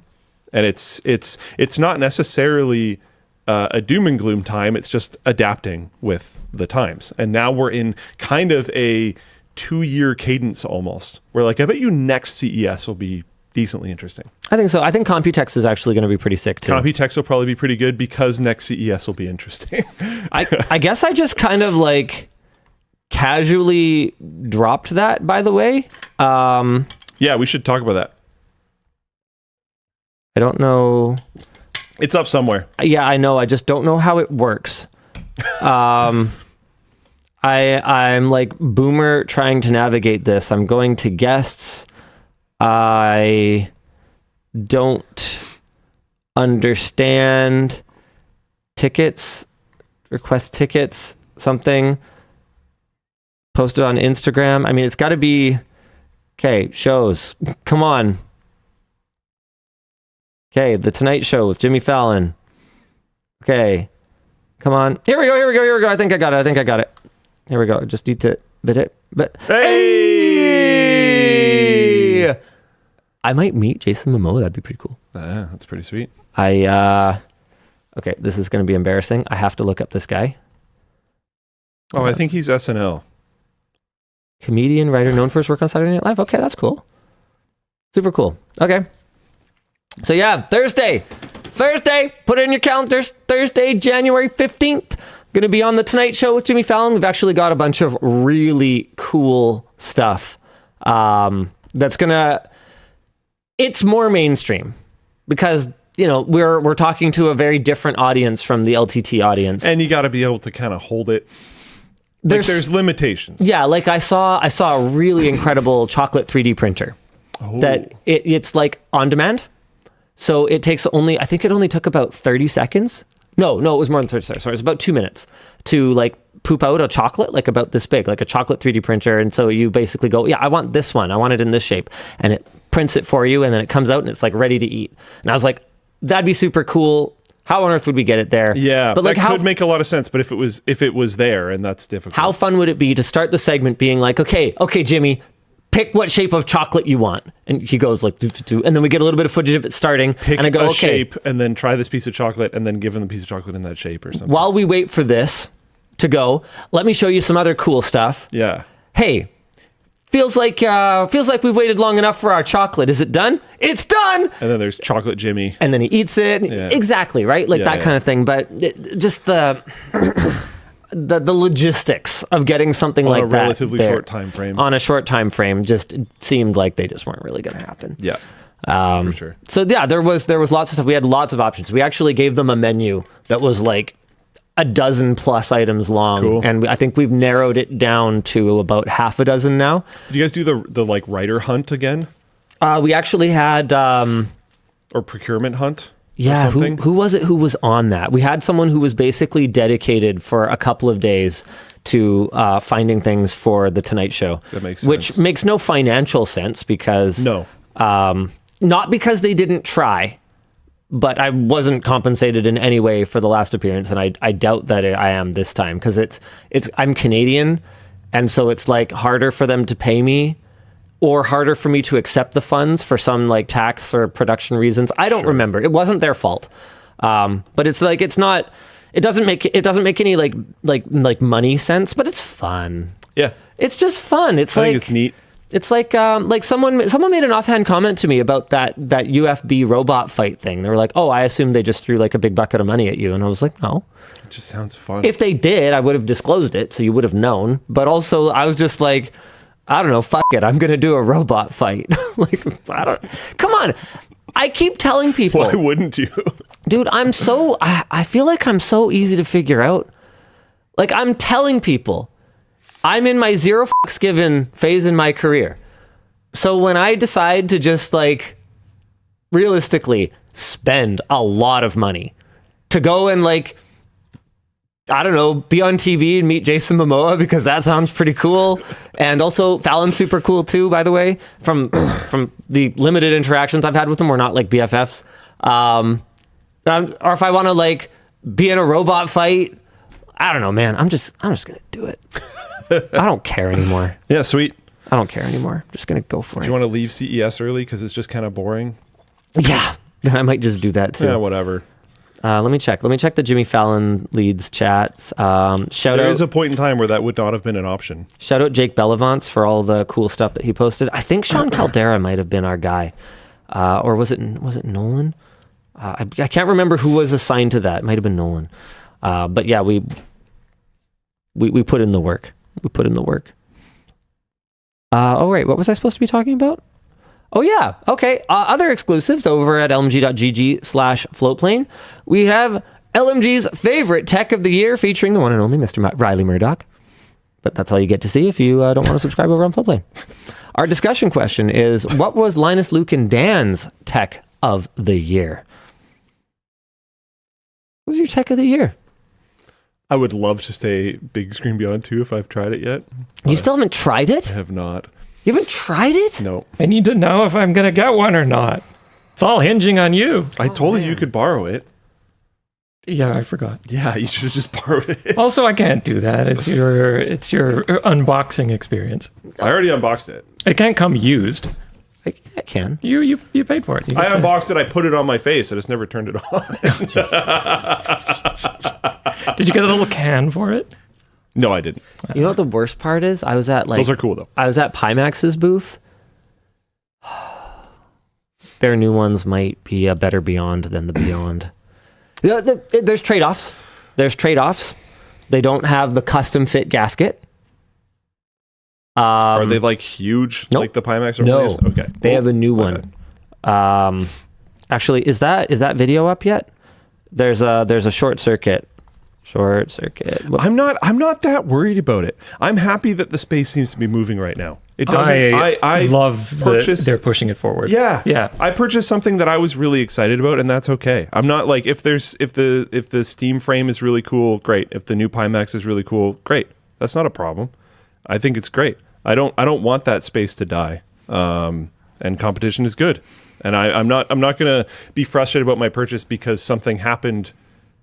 And it's not necessarily a doom and gloom time. It's just adapting with the times. And now we're in kind of a 2-year cadence almost. Where like, I bet you next CES will be decently interesting. I think so. I think Computex is actually going to be pretty sick too. Computex will probably be pretty good because next CES will be interesting. I guess I just kind of like casually dropped that, by the way. Yeah, we should talk about that. I don't know. It's up somewhere. Yeah, I know. I just don't know how it works. I'm like boomer trying to navigate this. I'm going to guests. I don't understand tickets, request tickets, something. Posted on Instagram. I mean, it's got to be, okay, shows. Come on. Okay, The Tonight Show with Jimmy Fallon. Okay, come on. Here we go. I think I got it. Here we go. I just need to bit it. Hey! I might meet Jason Momoa. That'd be pretty cool. That's pretty sweet. Okay, this is going to be embarrassing. I have to look up this guy. Oh, I think he's SNL. Comedian, writer, known for his work on Saturday Night Live. Okay, that's cool. Super cool. Okay. So yeah, Thursday, put it in your calendars. Thursday, January 15th. Going to be on The Tonight Show with Jimmy Fallon. We've actually got a bunch of really cool stuff that's going to... It's more mainstream because, you know, we're talking to a very different audience from the LTT audience. And you got to be able to kind of hold it. There's limitations. Yeah, like I saw a really incredible chocolate 3D printer that it's like on demand. So it takes I think it only took about 30 seconds. No, it was more than 30 seconds. Sorry, it was about 2 minutes to like poop out a chocolate like about this big, like a chocolate 3D printer. And so you basically go, yeah, I want this one. I want it in this shape. And it prints it for you. And then it comes out and it's like ready to eat. And I was like, that'd be super cool. How on earth would we get it there? Yeah, but like that could make a lot of sense. But if it was there, and that's difficult. How fun would it be to start the segment being like, okay, Jimmy, pick what shape of chocolate you want, and he goes like, and then we get a little bit of footage of it starting, pick and I go, a okay, shape, and then try this piece of chocolate, and then give him the piece of chocolate in that shape or something. While we wait for this to go, let me show you some other cool stuff. Yeah. Hey. Feels like we've waited long enough for our chocolate. Is it done? It's done. And then there's chocolate Jimmy. And then he eats it. Yeah. Exactly, right? Like that kind of thing. But just the logistics of getting something like that on a relatively short time frame. On a short time frame just seemed like they just weren't really going to happen. Yeah. For sure. So yeah, there was lots of stuff. We had lots of options. We actually gave them a menu that was like a dozen plus items long. Cool. And I think we've narrowed it down to about half a dozen now. Did you guys do the like writer hunt again? We actually had or procurement hunt. Yeah, who was it who was on that? We had someone who was basically dedicated for a couple of days to finding things for the Tonight Show. That makes sense. Which makes no financial sense because not because they didn't try. But I wasn't compensated in any way for the last appearance, and I doubt that I am this time because I'm Canadian, and so it's like harder for them to pay me, or harder for me to accept the funds for some like tax or production reasons. I don't remember. It wasn't their fault, but it's like it doesn't make any like money sense, but it's fun. Yeah, it's just fun. I think it's neat. It's like someone made an offhand comment to me about that UFB robot fight thing. They were like, "Oh, I assumed they just threw like a big bucket of money at you," and I was like, "No." It just sounds fun. If they did, I would have disclosed it, so you would have known. But also, I was just like, I don't know, fuck it, I'm gonna do a robot fight. Come on. I keep telling people. Why wouldn't you? Dude, I feel like I'm so easy to figure out. Like I'm telling people. I'm in my zero fucks given phase in my career. So when I decide to just like realistically spend a lot of money to go and like, I don't know, be on TV and meet Jason Momoa because that sounds pretty cool. And also Fallon's super cool too, by the way, from the limited interactions I've had with him. We're not like BFFs. Or if I want to like be in a robot fight, I don't know, man. I'm just going to do it. I don't care anymore. Yeah, sweet. I don't care anymore. I'm just going to go for it. Do you want to leave CES early because it's just kind of boring? Yeah, then I might just do that too. Yeah, whatever. Let me check the Jimmy Fallon leads chats. There is a point in time where that would not have been an option. Shout out Jake Bellavance for all the cool stuff that he posted. I think Sean Caldera might have been our guy. Or was it Nolan? I can't remember who was assigned to that. It might have been Nolan. But yeah, we put in the work. We put in the work. Oh, right. What was I supposed to be talking about? Oh, yeah. Okay. Other exclusives over at lmg.gg/floatplane. We have LMG's favorite tech of the year featuring the one and only Mr. Riley Murdoch. But that's all you get to see if you don't want to subscribe over on Floatplane. Our discussion question is, what was Linus, Luke, and Dan's tech of the year? What was your tech of the year? I would love to stay Big Screen Beyond 2 if I've tried it yet. You still haven't tried it? I have not. You haven't tried it? No. I need to know if I'm going to get one or not. It's all hinging on you. I told you could borrow it. Yeah, I forgot. Yeah, you should have just borrowed it. Also, I can't do that. It's your unboxing experience. I already unboxed it. It can't come used. I can. You paid for it. I unboxed it. I put it on my face. I just never turned it on. Did you get a little can for it? No, I didn't. You know what the worst part is? I was at Those are cool though. I was at Pimax's booth. Their new ones might be a better Beyond than the Beyond. There's trade-offs. They don't have the custom fit gasket. Are they like huge, nope. like the Pimax? Or No. Place? Okay. They have a new one. Actually, is that video up yet? There's a short circuit. Whoops. I'm not that worried about it. I'm happy that the space seems to be moving right now. It doesn't. I love that they're pushing it forward. Yeah. I purchased something that I was really excited about, and that's okay. I'm not like if the Steam frame is really cool, great. If the new Pimax is really cool, great. That's not a problem. I think it's great. I don't want that space to die. And competition is good. And I'm not going to be frustrated about my purchase because something happened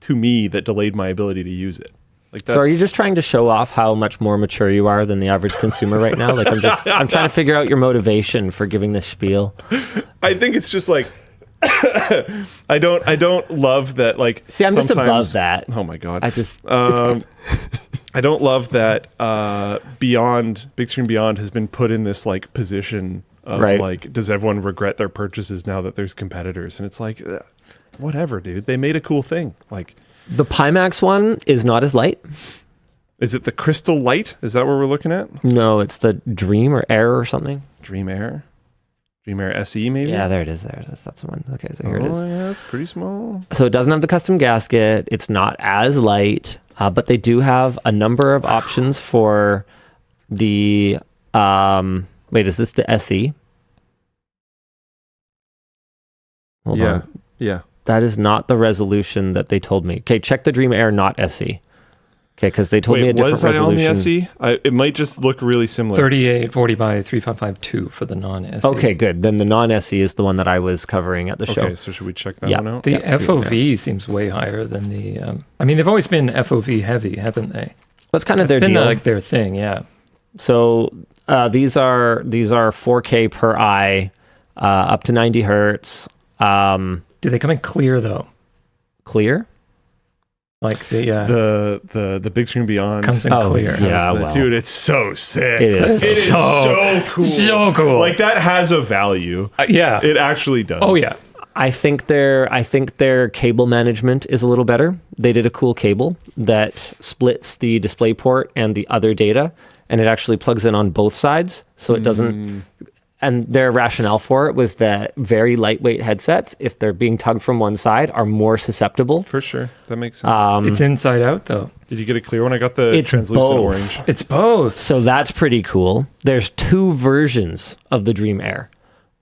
to me that delayed my ability to use it. Like so are you just trying to show off how much more mature you are than the average consumer right now? Like I'm trying to figure out your motivation for giving this spiel. I think it's just like I don't love that. Like, see, I'm just above that. Oh my god! I just I don't love that. Big Screen Beyond has been put in this like position of like, does everyone regret their purchases now that there's competitors? And it's like, whatever, dude. They made a cool thing. Like the Pimax one is not as light. Is it the Crystal Light? Is that what we're looking at? No, it's the Dream or Air or something. Dream Air SE maybe? Yeah, there it is. That's the one. Okay, so here it is. Yeah, it's pretty small. So it doesn't have the custom gasket. It's not as light, but they do have a number of options for the... wait, is this the SE? Hold on. Yeah. That is not the resolution that they told me. Okay, check the Dream Air, not SE. Okay, because they told me a different resolution. Was I on the SE? It might just look really similar. 3840 by 3552 for the non-SE. Okay, good. Then the non-SE is the one that I was covering at the show. Okay, so should we check that one out? The FOV seems way higher than the... I mean, they've always been FOV heavy, haven't they? That's kind of their deal. It's been like their thing, yeah. So these are 4K per eye, up to 90 hertz. Do they come in clear though? Clear? Like the Big Screen Beyond comes in clear. Yeah, well. Dude, it's so sick. It is so cool. So cool. Like that has a value. Yeah, it actually does. Oh yeah. I think their cable management is a little better. They did a cool cable that splits the display port and the other data, and it actually plugs in on both sides, so it doesn't. And their rationale for it was that very lightweight headsets, if they're being tugged from one side, are more susceptible. For sure. That makes sense. It's inside out, though. Did you get a clear one? I got the translucent orange. It's both. So that's pretty cool. There's two versions of the Dream Air.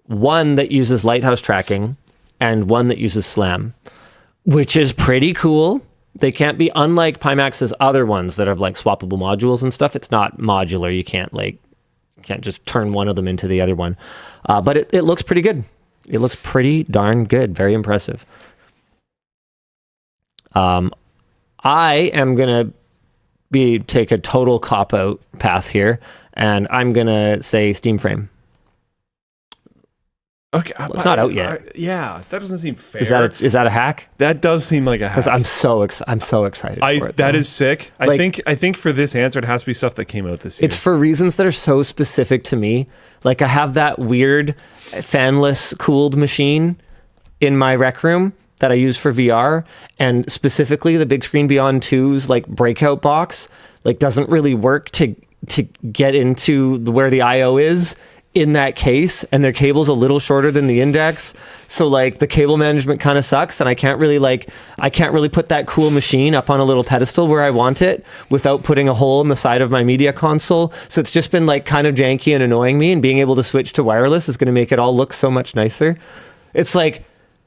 One that uses Lighthouse tracking and one that uses SLAM, which is pretty cool. They can't be, unlike Pimax's other ones that have like swappable modules and stuff. It's not modular. You can't just turn one of them into the other one. But it looks pretty good. It looks pretty darn good. Very impressive. I am going to take a total cop-out path here, and I'm going to say Steam Frame. Okay. Well, it's not out yet. Yeah, that doesn't seem fair. Is that a hack? That does seem like a hack. Because I'm so excited for it. That is sick. I think for this answer, it has to be stuff that came out this year. It's for reasons that are so specific to me. Like I have that weird fanless cooled machine in my rec room that I use for VR, and specifically the Big Screen Beyond 2's like breakout box like doesn't really work to get into where the IO is in that case, and their cable's a little shorter than the index, so like the cable management kind of sucks, and I can't really put that cool machine up on a little pedestal where I want it without putting a hole in the side of my media console. So it's just been like kind of janky and annoying me, and being able to switch to wireless is going to make it all look so much nicer. It's like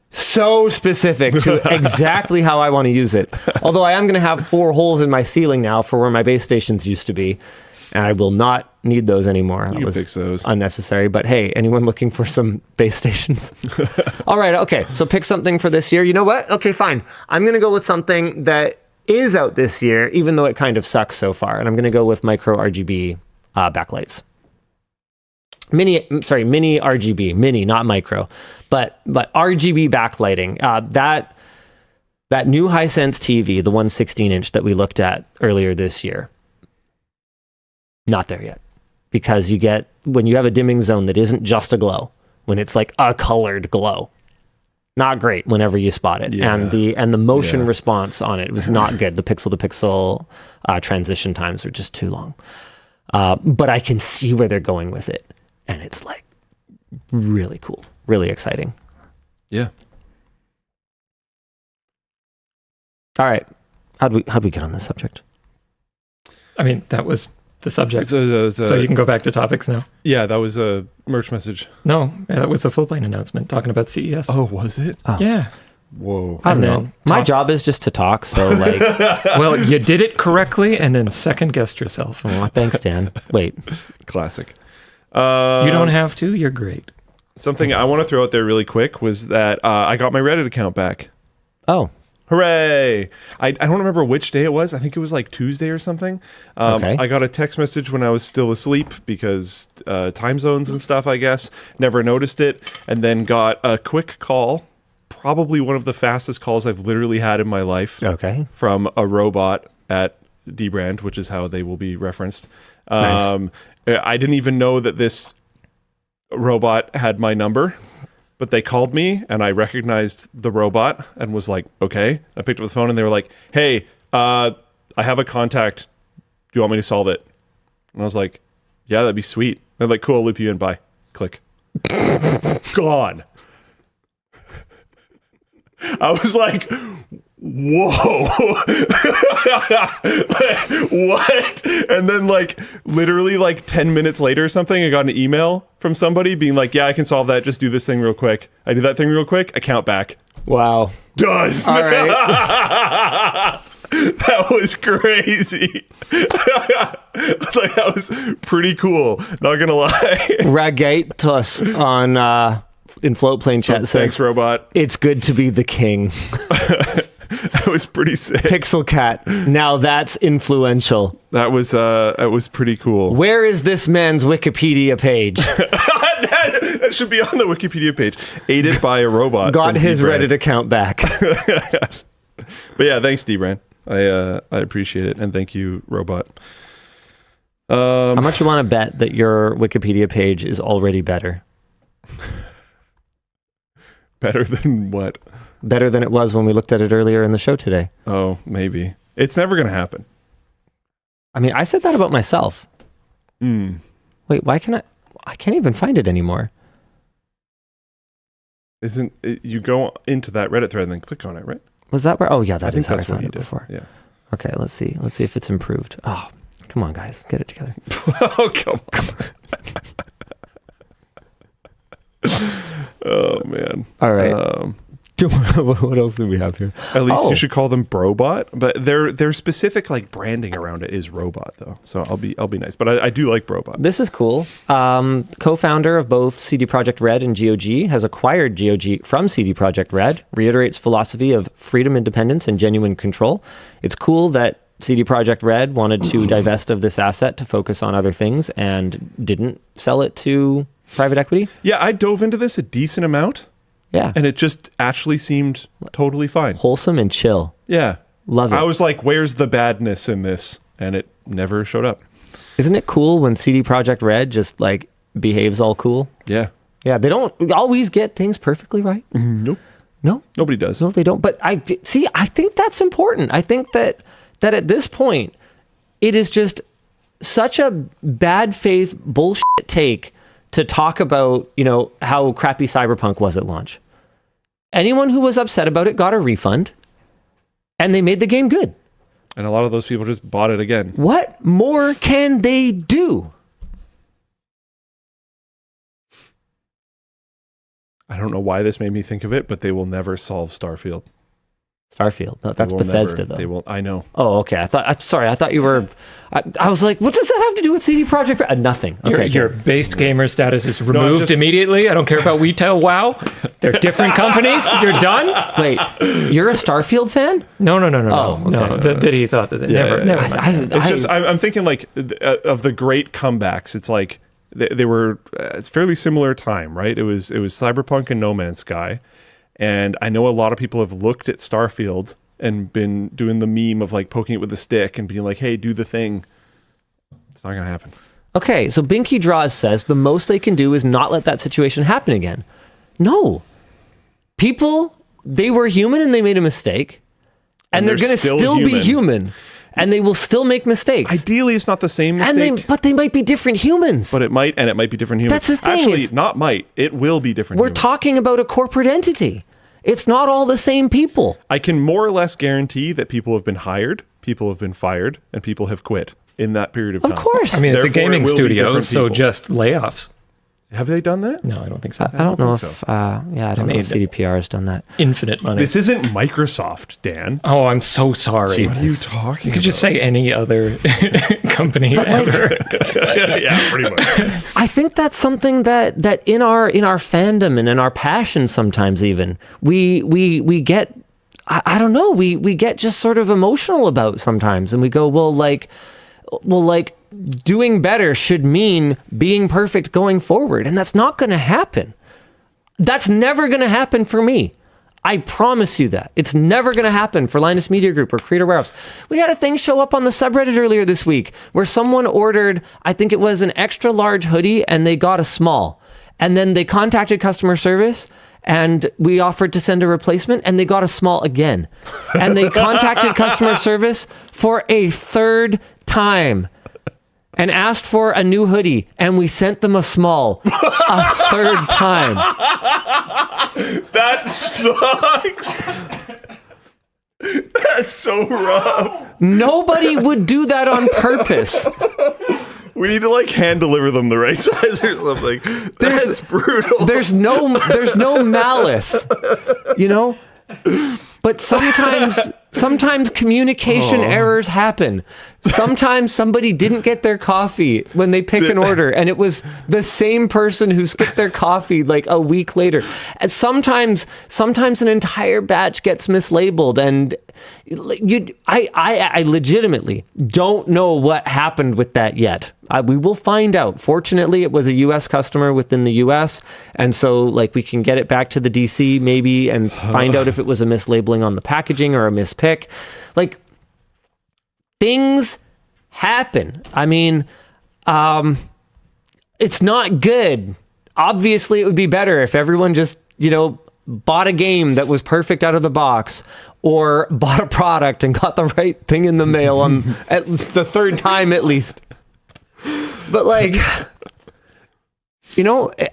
so specific to exactly how I want to use it. Although I am going to have 4 holes in my ceiling now for where my base stations used to be, and I will not need those anymore. You can fix those. Unnecessary. But hey, anyone looking for some base stations? All right, okay. So pick something for this year. You know what? Okay, fine. I'm going to go with something that is out this year, even though it kind of sucks so far. And I'm going to go with micro RGB backlights. Mini RGB. Mini, not micro. But RGB backlighting. That new Hisense TV, the 116-inch that we looked at earlier this year, Not there yet. Because when you have a dimming zone that isn't just a glow, when it's like a colored glow, not great whenever you spot it. Yeah. And the motion response on it was not good. The pixel to pixel transition times are just too long. But I can see where they're going with it. And it's like really cool, really exciting. Yeah. All right. How'd we get on this subject? I mean, that was the subject. So You can go back to topics now. Yeah, that was a merch message. No, that was a Flowplane announcement talking about CES. Oh, was it? Oh. Yeah. Whoa. I don't And know. then My job is just to talk, so like, Well, you did it correctly and then second guessed yourself. oh, thanks, Dan. Wait. Classic. You don't have to. You're great. Something I want to throw out there really quick was that I got my Reddit account back. Oh, Hooray! I don't remember which day it was. I think it was like Tuesday or something. Okay. I got a text message when I was still asleep because time zones and stuff, I guess. Never noticed it. And then got a quick call, probably one of the fastest calls I've literally had in my life, okay. from a robot at dBrand, which is how they will be referenced. Nice. I didn't even know that this robot had my number. But they called me, and I recognized the robot and was like, okay. I picked up the phone, and they were like, hey, I have a contact. Do you want me to solve it? And I was like, yeah, that'd be sweet. They're like, cool, I'll loop you in. Bye. Click. Gone. I was like, whoa. What? And then like literally like 10 minutes later or something, I got an email from somebody being like, yeah, I can solve that. Just do this thing real quick. I do that thing real quick. Account back. Wow. Done. All right. That was crazy. I was like, that was pretty cool. Not gonna lie. Ragaitos on in Floatplane chat says, Thanks, robot. it's good to be the king. That was pretty sick. Pixel Cat. Now that's influential. That was pretty cool. Where is this man's Wikipedia page? that should be on the Wikipedia page. Aided by a robot. Got from his dBrand. Reddit account back. But yeah, thanks, dBrand. I appreciate it, and thank you, robot. How much you want to bet that your Wikipedia page is already better? Better than what? Better than it was when we looked at it earlier in the show today. Oh, maybe. It's never gonna happen. I mean, I said that about myself. Mm. Wait, why can't I can't even find it anymore. Isn't it, you go into that Reddit thread and then click on it, right? Was that where? Oh yeah, I that think is how I that's what found you it did. before. Yeah. Okay, let's see. Let's see if it's improved. Oh, come on, guys, get it together. Oh, come on. Oh man. All right. What else do we have here? At least Oh. you should call them Brobot, but their specific like branding around it is robot though. So I'll be nice, but I do like Brobot. This is cool. Co-founder of both CD Projekt Red and GOG has acquired GOG from CD Projekt Red, reiterates philosophy of freedom, independence, and genuine control. It's cool that CD Projekt Red wanted to divest of this asset to focus on other things and didn't sell it to private equity. Yeah, I dove into this a decent amount, Yeah. and it just actually seemed totally fine. Wholesome and chill. Yeah. Love it. I was like, where's the badness in this? And it never showed up. Isn't it cool when CD Projekt Red just like behaves all cool? Yeah. Yeah, they don't always get things perfectly right. Nope. No, Nobody does. no, they don't. But I think that's important. I think that at this point, it is just such a bad faith bullshit take to talk about, how crappy Cyberpunk was at launch. Anyone who was upset about it got a refund, and they made the game good. And a lot of those people just bought it again. What more can they do? I don't know why this made me think of it, but they will never solve Starfield. Starfield. No, They that's will Bethesda, never- though. They will. I know. Oh, okay. I thought you were. I was like, what does that have to do with CD Projekt Red? Nothing. Okay, Your good. based gamer status is removed just- immediately. I don't care about retail. WoW. They're different companies. You're done. Wait, you're a Starfield fan? No. Oh, No. okay. That he thought that. Never. Mind. It's just I'm thinking like of the great comebacks. It's like they were. It's fairly similar time, right? It was Cyberpunk and No Man's Sky, and I know a lot of people have looked at Starfield and been doing the meme of like poking it with a stick and being like, "Hey, do the thing." It's not going to happen. Okay, so Binky Draws says the most they can do is not let that situation happen again. No. People, they were human and they made a mistake. And they're going to still be human. And they will still make mistakes. Ideally, it's not the same mistake. But they might be different humans. But it might be different humans. That's the thing. Actually, not might. It will be different We're humans. talking about a corporate entity. It's not all the same people. I can more or less guarantee that people have been hired, people have been fired, and people have quit in that period of time. Of course. I mean, it's a Therefore, gaming it will be studio, different so people. just layoffs. Have they done that? No, I don't think so. I don't know if, think I don't know if CDPR has done that. Infinite money. This isn't Microsoft, Dan. Oh, I'm so sorry. What are you talking You could just say any other company ever. Yeah, pretty much. I think that's something that in our fandom and in our passion sometimes even we get I don't know, we get just sort of emotional about sometimes, and we go, well like doing better should mean being perfect going forward, and that's not going to happen. That's never going to happen for me. I promise you that. It's never going to happen for Linus Media Group or Creator Warehouse. We had a thing show up on the subreddit earlier this week where someone ordered, I think it was an extra large hoodie, and they got a small. And then they contacted customer service, and we offered to send a replacement, and they got a small again. And they contacted customer service for a third time and asked for a new hoodie, and we sent them a small a third time. That sucks. That's so rough. Nobody would do that on purpose. We need to like hand deliver them the right size or something. That's brutal. There's no malice, you know? But sometimes communication errors happen. Sometimes somebody didn't get their coffee when they pick an order, and it was the same person who skipped their coffee like a week later. And sometimes an entire batch gets mislabeled, and I legitimately don't know what happened with that yet. We will find out. Fortunately, it was a U.S. customer within the U.S., and so like we can get it back to the D.C. maybe and find out if it was a mislabeling on the packaging or a mispick. Like, things happen. I mean, it's not good. Obviously, it would be better if everyone just, bought a game that was perfect out of the box, or bought a product and got the right thing in the mail on at the third time at least. But like,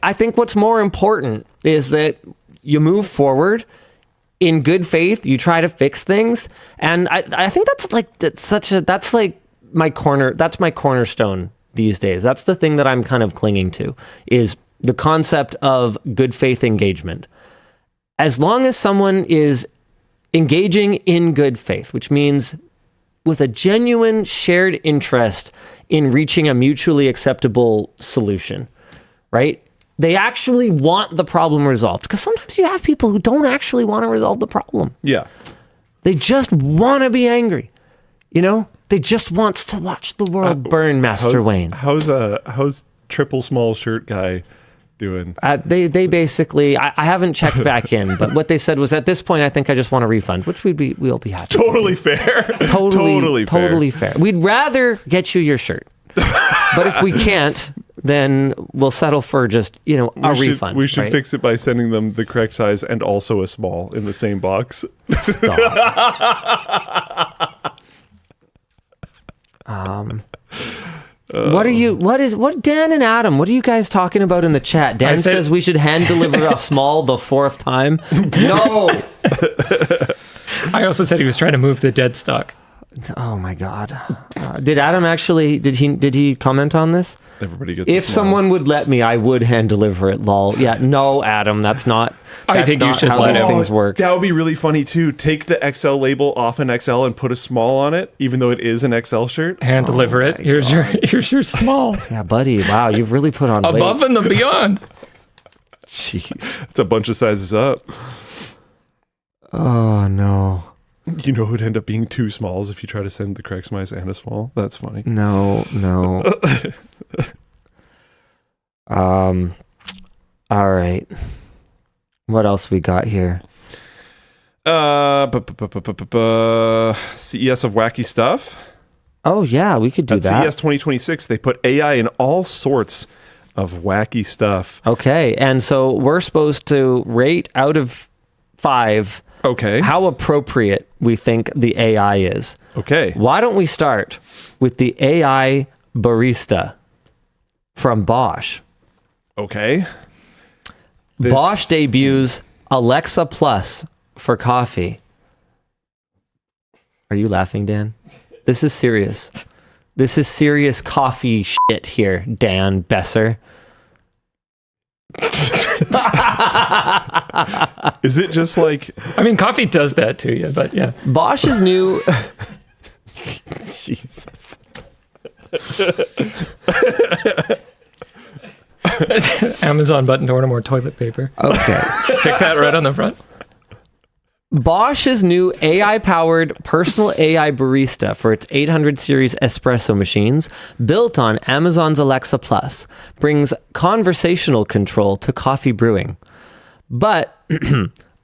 I think what's more important is that you move forward in good faith. You try to fix things, and I think that's my cornerstone these days. That's the thing that I'm kind of clinging to, is the concept of good faith engagement. As long as someone is engaging in good faith, which means with a genuine shared interest in reaching a mutually acceptable solution, right? They actually want the problem resolved. Because sometimes you have people who don't actually want to resolve the problem. Yeah. They just want to be angry. They just wants to watch the world burn, Master Wayne. How's triple small shirt guy doing? They basically, I haven't checked back in, but what they said was, at this point, I think I just want a refund, which we'll be happy. Totally fair. Totally fair. We'd rather get you your shirt, but if we can't, then we'll settle for just a refund. We should right? fix it by sending them the correct size and also a small in the same box. Stop. What Dan and Adam, what are you guys talking about in the chat? Dan says we should hand deliver a small the fourth time. No. I also said he was trying to move the dead stock. Oh my God. Did Adam actually, did he comment on this? Everybody gets If someone would let me, I would hand deliver it, lol. Yeah, no, Adam, that's not I think you should how let these him. things work. That would be really funny too. Take the XL label off an XL and put a small on it, even though it is an XL shirt. Hand deliver it. Here's your small. Yeah, buddy, wow, you've really put on weight. Above and beyond. Jeez. It's a bunch of sizes up. Oh, no. You know who'd end up being two smalls if you try to send the correct size and a small? That's funny. No. All right. What else we got here? CES of wacky stuff. Oh, yeah, we could do At that. CES 2026, they put AI in all sorts of wacky stuff. Okay, and so we're supposed to rate out of 5 Okay. how appropriate we think the AI is. Okay. Why don't we start with the AI barista from Bosch? Okay. Bosch debuts Alexa Plus for coffee. Are you laughing, Dan? This is serious. This is serious coffee shit here, Dan Besser. Is it just like... I mean, coffee does that to you, but yeah. Bosch's new... Jesus. Amazon button to order more toilet paper. Okay. Stick that right on the front. Bosch's new AI-powered personal AI barista for its 800 series espresso machines, built on Amazon's Alexa Plus, brings conversational control to coffee brewing. But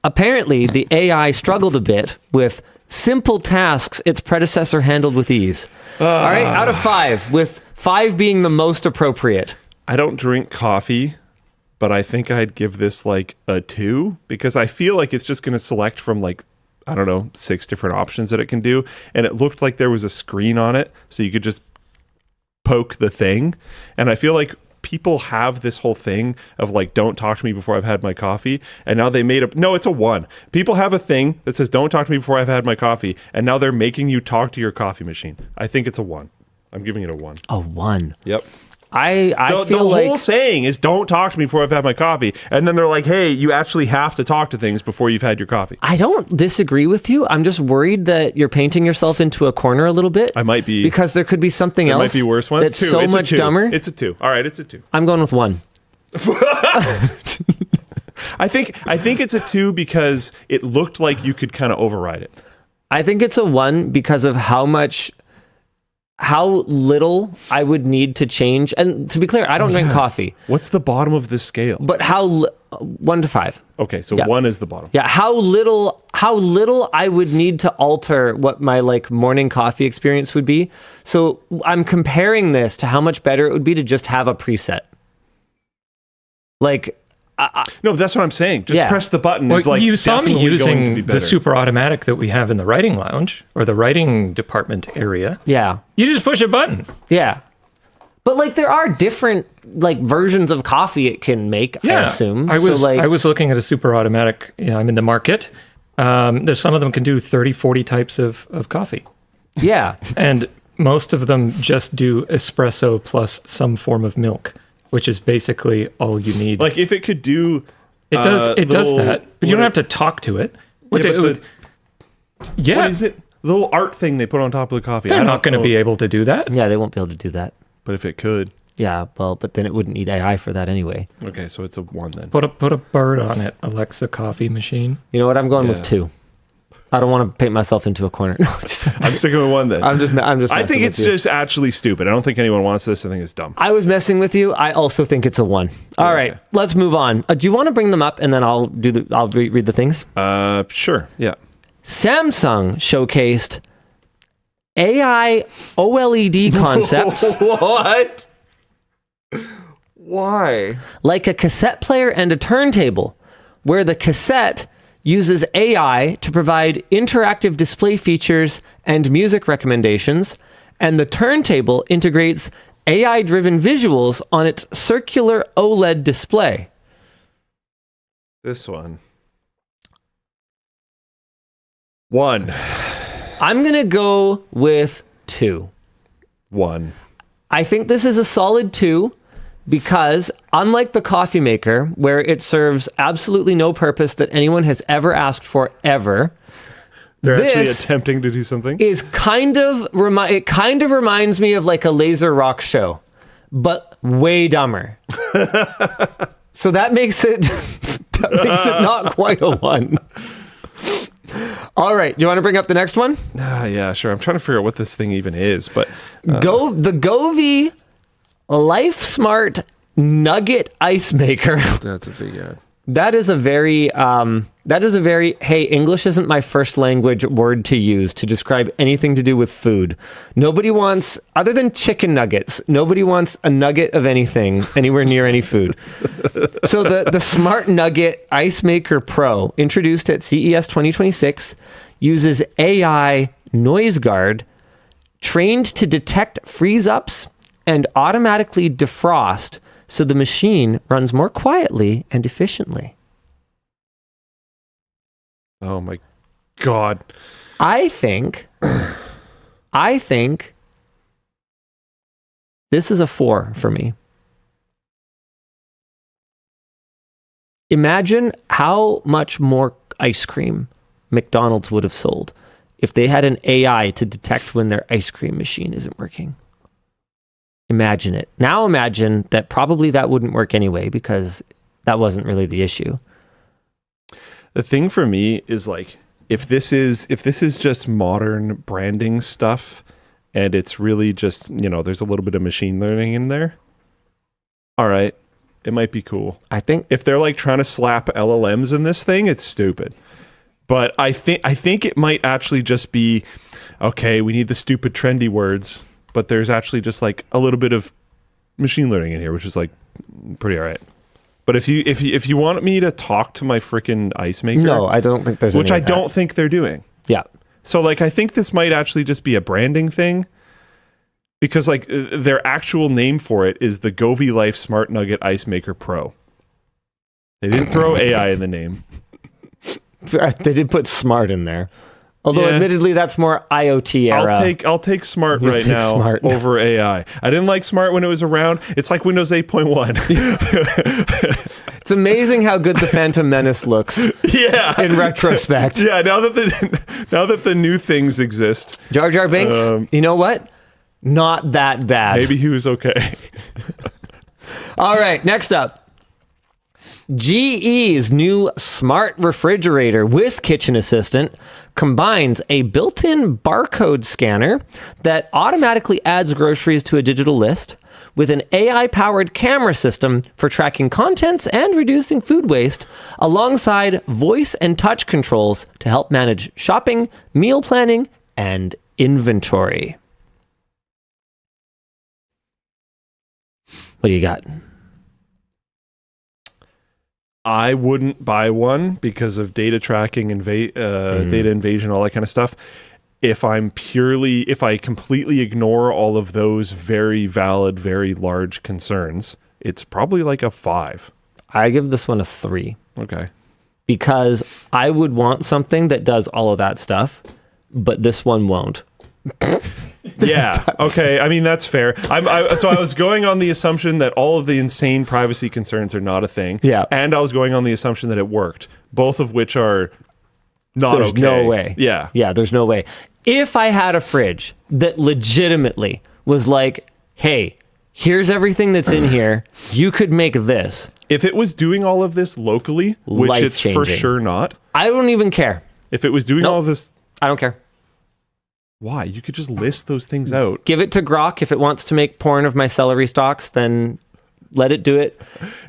apparently, the AI struggled a bit with simple tasks its predecessor handled with ease. All right, out of 5, with 5 being the most appropriate. I don't drink coffee, but I think I'd give this like a 2 because I feel like it's just going to select from like, I don't know, 6 different options that it can do. And it looked like there was a screen on it, so you could just poke the thing. And I feel like people have this whole thing of like, don't talk to me before I've had my coffee. And now they made a, no, it's a 1. People have a thing that says, don't talk to me before I've had my coffee. And now they're making you talk to your coffee machine. I think it's a 1. I'm giving it a 1. A 1. Yep. I The feel like... whole saying is don't talk to me before I've had my coffee. And then they're like, hey, you actually have to talk to things before you've had your coffee. I don't disagree with you. I'm just worried that you're painting yourself into a corner a little bit. I might be. Because there could be something There else might be worse ones. that's 2. so It's a much 2. dumber. It's a 2. All right, it's a 2. I'm going with 1. I think it's a 2 because it looked like you could kind of override it. I think it's a 1 because of how little I would need to change. And to be clear, I don't drink coffee. What's the bottom of this scale? But 1 to 5. Okay, so Yeah. 1 is the bottom. Yeah, how little I would need to alter what my like morning coffee experience would be. So I'm comparing this to how much better it would be to just have a preset. Like, No, that's what I'm saying. Just Yeah. press the button. Well, Is like you saw me definitely going to be using better. the super automatic that we have in the writing lounge or the writing department area. yeah, You just push a button. yeah. But like, there are different like versions of coffee it can make. I assume. I was so, like, I was looking at a super automatic. I'm in the market. There's some of them can do 30, 40 types of coffee. yeah. And most of them just do espresso plus some form of milk, which is basically all you need. Like if it could do... it does little- that, but you don't have to talk to it. What's Yeah, it? but Yeah, What is it? The little art thing they put on top of the coffee. they're I not don't going to know. be able to do that. Yeah, they won't be able to do that. But if it could... Yeah, well, but then it wouldn't need AI for that anyway. Okay, so it's a 1 then. Put a bird on it, Alexa coffee machine. You know what? I'm going with Yeah. 2. I don't want to paint myself into a corner. No, just, I'm sticking with 1 then. I'm just. I messing think with it's you. just actually stupid. I don't think anyone wants this. I think it's dumb. I was messing with you. I also think it's a 1. All right, okay. let's move on. Do you want to bring them up and then I'll read the things? Sure. Yeah. Samsung showcased AI OLED concepts What? Why? like a cassette player and a turntable, where the cassette uses AI to provide interactive display features and music recommendations, and the turntable integrates AI-driven visuals on its circular OLED display. This one. 1. I'm going to go with 2. 1. I think this is a solid 2 because unlike the coffee maker, where it serves absolutely no purpose that anyone has ever asked for ever, They're actually this attempting to do something. is it kind of reminds me of like a laser rock show, but way dumber. So that makes it not quite a 1. All right, do you want to bring up the next one? Yeah, sure. I'm trying to figure out what this thing even is, but The Govee Life Smart Nugget Ice Maker. that's a big ad. That is a very That is a very, hey, English isn't my first language word to use to describe anything to do with food. Nobody wants, other than chicken nuggets, nobody wants a nugget of anything anywhere near any food. So the Smart Nugget Ice Maker Pro, introduced at CES 2026, uses AI Noise Guard, trained to detect freeze-ups and automatically defrost so the machine runs more quietly and efficiently. Oh my God. I think this is a 4 for me. Imagine how much more ice cream McDonald's would have sold if they had an AI to detect when their ice cream machine isn't working. Imagine it. Now imagine that probably that wouldn't work anyway because that wasn't really the issue. The thing for me is like, if this is just modern branding stuff and it's really just, there's a little bit of machine learning in there. All right. It might be cool. I think if they're like trying to slap LLMs in this thing, it's stupid. But I think it might actually just be, okay, we need the stupid trendy words, but there's actually just like a little bit of machine learning in here, which is like pretty all right. But if you want me to talk to my freaking ice maker, no, I don't think there's which any I of that. don't think they're doing. Yeah. So like I think this might actually just be a branding thing, because like their actual name for it is the Govee Life Smart Nugget Ice Maker Pro. They didn't throw AI in the name. They did put smart in there. Although Yeah. admittedly that's more IoT era. I'll take smart You'll right take now smart. over AI. I didn't like smart when it was around. It's like Windows 8.1. It's amazing how good the Phantom Menace looks Yeah. in retrospect. Yeah, now that the new things exist, Jar Jar Binks, you know what? Not that bad. maybe he was okay. All right, next up. GE's new smart refrigerator with kitchen assistant combines a built-in barcode scanner that automatically adds groceries to a digital list with an AI-powered camera system for tracking contents and reducing food waste, alongside voice and touch controls to help manage shopping, meal planning, and inventory. What do you got? I wouldn't buy one because of data tracking and data invasion, all that kind of stuff. If I completely ignore all of those very valid, very large concerns, it's probably like a 5. I give this one a 3. Okay. Because I would want something that does all of that stuff, but this one won't. Yeah. Okay. I mean, that's fair. So I was going on the assumption that all of the insane privacy concerns are not a thing. Yeah. And I was going on the assumption that it worked, both of which are not There's okay. no way. Yeah. Yeah, there's no way. If I had a fridge that legitimately was like, hey, here's everything that's in here, you could make this. If it was doing all of this locally, which it's for Life-changing. sure not. I don't even care. If it was doing all of this, I don't care. why? You could just list those things out. Give it to Grok. If it wants to make porn of my celery stalks, then let it do it.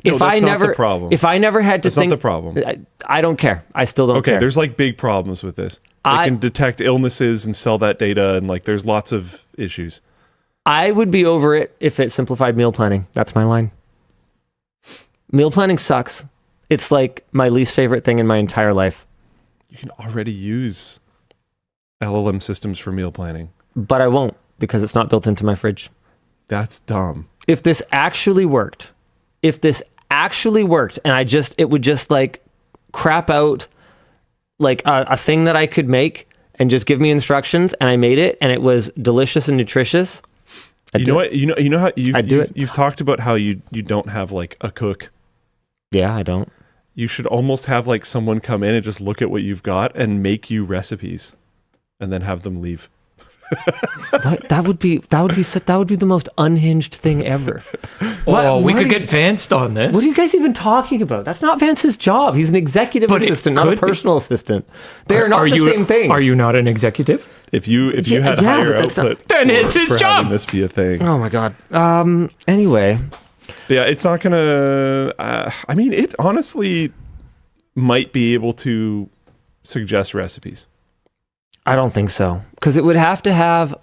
No, that's not the problem. If I never had to That's think, not the problem. I don't care. I still don't Okay, care. there's like big problems with this. They can detect illnesses and sell that data, and like there's lots of issues. I would be over it if it simplified meal planning. That's my line. Meal planning sucks. It's like my least favorite thing in my entire life. You can already use LLM systems for meal planning. But I won't because it's not built into my fridge. That's dumb. If this actually worked, and it would just like crap out like a thing that I could make and just give me instructions, and I made it and it was delicious and nutritious. You know what? You know how I'd do it. you've talked about how you don't have like a cook. Yeah, I don't. You should almost have like someone come in and just look at what you've got and make you recipes, and then have them leave. What? That would be the most unhinged thing ever. We could get Vance on this. What are you guys even talking about? That's not Vance's job. He's an executive But it assistant, not a could be. personal assistant. They are not the same thing. Are you not an executive? If you had yeah, higher but that's output, Then it's his for job. having this be a thing. Oh my god. Anyway, Yeah, it's not gonna. I mean, it honestly might be able to suggest recipes. I don't think so, because it would have to have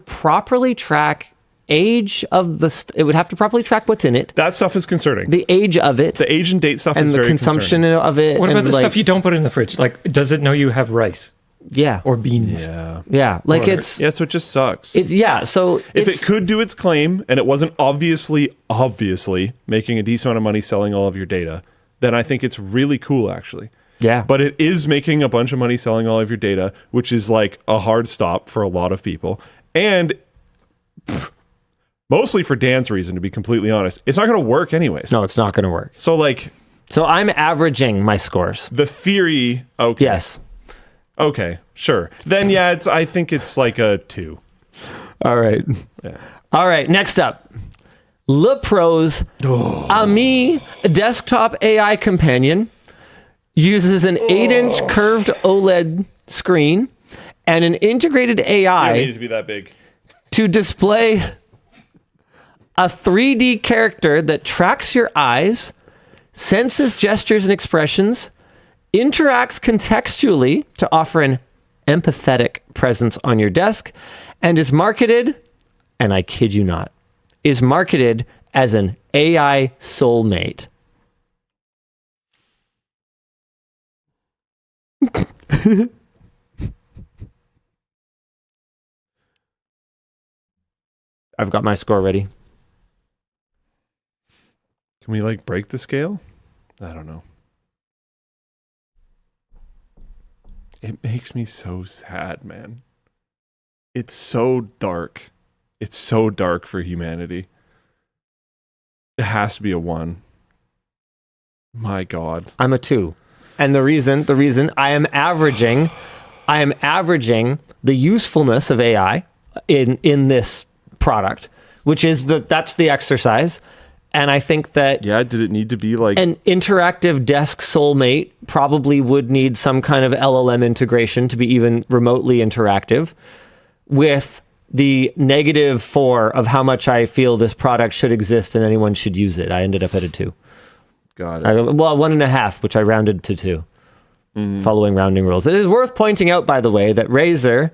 properly track age of it would have to properly track what's in it. That stuff is concerning. The age of it. The age and date stuff and is the very consumption concerning. of it. What about and the stuff you don't put in the fridge? Like, does it know you have rice Yeah. or beans? Yeah. Like Or- so it just sucks. So If it could do its claim and it wasn't obviously making a decent amount of money selling all of your data, then I think it's really cool, actually. Yeah. But it is making a bunch of money selling all of your data, which is like a hard stop for a lot of people. And mostly for Dan's reason, to be completely honest, it's not going to work anyways. No, it's not going to work. So like, So I'm averaging my scores. the theory, okay. Yes. Okay, sure. Then yeah, I think it's like a 2. All right. Yeah. All right. Next up, LePro's Ami desktop AI companion uses an 8-inch curved OLED screen and an integrated I AI need it to be that big. to display a 3D character that tracks your eyes, senses gestures and expressions, interacts contextually to offer an empathetic presence on your desk, and is marketed, and I kid you not, is marketed as an AI soulmate. I've got my score ready. Can we like break the scale? I don't know. It makes me so sad, man. It's so dark. It's so dark for humanity. It has to be a 1. My God. I'm a 2. And the reason I am averaging the usefulness of AI in this product, which is that's the exercise. And I think that Yeah, did it need to be like an interactive desk soulmate probably would need some kind of LLM integration to be even remotely interactive, with the -4 of how much I feel this product should exist and anyone should use it. I ended up at a 2. God. Mm-hmm. 1.5, which I rounded to 2, following rounding rules. It is worth pointing out, by the way, that Razer,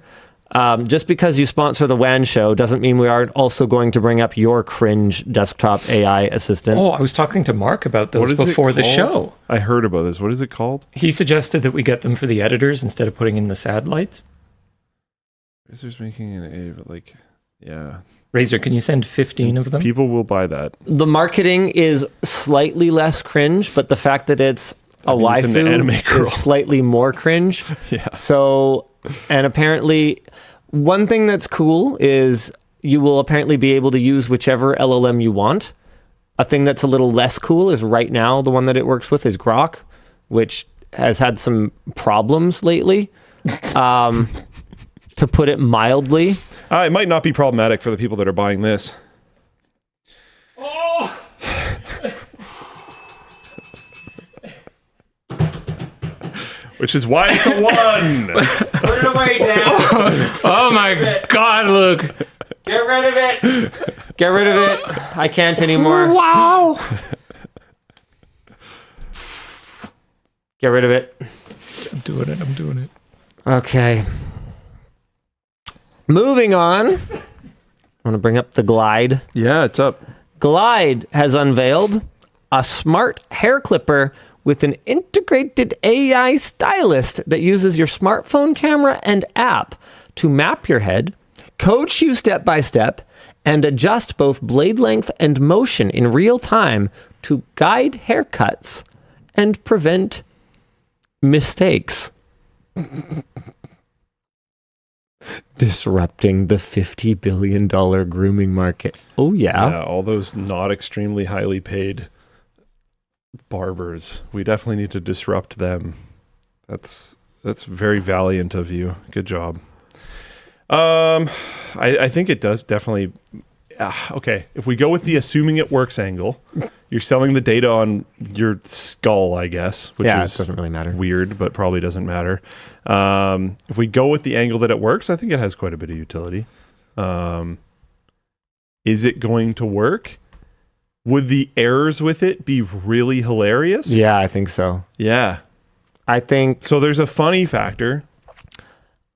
just because you sponsor the WAN show doesn't mean we aren't also going to bring up your cringe desktop AI assistant. Oh, I was talking to Mark about What those is it before the called? show. I heard about this. What is it called? He suggested that we get them for the editors instead of putting in the sad lights. Razer's making an A, but like, yeah. Razer, can you send 15 of them? People will buy that. The marketing is slightly less cringe, but the fact that it's a mean, it's an anime waifu girl. is slightly more cringe. Yeah. So, and apparently, one thing that's cool is you will apparently be able to use whichever LLM you want. A thing that's a little less cool is right now the one that it works with is Grok, which has had some problems lately, to put it mildly. It might not be problematic for the people that are buying this. Which is why it's a 1. Put it away, Dan. Oh my God, Luke. Get rid of it. Get rid of it. I can't anymore. Wow. Get rid of it. I'm doing it. Okay. Moving on. I want to bring up the Glide. Yeah, it's up. Glide has unveiled a smart hair clipper with an integrated AI stylist that uses your smartphone camera and app to map your head, coach you step by step, and adjust both blade length and motion in real time to guide haircuts and prevent mistakes. Disrupting the $50 billion grooming market. Oh, Yeah, all those not extremely highly paid barbers. We definitely need to disrupt them. That's very valiant of you. Good job. I think it does definitely. Okay, if we go with the assuming it works angle, you're selling the data on your skull, I guess, which Yeah, it is doesn't really matter. weird, but probably doesn't matter. If we go with the angle that it works, I think it has quite a bit of utility. Is it going to work? would the errors with it be really hilarious? Yeah, I think so. Yeah. I think So there's a funny factor.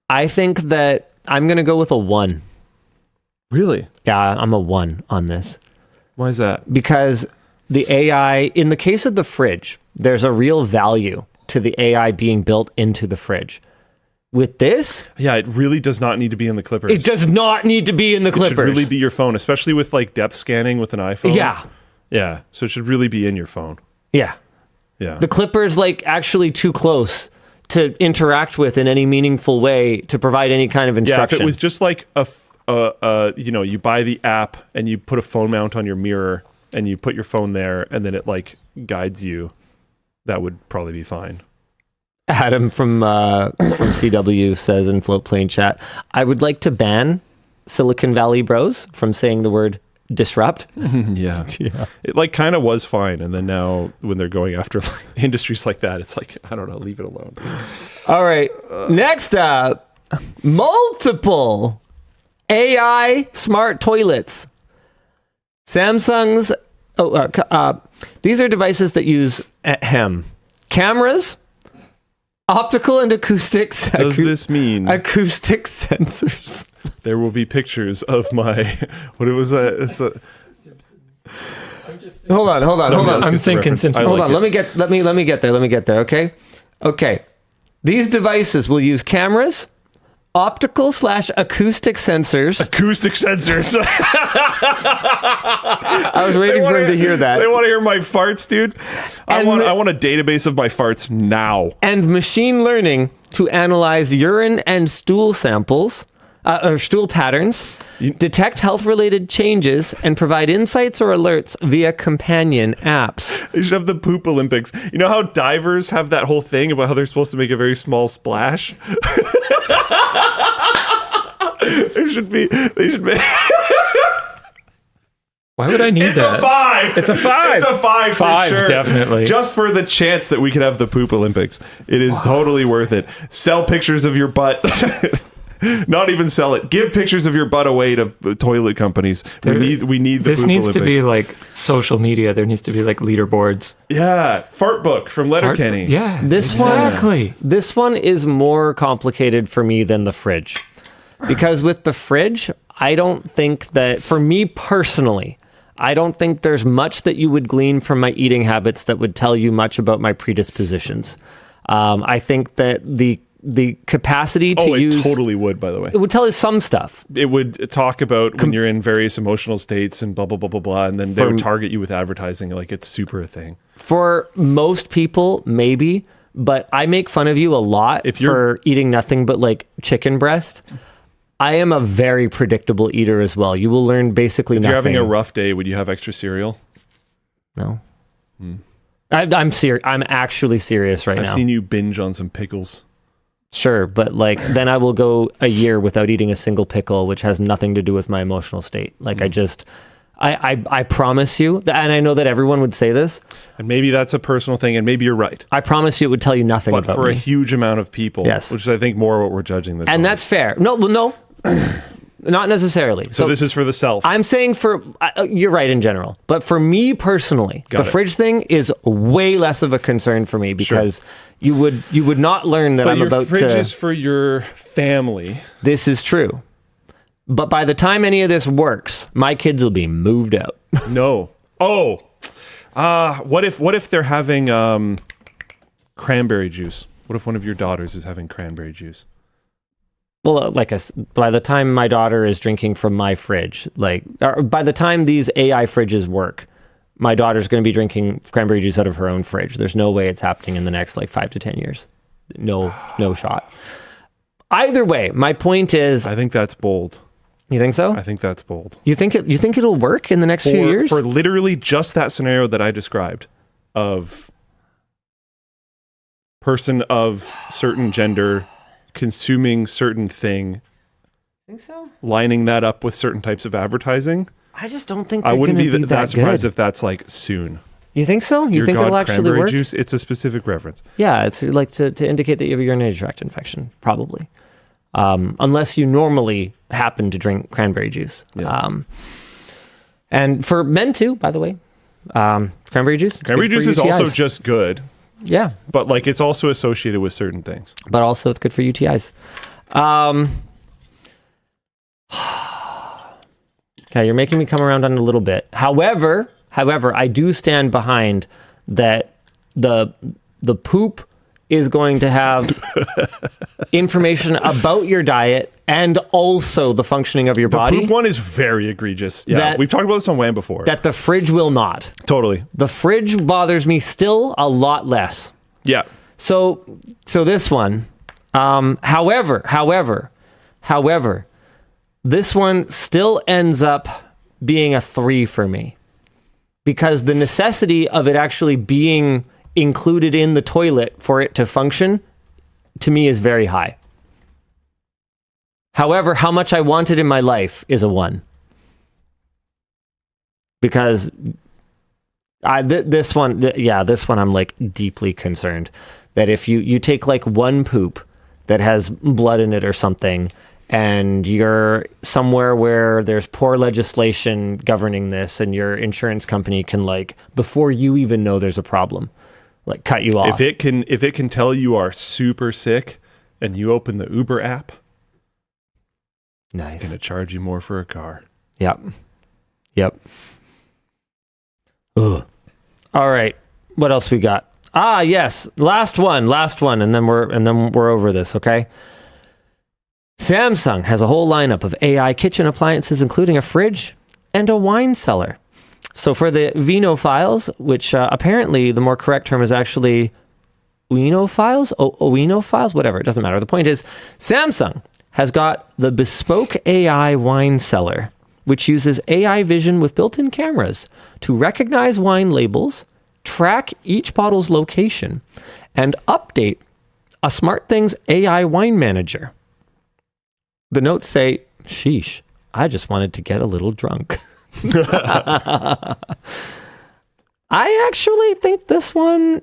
that I'm going to go with a 1. Really? Yeah, I'm a 1 on this. Why is that? Because the AI, in the case of the fridge, there's a real value to the AI being built into the fridge. With this, Yeah, it really does not need to be in the clippers. it does not need to be in the It clippers. should really be your phone, especially with like depth scanning with an iPhone. Yeah. Yeah. So it should really be in your phone. Yeah. Yeah. The clipper's like actually too close to interact with in any meaningful way to provide any kind of Yeah, if instruction. it was just like you buy the app and you put a phone mount on your mirror and you put your phone there and then it like guides you, that would probably be fine. Adam from CW says in Floatplane chat, I would like to ban Silicon Valley bros from saying the word disrupt. Yeah. It like kind of was fine. And then now when they're going after like, industries like that, it's like, I don't know, leave it alone. All right. Next up, multiple AI smart toilets. Samsung's, these are devices that use cameras, optical and acoustics. Does this mean acoustic sensors? there will be pictures of my, what it was that? It's a, Hold on. I'm thinking since Hold on. Let me get there. Okay. These devices will use cameras, optical/acoustic sensors. acoustic sensors. I was waiting for him to hear that. They want to hear my farts, dude. I want a database of my farts now. And machine learning to analyze urine and stool samples, or stool patterns, detect health-related changes, and provide insights or alerts via companion apps. They should have the poop Olympics. You know how divers have that whole thing about how they're supposed to make a very small splash? They should make Why would I need that? a 5. It's a 5. It's a 5 for 5, sure. definitely. Just for the chance that we could have the poop Olympics. It is totally worth it. Sell pictures of your butt. Not even sell it. Give pictures of your butt away to toilet companies. We need the This poop needs Olympics. to be like social media. There needs to be like leaderboards. Yeah, fart book from Letterkenny. Yeah, This exactly. This one is more complicated for me than the fridge. Because with the fridge, I don't think that, for me personally, I don't think there's much that you would glean from my eating habits that would tell you much about my predispositions. I think that the capacity to use... it totally would, by the way. It would tell us some stuff. It would talk about when you're in various emotional states and blah, blah, blah, blah, blah. And then they would target you with advertising. Like, it's super a thing. For most people, maybe. But I make fun of you a lot for eating nothing but, like, chicken breast. I am a very predictable eater as well. You will learn basically nothing. If you're having a rough day, would you have extra cereal? No. I'm serious. I'm actually serious right now. I've seen you binge on some pickles. Sure, but like then I will go a year without eating a single pickle, which has nothing to do with my emotional state. Like I promise you, and I know that everyone would say this. And maybe that's a personal thing, and maybe you're right. I promise you it would tell you nothing But about for me. a huge amount of people, Yes. which is I think more what we're judging this on. And that's fair. No, not necessarily. So this is for the self. I'm saying you're right in general, but for me personally, the fridge thing is way less of a concern for me because you would not learn that but I'm your about fridge to. is for your family. This is true, but by the time any of this works, my kids will be moved out. No. Oh. What if they're having cranberry juice? What if one of your daughters is having cranberry juice? Well, by the time my daughter is drinking from my fridge, or by the time these AI fridges work, my daughter's going to be drinking cranberry juice out of her own fridge. There's no way it's happening in the next 5 to 10 years. No shot. Either way, my point is... I think that's bold. You think so? I think that's bold. You think it'll work in the next few years? For literally just that scenario that I described of person of certain gender consuming certain thing, Think so? lining that up with certain types of advertising. I just don't think I they're wouldn't going to be be that surprised good. if that's like soon. You think so? You Dear think God, it'll actually cranberry work? Juice, it's a specific reference. Yeah, it's like to indicate that you have a urinary tract infection, probably. Unless you normally happen to drink cranberry juice. Yeah. And for men too, by the way. Cranberry juice. It's Cranberry good for juice is also UTIs. just good, Yeah, but like it's also associated with certain things. but also it's good for UTIs. Okay, you're making me come around on it a little bit. However, I do stand behind that the poop is going to have information about your diet and also the functioning of your body. The poop one is very egregious. Yeah, we've talked about this on WAN before. That the fridge will not. Totally. The fridge bothers me still a lot less. Yeah. So this one, however, this one still ends up being a 3 for me because the necessity of it actually being included in the toilet for it to function, to me, is very high. However, how much I want it in my life is a 1. Because this one I'm like deeply concerned that if you take like one poop that has blood in it or something, and you're somewhere where there's poor legislation governing this, and your insurance company can, like, before you even know there's a problem, like, cut you off. If it can tell you are super sick and you open the Uber app, nice. It's gonna charge you more for a car. Yep. Ugh. All right. What else we got? Yes. Last one, and then we're over this, okay? Samsung has a whole lineup of AI kitchen appliances, including a fridge and a wine cellar. So for the Vinophiles, which apparently the more correct term is actually Oenophiles, whatever, it doesn't matter. The point is, Samsung has got the bespoke AI wine cellar, which uses AI vision with built-in cameras to recognize wine labels, track each bottle's location, and update a SmartThings AI wine manager. The notes say, sheesh, I just wanted to get a little drunk. I actually think this one,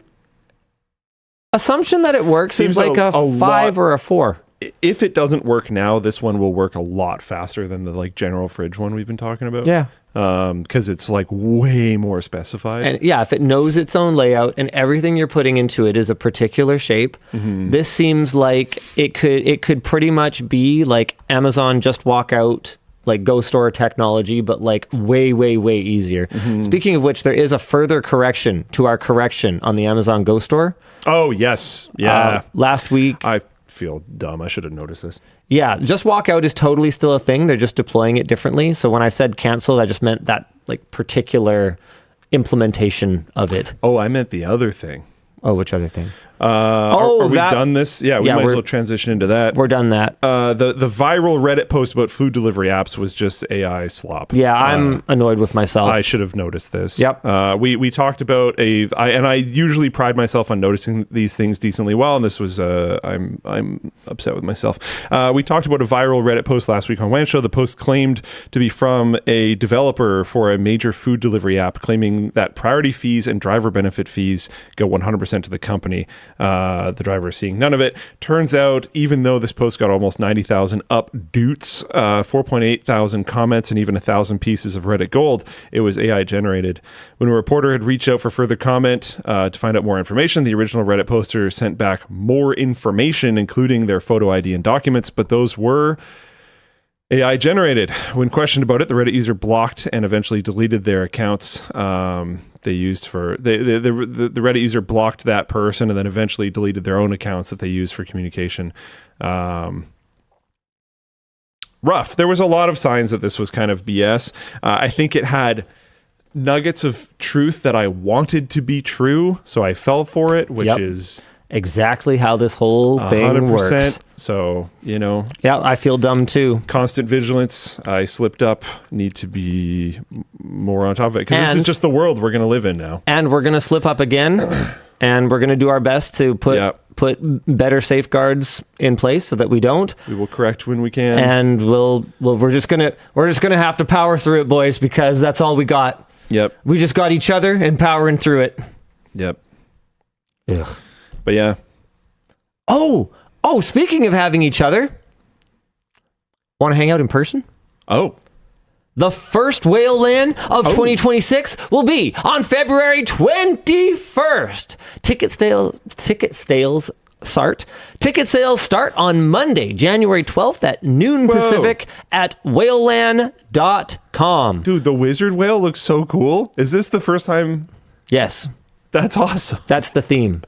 assumption that it works Seems is like a 5 or a 4. If it doesn't work now, this one will work a lot faster than the like general fridge one we've been talking about. Yeah. Because it's like way more specified. And yeah, if it knows its own layout and everything you're putting into it is a particular shape, this seems like it could pretty much be like Amazon just walk out, like Go Store technology, but like way, way, way easier. Speaking of which, there is a further correction to our correction on the Amazon Go Store. Oh, yes. Yeah. Last week. I feel dumb. I should have noticed this. Yeah, just walk out is totally still a thing. They're just deploying it differently. So when I said canceled, I just meant that like particular implementation of it. Oh, I meant the other thing. Oh, which other thing? Are we done this? Yeah, we might as well transition into that. We're done that. The viral Reddit post about food delivery apps was just AI slop. Yeah, I'm annoyed with myself. I should have noticed this. Yep. We talked about I usually pride myself on noticing these things decently well, and this was I'm upset with myself. We talked about a viral Reddit post last week on WAN Show. The post claimed to be from a developer for a major food delivery app, claiming that priority fees and driver benefit fees go 100% to the company. The driver is seeing none of it. Turns out, even though this post got almost 90,000 updates, 4.8 thousand comments, and even 1,000 pieces of Reddit gold, it was AI generated. When a reporter had reached out for further comment to find out more information, the original Reddit poster sent back more information, including their photo ID and documents, but those were AI generated. When questioned about it, the Reddit user blocked and eventually deleted their accounts they used for the Reddit user blocked that person and then eventually deleted their own accounts that they used for communication. Rough. There was a lot of signs that this was kind of BS. I think it had nuggets of truth that I wanted to be true, so I fell for it, which is exactly how this whole thing 100%. works. So, yeah, I feel dumb too. Constant vigilance. I slipped up. Need to be more on top of it because this is just the world we're going to live in now. And we're going to slip up again, and we're going to do our best to put better safeguards in place so that we don't. We will correct when we can, and we're just gonna have to power through it, boys, because that's all we got. Yep. We just got each other and powering through it. Yep. Ugh. But yeah. Oh, speaking of having each other, want to hang out in person? Oh. The first whale LAN of 2026 will be on February 21st. Ticket sales start on Monday, January 12th at noon Pacific at whalelan.com. Dude, the wizard whale looks so cool. Is this the first time? Yes. That's awesome. That's the theme.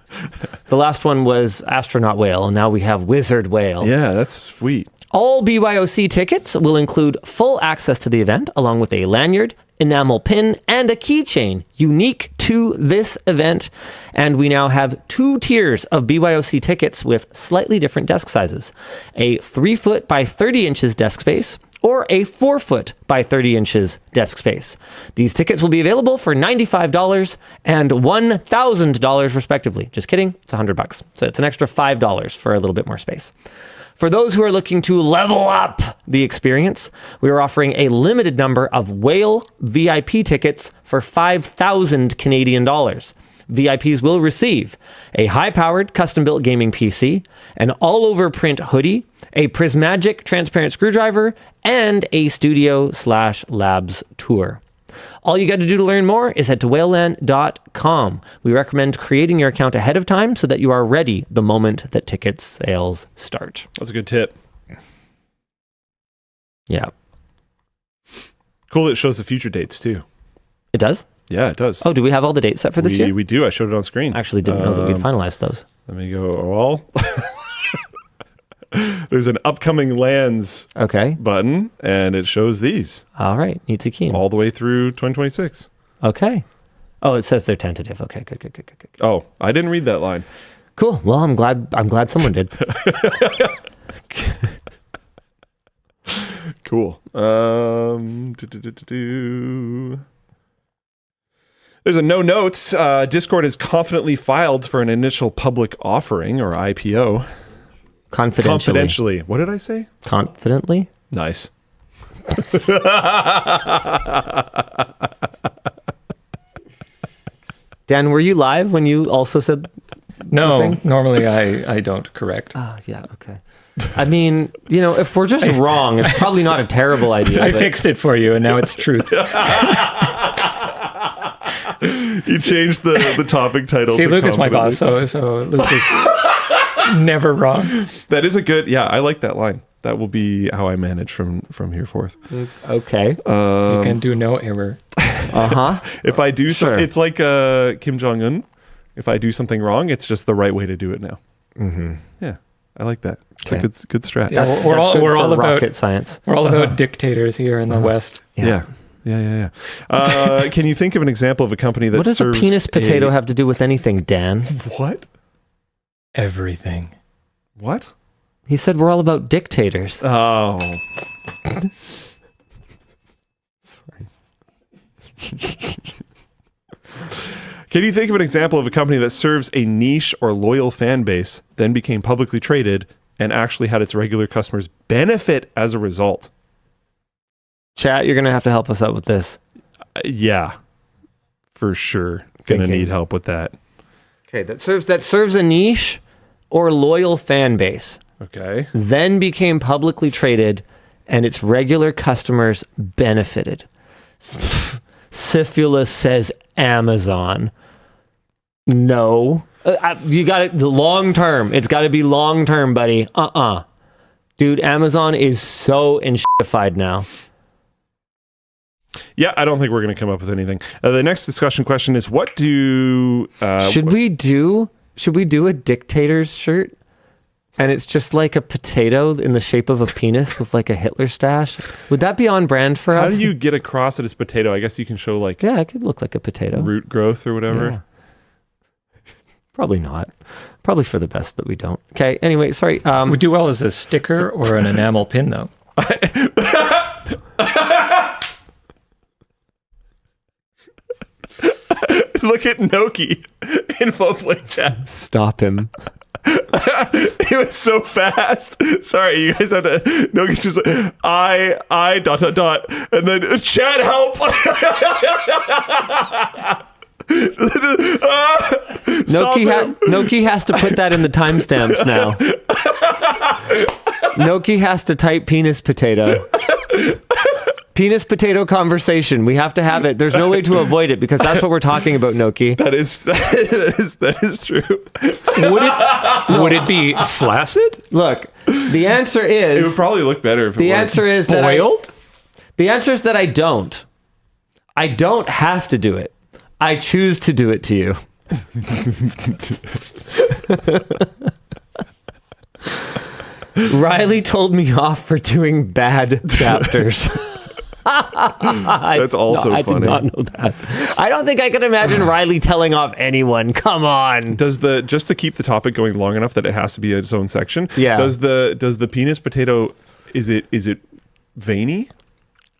The last one was astronaut whale, and now we have wizard whale. Yeah, that's sweet. All BYOC tickets will include full access to the event, along with a lanyard, enamel pin, and a keychain unique to this event. And we now have 2 tiers of BYOC tickets with slightly different desk sizes. A 3 foot by 30 inches desk space, or a 4 foot by 30 inches desk space. These tickets will be available for $95 and $1,000 respectively. Just kidding, it's $100. So it's an extra $5 for a little bit more space. For those who are looking to level up the experience, we are offering a limited number of Whale VIP tickets for 5,000 Canadian dollars. VIPs will receive a high-powered custom-built gaming PC, an all-over print hoodie, a Prismagic transparent screwdriver, and a studio/labs tour. All you got to do to learn more is head to whaleland.com. We recommend creating your account ahead of time so that you are ready the moment that ticket sales start. That's a good tip. Yeah. Cool that it shows the future dates too. It does? Yeah, it does. Oh, do we have all the dates set for this year? We do. I showed it on screen. I actually didn't know that we'd finalized those. Let me go all. There's an upcoming lands button, and it shows these. All right. Need to key in. All the way through 2026. Okay. Oh, it says they're tentative. Okay, good. Oh, I didn't read that line. Cool. Well, I'm glad someone did. Cool. There's a no notes. Discord is confidently filed for an initial public offering or IPO. Confidentially. What did I say? Confidently? Nice. Dan, were you live when you also said No, normally I don't correct. yeah, okay. I mean, if we're just wrong, it's probably not a terrible idea. I fixed it for you, and now it's truth. You changed the topic title. See, Luke is my boss, so Luke is never wrong. That is a good, I like that line. That will be how I manage from here forth. Okay. You can do no error. If I do it's like Kim Jong-un. If I do something wrong, it's just the right way to do it now. Mm-hmm. Yeah, I like that. It's a good strat. Yeah, we're all about rocket science. We're all about dictators here in the West. Yeah. Can you think of an example of a company that serves... What does a penis potato have to do with anything, Dan? What? Everything. What? He said we're all about dictators. Oh. Sorry. Can you think of an example of a company that serves a niche or loyal fan base, then became publicly traded, and actually had its regular customers benefit as a result? Chat, you're going to have to help us out with this. Yeah, for sure. Going to need help with that. Okay, that serves a niche or loyal fan base. Okay. Then became publicly traded, and its regular customers benefited. Syphilis says Amazon. No. You got it long term. It's got to be long term, buddy. Dude, Amazon is so enshittified now. Yeah, I don't think we're going to come up with anything. The next discussion question is, what do... Should we do a Dictators shirt? And it's just like a potato in the shape of a penis with like a Hitler stash. Would that be on brand for us? How do you get across that it's potato? I guess you can show like... Yeah, it could look like a potato. Root growth or whatever. Yeah. Probably not. Probably for the best that we don't. Okay, anyway, sorry. Would do well as a sticker or an enamel pin, though. Look at Noki in Play Chat. Stop him. It was so fast. Sorry, you guys have to... Noki's just like, I, ... and then, chat, help! Noki has to put that in the timestamps now. Noki has to type penis potato. Penis potato conversation. We have to have it. There's no way to avoid it because that's what we're talking about, Noki. That is true. Would it be flaccid? Look, the answer It would is probably look better if it the was. answer is Boiled? the answer is that I don't. I don't have to do it. I choose to do it to you. Riley told me off for doing bad chapters. That's also I funny. did not know that. I don't think I could imagine Riley telling off anyone. Come on. Does just to keep the topic going long enough that it has to be its own section? Yeah. Does the penis potato is it veiny?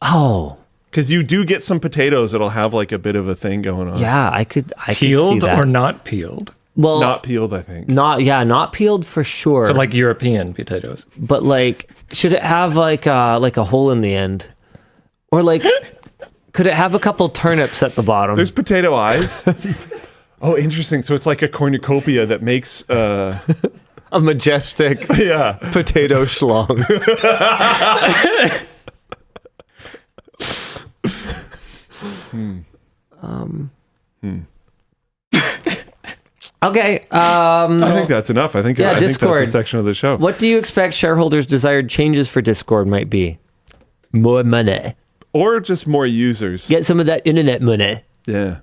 Oh, Because you do get some potatoes that'll have like a bit of a thing going on. yeah. I could see Peeled that. or not peeled? Well, Not peeled, I think. not peeled for sure. So like European potatoes. But like, should it have like a hole in the end, or like, could it have a couple turnips at the bottom? There's potato eyes. Oh, interesting. So it's like a cornucopia that makes a majestic yeah. potato schlong. Okay. I think that's enough. I think that's Discord. a section of the show. What do you expect shareholders' desired changes for Discord might be? More money. Or just more users. Get some of that internet money. Yeah.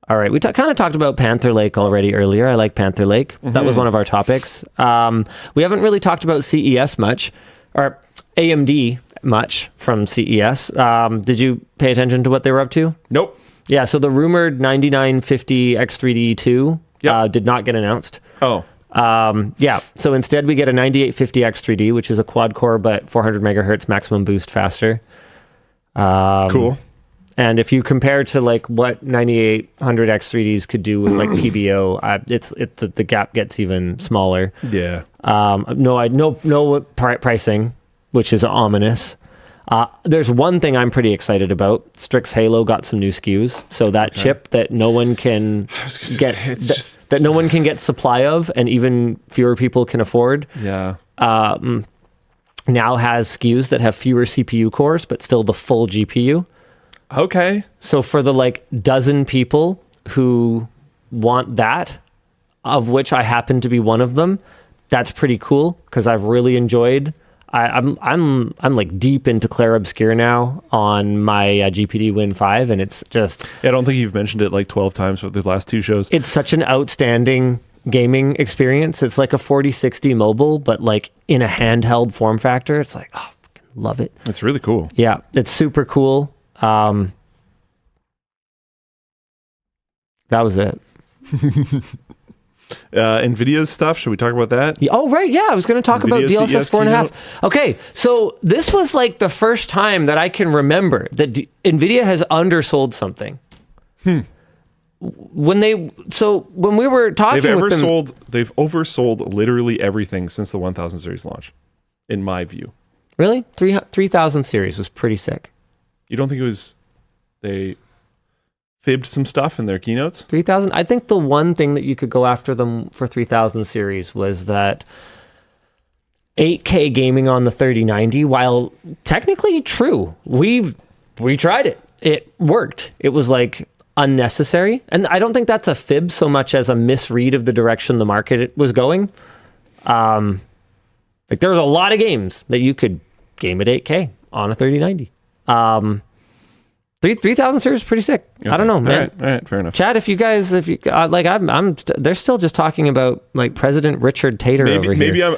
All right. We kind of talked about Panther Lake already earlier. I like Panther Lake. That was one of our topics. We haven't really talked about CES much, or AMD much from CES. Did you pay attention to what they were up to? Nope. Yeah. So the rumored 9950 X3D2 did not get announced. Oh. Yeah. So instead, we get a 9850 X3D, which is a quad core but 400 megahertz maximum boost faster. Cool. And if you compare to like what 9800 X3Ds could do with like PBO, the gap gets even smaller. Yeah. No pricing, which is ominous. There's one thing I'm pretty excited about. Strix Halo got some new SKUs, so that chip that no one can get that no one can get supply of, and even fewer people can afford. Yeah. Now has SKUs that have fewer CPU cores, but still the full GPU. Okay. So for the like dozen people who want that, of which I happen to be one of them, that's pretty cool because I've really enjoyed. I'm like deep into Clair Obscure now on my GPD Win 5, and it's just I don't think you've mentioned it like 12 times for the last two shows. it's such an outstanding gaming experience. It's like a 4060 mobile, but like in a handheld form factor. It's like, oh, fucking love it. It's really cool. Yeah, it's super cool. That was it. NVIDIA's stuff. Should we talk about that? Oh, right. Yeah, I was going to talk about NVIDIA DLSS CES 4.5. Okay, so this was like the first time that I can remember that NVIDIA has undersold something. When we were talking with them, they've oversold literally everything since the 1000 series launch, in my view. really 3000 series was pretty sick. You don't think it was they fibbed some stuff in their keynotes? 3000. I think the one thing that you could go after them for 3000 series was that 8K gaming on the 3090, while technically true, we tried it. It worked. It was like unnecessary, and I don't think that's a fib so much as a misread of the direction the market was going. Like there's a lot of games that you could game at 8K on a 3090. 3000 series is pretty sick. Okay. I don't know, man. All right, fair enough. Chad, if you they're still just talking about like President Richard Tater over here. Maybe I'm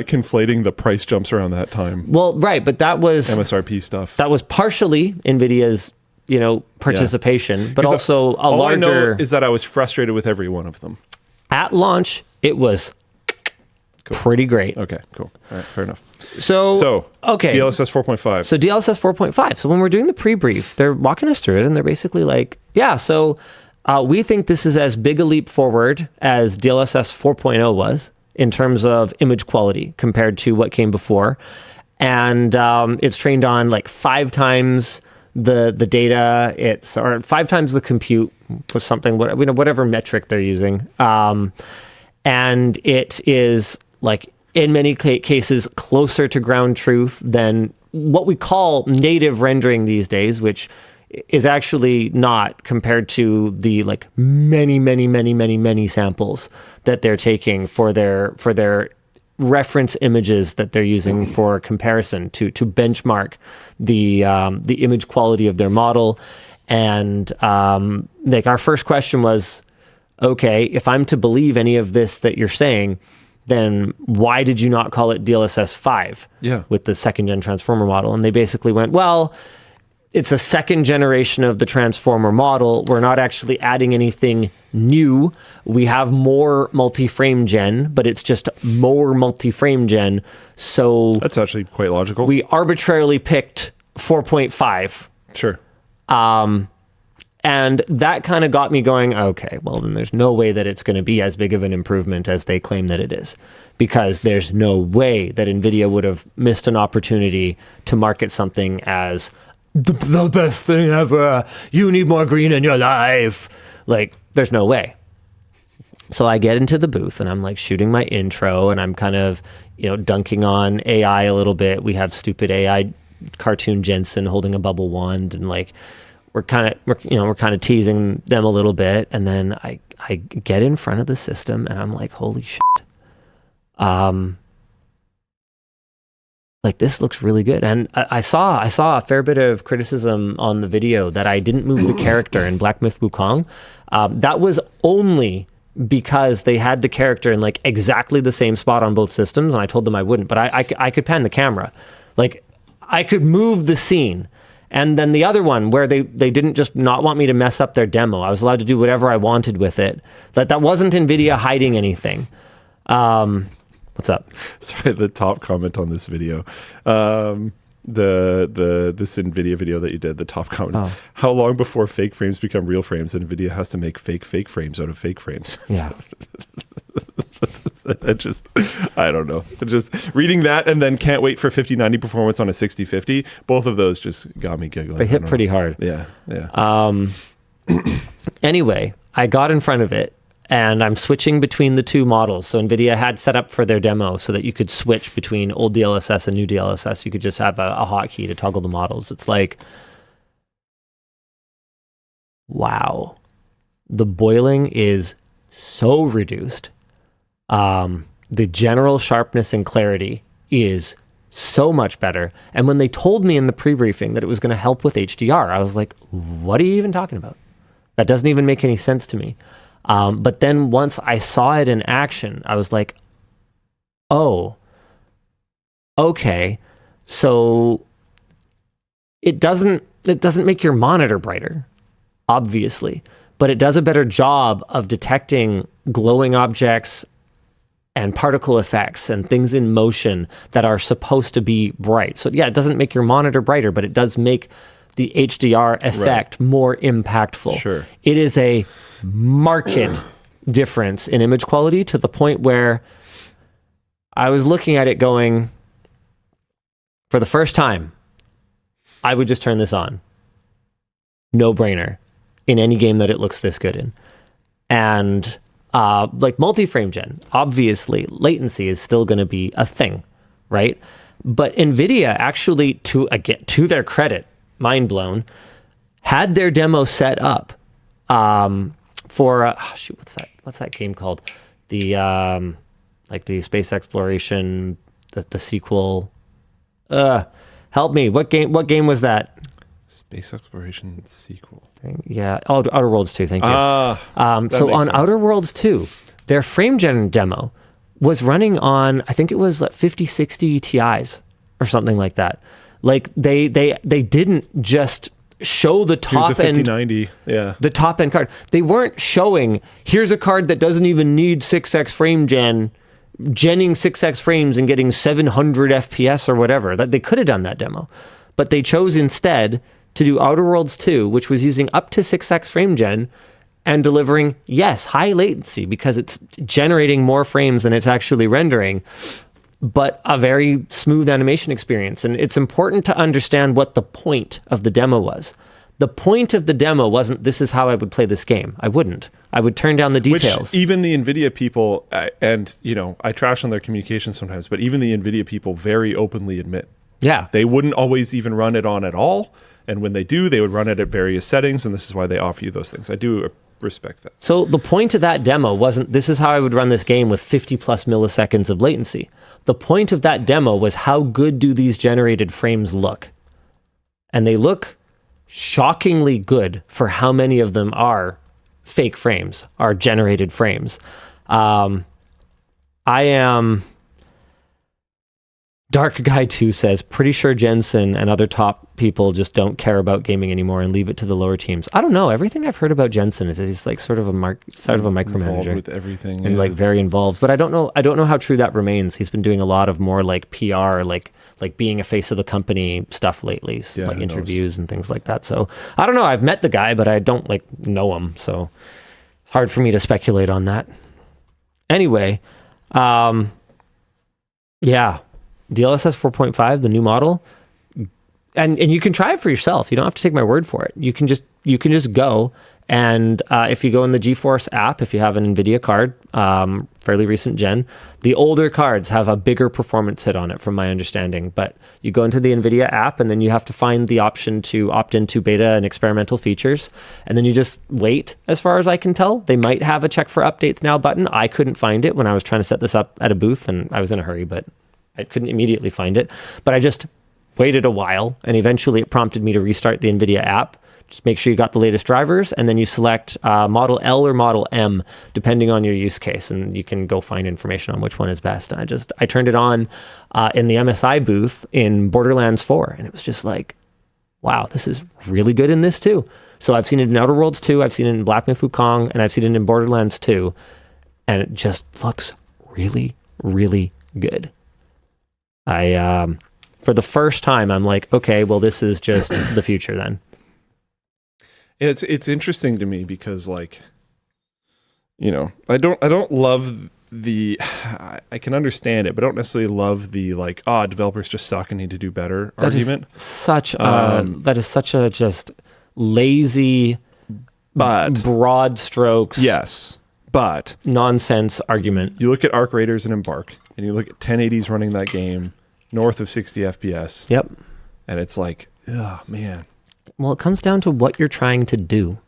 conflating the price jumps around that time. Well, right, but that was MSRP stuff. That was partially NVIDIA's, participation, but also a all larger. I know is that I was frustrated with every one of them. At launch, it was pretty great. Okay, cool. All right, fair enough. So okay, DLSS 4.5. So DLSS 4.5. So when we're doing the pre-brief, they're walking us through it, and they're basically like, yeah, so we think this is as big a leap forward as DLSS 4.0 was in terms of image quality compared to what came before. And it's trained on like 5 times the data, or 5 times the compute was something, whatever metric they're using. And it is like in many cases closer to ground truth than what we call native rendering these days, which is actually not compared to the like many samples that they're taking for their reference images that they're using for comparison to benchmark the image quality of their model. And like our first question was, okay, if I'm to believe any of this that you're saying, then why did you not call it DLSS 5 with the second gen transformer model? And they basically went, well, it's a second generation of the transformer model. We're not actually adding anything new. We have more multi-frame gen, but it's just more multi-frame gen. So that's actually quite logical. We arbitrarily picked 4.5. Sure. And that kind of got me going, okay, well, then there's no way that it's going to be as big of an improvement as they claim that it is, because there's no way that NVIDIA would have missed an opportunity to market something as the best thing ever. You need more green in your life. Like, there's no way. So I get into the booth and I'm like shooting my intro and I'm kind of, dunking on AI a little bit. We have stupid AI cartoon Jensen holding a bubble wand, and like we're kind of teasing them a little bit. And then I get in front of the system and I'm like, holy shit. Like, this looks really good. And I saw a fair bit of criticism on the video that I didn't move the character in Black Myth Wukong. That was only because they had the character in like exactly the same spot on both systems, and I told them I wouldn't. But I could pan the camera. Like, I could move the scene. And then the other one where they didn't just not want me to mess up their demo. I was allowed to do whatever I wanted with it. That wasn't NVIDIA hiding anything. What's up? Sorry, the top comment on this video, this NVIDIA video that you did, the top comment is, how long before fake frames become real frames and NVIDIA has to make fake frames out of fake frames? Yeah. I don't know. Just reading that and then can't wait for 5090 performance on a 6050. Both of those just got me giggling. They hit pretty hard. Yeah. Anyway, I got in front of it. And I'm switching between the two models. So NVIDIA had set up for their demo so that you could switch between old DLSS and new DLSS. You could just have a hotkey to toggle the models. It's like, wow. The boiling is so reduced. The general sharpness and clarity is so much better. And when they told me in the pre-briefing that it was going to help with HDR, I was like, what are you even talking about? That doesn't even make any sense to me. But then once I saw it in action, I was like, oh, okay. So it doesn't make your monitor brighter, obviously, but it does a better job of detecting glowing objects and particle effects and things in motion that are supposed to be bright. So yeah, it doesn't make your monitor brighter, but it does make the HDR effect more impactful. Sure. It is a marked difference in image quality to the point where I was looking at it going, for the first time, I would just turn this on. No brainer in any game that it looks this good in. And like multi-frame gen, obviously latency is still going to be a thing, right? But NVIDIA actually, to their credit, mind blown, had their demo set up for what's that game called? The like the space exploration, the sequel. Help me. What game was that? Space exploration sequel. Yeah. Oh, Outer Worlds 2. Thank you. So on sense. Outer Worlds 2, their frame gen demo was running on, I think it was like 5060 Ti's or something like that. Like they didn't just show the top here's a end 5090, the top end card. They weren't showing, here's a card that doesn't even need 6x frame genning 6x frames and getting 700 FPS or whatever. That they could have done that demo, but they chose instead to do Outer Worlds 2, which was using up to 6x frame gen and delivering, yes, high latency because it's generating more frames than it's actually rendering, but a very smooth animation experience. And it's important to understand what the point of the demo was. The point of the demo wasn't, this is how I would play this game. I wouldn't. I would turn down the details. Which even the NVIDIA people, and I trash on their communication sometimes, but even the NVIDIA people very openly admit Yeah. They wouldn't always even run it on at all. And when they do, they would run it at various settings. And this is why they offer you those things. I do respect that. So the point of that demo wasn't, this is how I would run this game with 50 plus milliseconds of latency. The point of that demo was how good do these generated frames look? And they look shockingly good for how many of them are fake frames, are generated frames. Dark Guy 2 says, pretty sure Jensen and other top people just don't care about gaming anymore and leave it to the lower teams. I don't know. Everything I've heard about Jensen is that he's like sort of a micromanager Involved with everything. and like very involved. But I don't know how true that remains. He's been doing a lot of more like PR, like being a face of the company stuff lately, so, like interviews and things like that. So I don't know. I've met the guy, but I don't like know him. So it's hard for me to speculate on that. Anyway, yeah. DLSS 4.5, the new model, and you can try it for yourself. You don't have to take my word for it. You can just go, and if you go in the GeForce app, if you have an NVIDIA card, fairly recent gen, the older cards have a bigger performance hit on it, from my understanding. But you go into the NVIDIA app, and then you have to find the option to opt into beta and experimental features, and then you just wait. As far as I can tell, they might have a check for updates now button. I couldn't find it when I was trying to set this up at a booth, and I was in a hurry, but I couldn't immediately find it, but I just waited a while, and eventually it prompted me to restart the NVIDIA app. Just make sure you got the latest drivers, and then you select Model L or Model M, depending on your use case, and you can go find information on which one is best. And I turned it on in the MSI booth in Borderlands 4, and it was just like, wow, this is really good in this too. So I've seen it in Outer Worlds 2, I've seen it in Black Myth Wukong, and I've seen it in Borderlands 2, and it just looks really, really good. For the first time, I'm like, okay, well, this is just the future then. It's interesting to me because, like, you know, I don't love the, I can understand it, but I don't necessarily love the, like, developers just suck and need to do better argument. That is such a just lazy, but broad strokes. Yes, but nonsense argument. You look at Arc Raiders and Embark, and you look at 1080s running that game north of 60 FPS. Yep. And it's like, oh, man. Well, it comes down to what you're trying to do.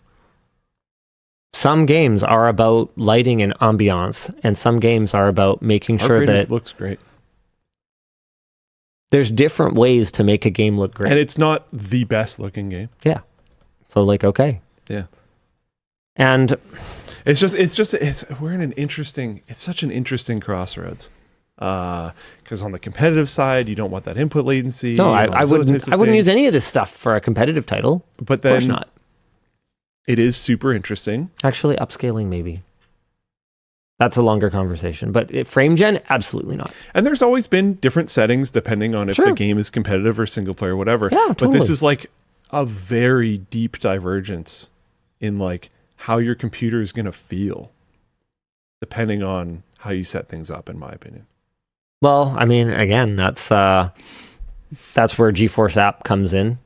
Some games are about lighting and ambiance, and some games are about making sure that it looks great. There's different ways to make a game look great. And it's not the best looking game. Yeah. So, like, okay. Yeah. And it's we're in it's such an interesting crossroads. Because on the competitive side, you don't want that input latency. No, I wouldn't use any of this stuff for a competitive title. But then, of course not. It is super interesting. Actually, upscaling maybe. That's a longer conversation. But frame gen, absolutely not. And there's always been different settings depending on if the game is competitive or single player, whatever. Yeah, totally. But this is like a very deep divergence in like how your computer is going to feel depending on how you set things up, in my opinion. Well, I mean, again, that's where GeForce app comes in,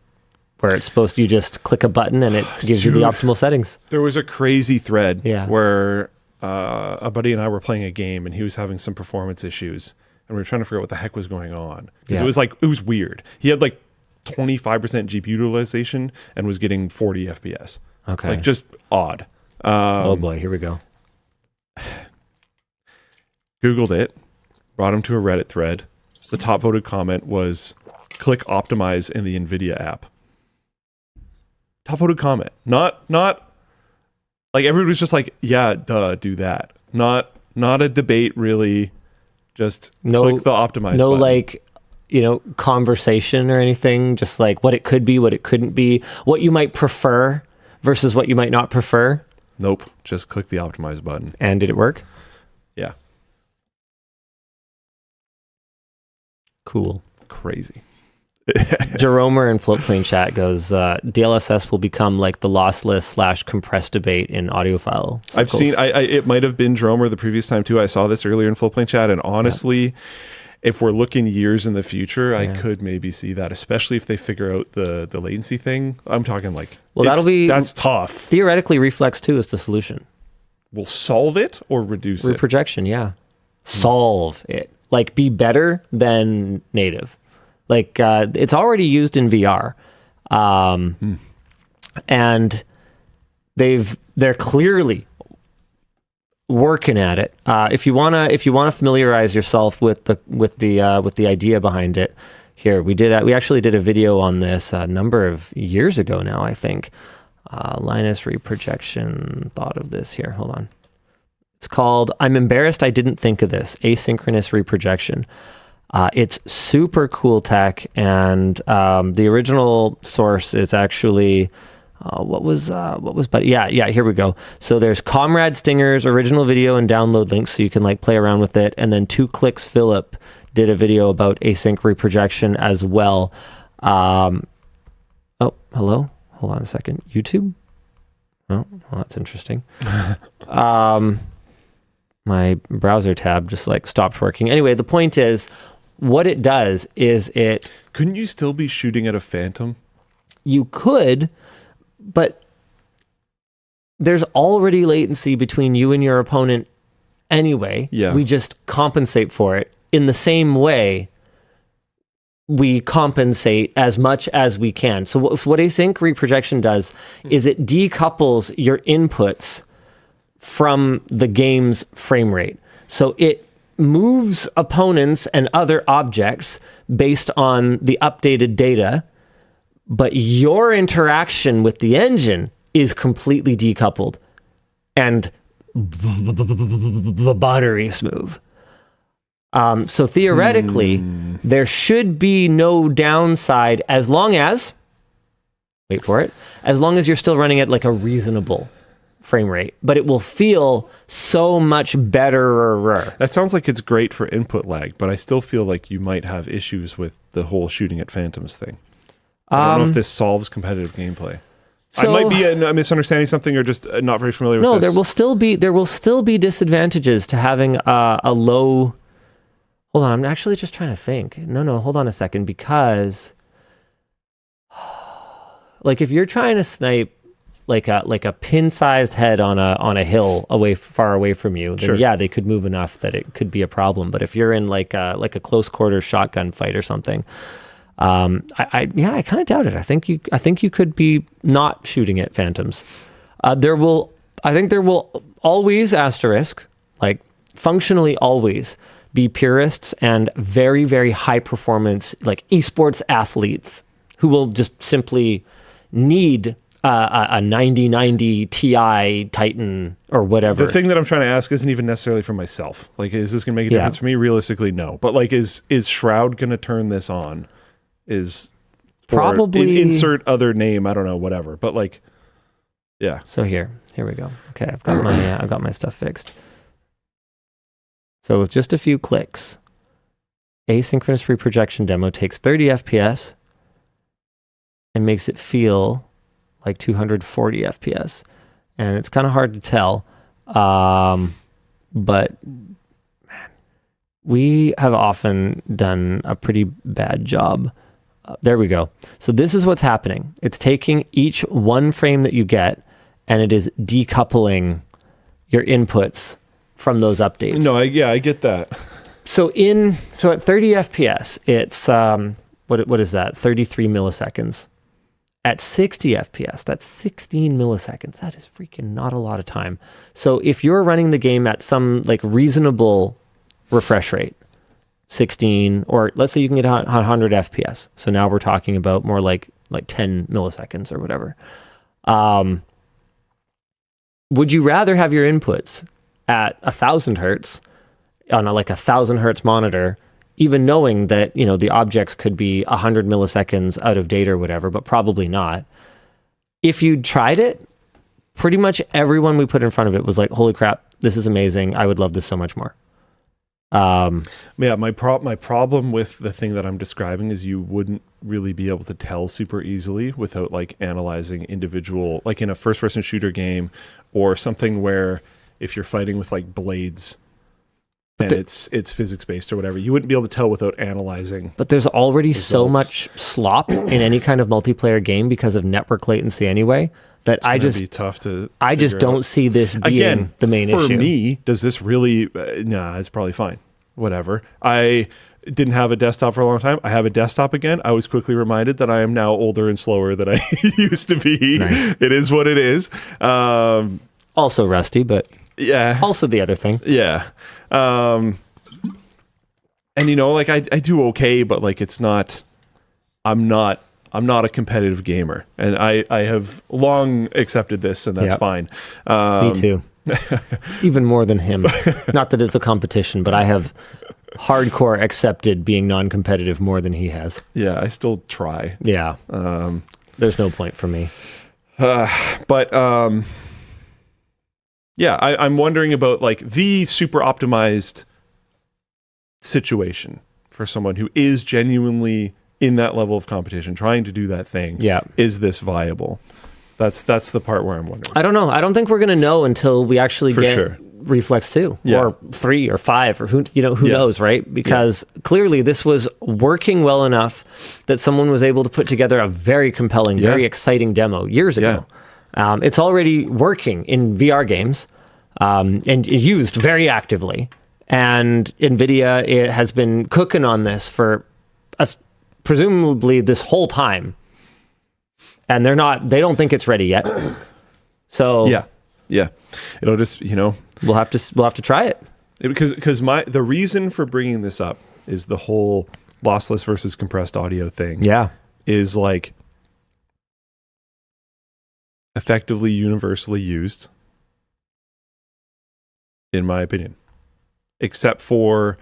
where it's supposed to, you just click a button and it gives you the optimal settings. There was a crazy thread where a buddy and I were playing a game and he was having some performance issues and we were trying to figure out what the heck was going on. Because it was weird. He had like 25% GPU utilization and was getting 40 FPS. Okay. Like just odd. Oh boy, here we go. Googled it. Brought him to a Reddit thread. The top voted comment was, click optimize in the NVIDIA app. Top voted comment. Not like everybody was just like, yeah, duh, do that. Not a debate really. Just click the optimize no button. Like, conversation or anything. Just like what it could be, what it couldn't be, what you might prefer versus what you might not prefer. Nope. Just click the optimize button. And did it work? Yeah. Cool. Crazy. Jeromer in Floatplane chat goes, DLSS will become like the lossless / compressed debate in audiophile circles. I've seen, it might have been Jeromer the previous time too. I saw this earlier in Floatplane chat, and honestly, if we're looking years in the future, I could maybe see that, especially if they figure out the latency thing. I'm talking like, that's tough. Theoretically, Reflex 2 is the solution. Will solve it or reduce it? Reprojection, yeah. Solve it. Like, be better than native. Like it's already used in VR, and they're clearly working at it. If you wanna familiarize yourself with the idea behind it, here we actually did a video on this a number of years ago now, I think. Linus reprojection thought of this here. Hold on. It's called "I'm Embarrassed I Didn't Think of This," asynchronous reprojection. It's super cool tech, and the original source is actually but here we go. So there's Comrade Stinger's original video and download links, so you can like play around with it, and then 2 Clicks Philip did a video about async reprojection as well. Oh, hello. Hold on a second. YouTube. Oh, well, that's interesting. My browser tab just like stopped working. Anyway, the point is, what it does is Couldn't you still be shooting at a phantom? You could, but there's already latency between you and your opponent anyway. Yeah. We just compensate for it. In the same way, we compensate as much as we can. So what async reprojection does is it decouples your inputs from the game's frame rate. So it moves opponents and other objects based on the updated data, but your interaction with the engine is completely decoupled and buttery smooth. So theoretically, there should be no downside as long as, wait for it, as long as you're still running at like a reasonable frame rate, but it will feel so much better. That sounds like it's great for input lag, but I still feel like you might have issues with the whole shooting at phantoms thing. I don't know if this solves competitive gameplay. So, I might be misunderstanding something or just not very familiar with this. No, there will still be disadvantages to having a low. Hold on, I'm actually just trying to think. No, hold on a second, because like if you're trying to snipe like a pin-sized head on a hill far away from you, then sure, yeah, they could move enough that it could be a problem. But if you're in like a close quarters shotgun fight or something, I kind of doubt it. I think you could be not shooting at phantoms. There will always functionally always be purists and very, very high performance like esports athletes who will just simply need a 9090 Ti Titan or whatever. The thing that I'm trying to ask isn't even necessarily for myself. Like, is this going to make a difference for me? Realistically, no. But like, is Shroud going to turn this on? Probably insert other name. I don't know, whatever. But like, yeah. So here we go. Okay, I've got my stuff fixed. So with just a few clicks, asynchronous reprojection demo takes 30 FPS and makes it feel like 240 FPS. And it's kind of hard to tell. But man, we have often done a pretty bad job. There we go. So this is what's happening. It's taking each one frame that you get, and it is decoupling your inputs from those updates. No, I get that. So at 30 FPS, it's what is that? 33 milliseconds. At 60 FPS, that's 16 milliseconds. That is freaking not a lot of time. So if you're running the game at some like reasonable refresh rate, 16, or let's say you can get 100 FPS. So now we're talking about more like 10 milliseconds or whatever. Would you rather have your inputs at 1,000 hertz on a 1,000 hertz monitor, even knowing that, you know, the objects could be 100 milliseconds out of date or whatever, but probably not? If you tried it, pretty much everyone we put in front of it was like, holy crap, this is amazing. I would love this so much more. My problem with the thing that I'm describing is you wouldn't really be able to tell super easily without like analyzing individual, like in a first person shooter game or something where if you're fighting with like blades and it's physics based or whatever, you wouldn't be able to tell without analyzing. But there's already results. So much slop in any kind of multiplayer game because of network latency anyway, that It's gonna be tough to I just don't out. see this being Again, the main issue. For me, does this really? Nah, it's probably fine. Whatever. didn't have a desktop for a long time. I have a desktop again. I was quickly reminded that I am now older and slower than I used to be. Nice. It is what it is. Also rusty, but Yeah. also the other thing. Yeah. And you know, like I do okay, but like it's not, I'm not a competitive gamer, and I have long accepted this, and that's Yeah. fine. Me too. Even more than him. Not that it's a competition, but I have hardcore accepted being non-competitive more than he has. Yeah, I still try. Yeah. There's no point for me. But yeah, I'm wondering about like the super optimized situation for someone who is genuinely in that level of competition, trying to do that thing. Yeah. Is this viable? That's the part where I'm wondering. I don't know. I don't think we're going to know until we actually For get sure. Reflex 2 Yeah. or 3 or 5 or who Yeah. knows, right? Because clearly this was working well enough that someone was able to put together a very compelling, Yeah. very exciting demo years ago. It's already working in VR games and used very actively. And NVIDIA it has been cooking on this for presumably this whole time. And they don't think it's ready yet. So Yeah. It'll just, you know, we'll have to try it. because the reason for bringing this up is the whole lossless versus compressed audio thing. Yeah. Is like effectively universally used, in my opinion, except for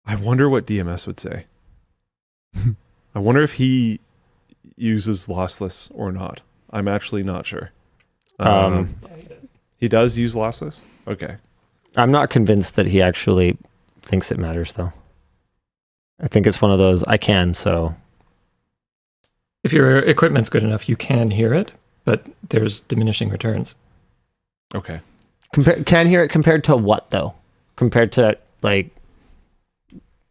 I wonder what DMS would say. I wonder if he uses lossless or not. I'm actually not sure. He does use lossless? Okay. I'm not convinced that he actually thinks it matters, though. I think it's one of those, I can, so... If your equipment's good enough, you can hear it, but there's diminishing returns. Okay. Can hear it compared to what, though? Compared to, like,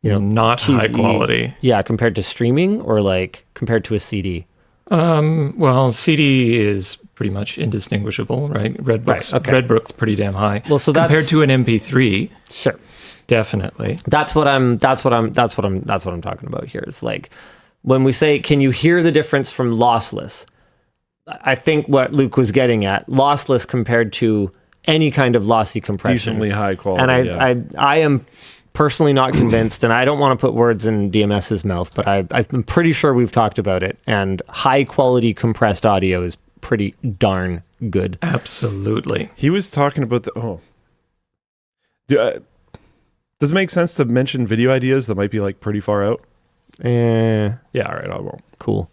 you know, Not high cheesy- quality. Yeah, compared to streaming or, like, compared to a CD? Well, CD is pretty much indistinguishable, right? Redbook's okay. Redbook's pretty damn high. Well, so that's... Compared to an MP3, Sure. definitely. That's what I'm talking about here. It's like when we say, can you hear the difference from lossless? I think what Luke was getting at, lossless compared to any kind of lossy compression. Decently high quality. And I am personally not convinced, and I don't want to put words in DMS's mouth, but I'm pretty sure we've talked about it. And high quality compressed audio is pretty darn good. Absolutely. He was talking about does it make sense to mention video ideas that might be like pretty far out? Yeah, all right, I won't. Cool.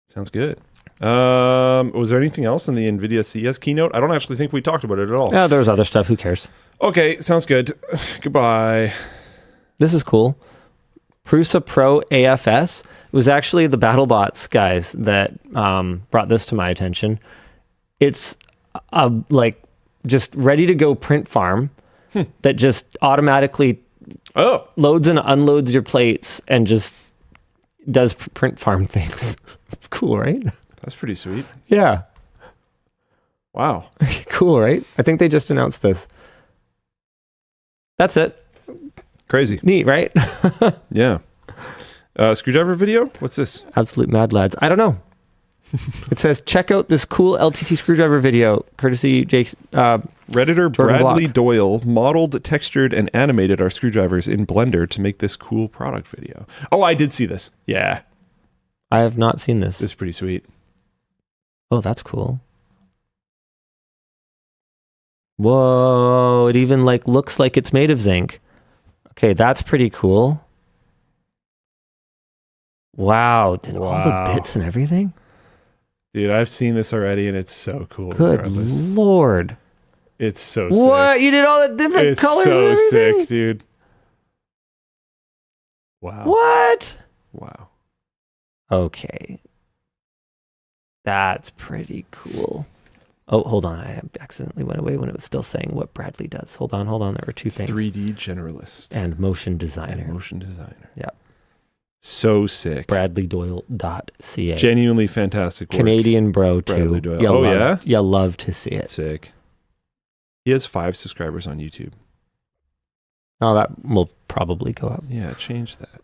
Sounds good. Was there anything else in the NVIDIA CES keynote? I don't actually think we talked about it at all. Yeah, there's other stuff. Who cares? Okay, sounds good. Goodbye. This is cool. Prusa Pro AFS. It was actually the BattleBots guys that brought this to my attention. It's like just ready to go print farm that just automatically loads and unloads your plates and just does print farm things. Cool, right? That's pretty sweet. Yeah. Wow. Cool, right? I think they just announced this. That's it. Crazy. Neat, right? Yeah. Screwdriver video? What's this? Absolute mad lads. I don't know. It says, check out this cool LTT screwdriver video, courtesy Jake. Redditor Jordan Bradley Block. Doyle modeled, textured, and animated our screwdrivers in Blender to make this cool product video. Oh, I did see this. Yeah. I have not seen this. This is pretty sweet. Oh, that's cool. Whoa, it even like looks like it's made of zinc. Okay, that's pretty cool. Wow, did all the bits and everything? Dude, I've seen this already, and it's so cool. Good regardless. Lord. It's so sick. What? You did all the different It's colors so and everything? sick, dude. Wow. What? Wow. Okay. That's pretty cool. Oh, hold on. I accidentally went away when it was still saying what Bradley does. Hold on. There were two things. 3D generalist. And motion designer. And motion designer. Yeah. So sick. BradleyDoyle.ca. Genuinely fantastic work. Canadian bro, Bradley too. Doyle. Yeah? You'll love to see it. Sick. He has 5 subscribers on YouTube. Oh, that will probably go up. Yeah, change that.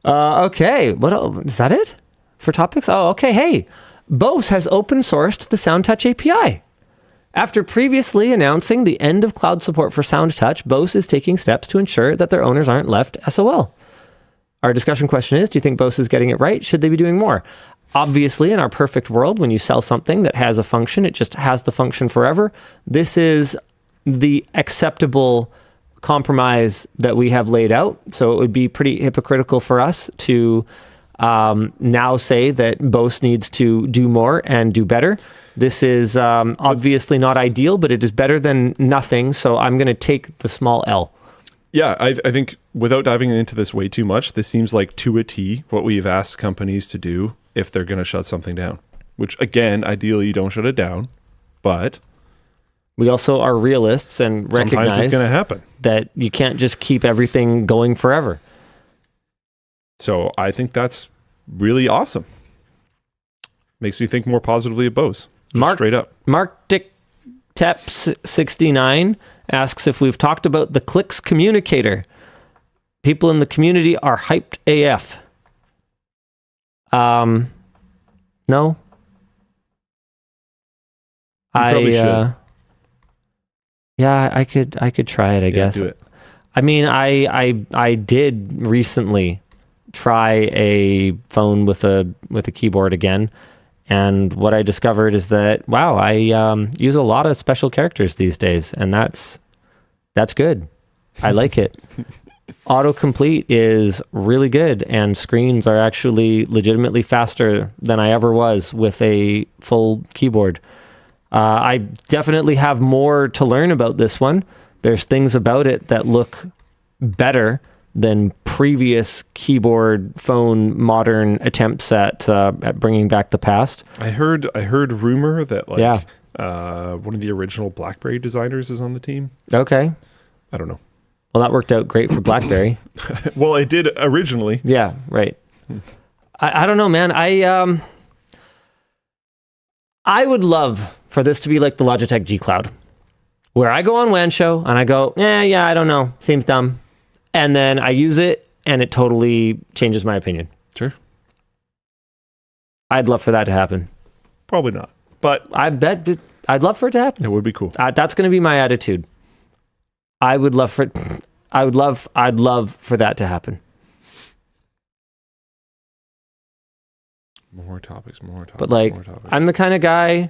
Okay. What else? Is that it for topics? Oh, okay. Hey, Bose has open sourced the SoundTouch API. After previously announcing the end of cloud support for SoundTouch, Bose is taking steps to ensure that their owners aren't left SOL. Our discussion question is, do you think Bose is getting it right? Should they be doing more? Obviously, in our perfect world, when you sell something that has a function, it just has the function forever. This is the acceptable compromise that we have laid out. So it would be pretty hypocritical for us to now say that Bose needs to do more and do better. This is obviously not ideal, but it is better than nothing. So I'm going to take the small L. Yeah, I think without diving into this way too much, this seems like to a T what we've asked companies to do if they're going to shut something down. Which, again, ideally you don't shut it down, but we also are realists and recognize sometimes it's going to happen. That you can't just keep everything going forever. So I think that's really awesome. Makes me think more positively of Bose. Straight up. Mark Dick Tep 69 asks if we've talked about the Clicks Communicator. People in the community are hyped AF. No. Probably should. Yeah, I could try it, I guess. Do it. I mean, I did recently try a phone with a keyboard again, and what I discovered is that wow, I use a lot of special characters these days, and that's good. I like it. Autocomplete is really good, and screens are actually legitimately faster than I ever was with a full keyboard. I definitely have more to learn about this one. There's things about it that look better than previous keyboard phone modern attempts at bringing back the past. I heard rumor that one of the original BlackBerry designers is on the team. Okay. I don't know. Well, that worked out great for BlackBerry. Well, it did originally. Yeah, right. I don't know, man. I would love for this to be like the Logitech G Cloud, where I go on WAN show and I go, yeah, I don't know, seems dumb. And then I use it and it totally changes my opinion. Sure. I'd love for that to happen. Probably not, but I bet I'd love for it to happen. It would be cool. That's going to be my attitude. I'd love for that to happen. More topics. But like, I'm the kind of guy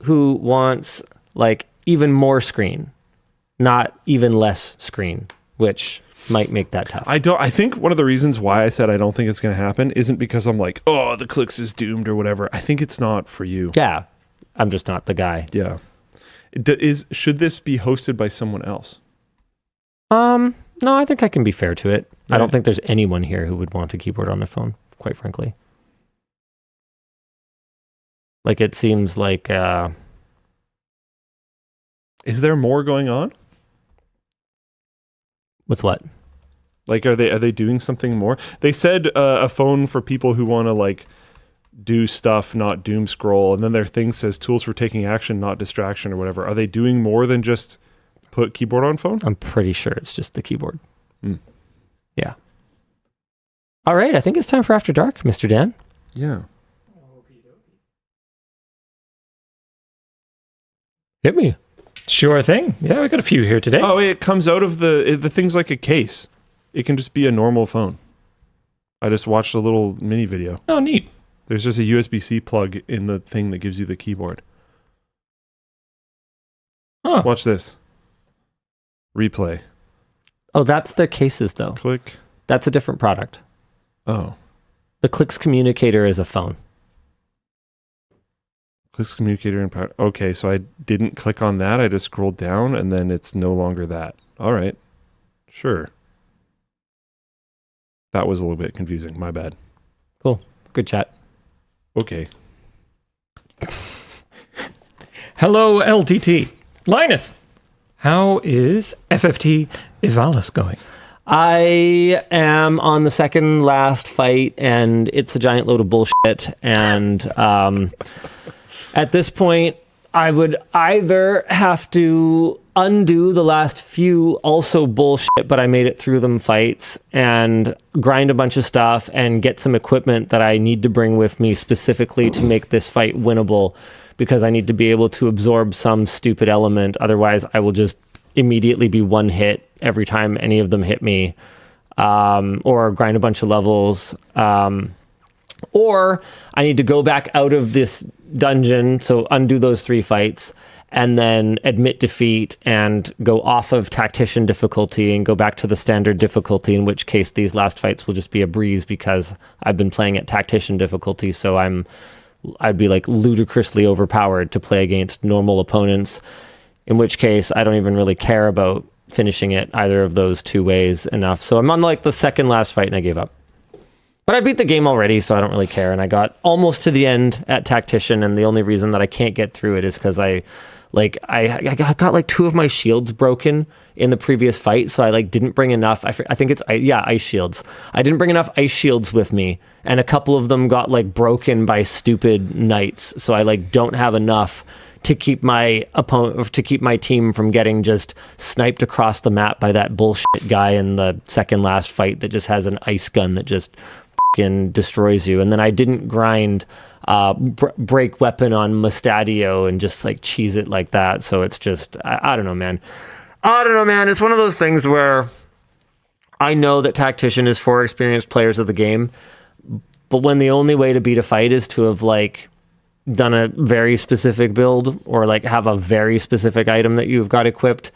who wants like even more screen, not even less screen, which might make that tough. I think one of the reasons why I said I don't think it's going to happen isn't because I'm like, oh, the Clicks is doomed or whatever. I think it's not for you. Yeah. I'm just not the guy. Yeah. Should this be hosted by someone else? No, I think I can be fair to it. Right. I don't think there's anyone here who would want a keyboard on their phone, quite frankly. Like, it seems like... Is there more going on? With what? Like, are they doing something more? They said a phone for people who want to, like, do stuff, not doom scroll, and then their thing says tools for taking action, not distraction or whatever. Are they doing more than just put keyboard on phone? I'm pretty sure it's just the keyboard. Yeah. All right, I think it's time for After Dark, Mr. Dan. Yeah. Hit me. Sure thing. Yeah, we got a few here today. Oh, it comes out of the thing's like a case. It can just be a normal phone. I just watched a little mini video. Oh, neat. There's just a USB-C plug in the thing that gives you the keyboard. Huh. Watch this. Replay. Oh, that's their cases, though. Click. That's a different product. Oh. The Clicks Communicator is a phone. Clicks Communicator and power. Okay, so I didn't click on that. I just scrolled down, and then it's no longer that. All right. Sure. That was a little bit confusing. My bad. Cool. Good chat. Okay. Hello, LTT. Linus, how is FFT Ivalice going? I am on the second last fight, and it's a giant load of bullshit. And at this point, I would either have to undo the last few also bullshit, but I made it through them fights and grind a bunch of stuff and get some equipment that I need to bring with me specifically to make this fight winnable, because I need to be able to absorb some stupid element. Otherwise, I will just immediately be one hit every time any of them hit me, or grind a bunch of levels. Or I need to go back out of this dungeon, so undo those 3 fights, and then admit defeat and go off of tactician difficulty and go back to the standard difficulty, in which case these last fights will just be a breeze because I've been playing at tactician difficulty, so I'd be like ludicrously overpowered to play against normal opponents, in which case I don't even really care about finishing it either of those 2 ways enough. So I'm on like the second last fight and I gave up. But I beat the game already, so I don't really care. And I got almost to the end at Tactician, and the only reason that I can't get through it is because I got like 2 of my shields broken in the previous fight, so I like didn't bring enough. I think it's ice shields. I didn't bring enough ice shields with me, and a couple of them got like broken by stupid knights. So I like don't have enough to keep my team from getting just sniped across the map by that bullshit guy in the second last fight that just has an ice gun that just fucking destroys you. And then I didn't grind break weapon on Mustadio and just like cheese it like that. So it's just I don't know, man. It's one of those things where I know that Tactician is for experienced players of the game, but when the only way to beat a fight is to have like done a very specific build or like have a very specific item that you've got equipped,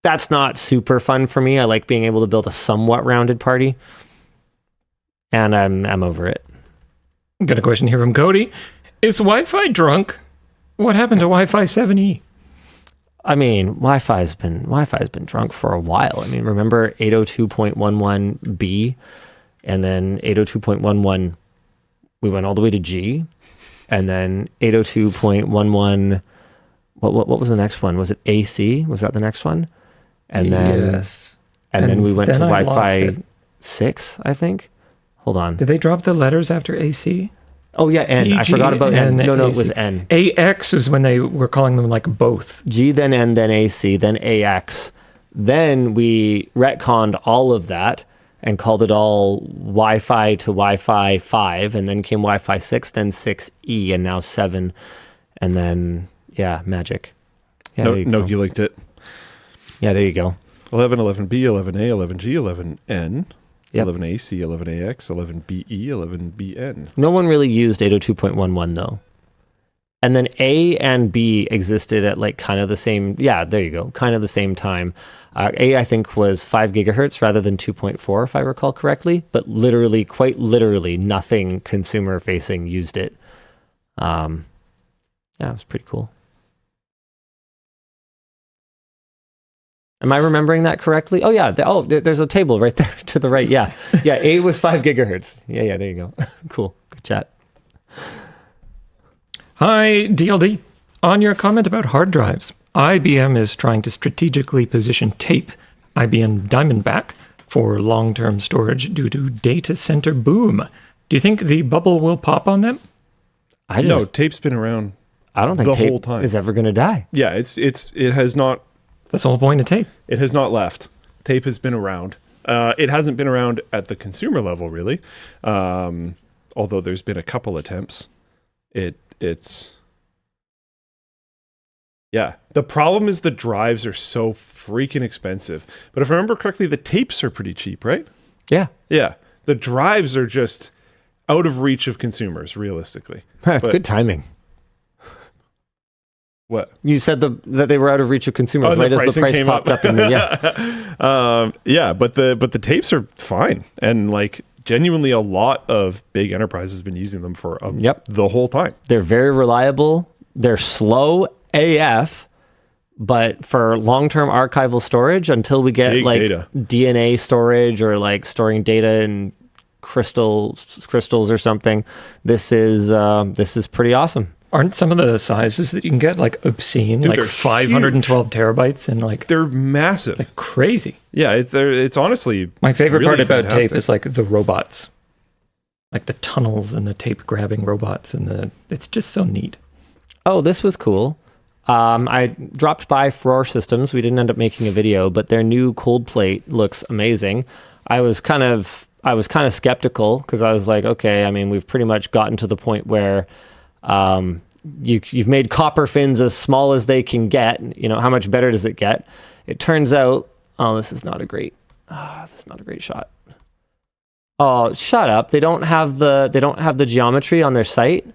that's not super fun for me. I like being able to build a somewhat rounded party, and I'm over it. Got a question here from Cody. Is Wi-Fi drunk? What happened to Wi-Fi 7E? I mean, Wi-Fi's been drunk for a while. I mean, remember 802.11b, and then 802.11, we went all the way to G, and then 802.11, what was the next one? Was it AC? Was that the next one? And then yes. And then we went to then I Wi-Fi 6, I think. Hold on. Did they drop the letters after AC? Oh yeah, N. I forgot about N. No, it was N. AX was when they were calling them like both. G, then N, then AC, then AX. Then we retconned all of that and called it all Wi-Fi to Wi-Fi 5, and then came Wi-Fi 6, then 6E, and now 7, and then, yeah, magic. Yeah, Nokia linked it. Yeah, there you go. 11, 11B, 11A, 11G, 11N. Yep. 11AC, 11AX, 11BE, 11BN. No one really used 802.11 though. And then A and B existed at like kind of the same, yeah, there you go, kind of the same time. A, I think, was 5 gigahertz rather than 2.4, if I recall correctly, but literally, quite literally, nothing consumer facing used it. Yeah, it was pretty cool. Am I remembering that correctly? Oh, yeah. There's a table right there to the right. Yeah. Yeah, A was 5 gigahertz. Yeah, there you go. Cool. Good chat. Hi, DLD. On your comment about hard drives, IBM is trying to strategically position tape, IBM Diamondback, for long-term storage due to data center boom. Do you think the bubble will pop on them? No, tape's been around. I don't think the tape whole time is ever going to die. Yeah, it has not. That's the whole point of tape. It has not left. Tape has been around. It hasn't been around at the consumer level, really. Although there's been a couple attempts. It's yeah. The problem is the drives are so freaking expensive. But if I remember correctly, the tapes are pretty cheap, right? Yeah. Yeah. The drives are just out of reach of consumers, realistically. That's good timing. What? You said that they were out of reach of consumers right as the price popped up in the yeah, but the tapes are fine, and like genuinely a lot of big enterprises have been using them for the whole time. They're very reliable. They're slow AF, but for long-term archival storage, until we get big like data. DNA storage or like storing data in crystals or something, this is pretty awesome. Aren't some of the sizes that you can get like obscene, like 512 terabytes, and like they're massive, like crazy? Yeah, it's honestly my favorite really part about fantastic. tape is like the robots, like the tunnels and the tape grabbing robots, and it's just so neat. Oh, this was cool. I dropped by Furore Systems. We didn't end up making a video, but their new cold plate looks amazing. I was kind of skeptical because I was like, okay, I mean, we've pretty much gotten to the point where you've made copper fins as small as they can get. You know, how much better does it get? It turns out, this is not a great shot. Oh, shut up! They don't have the geometry on their site.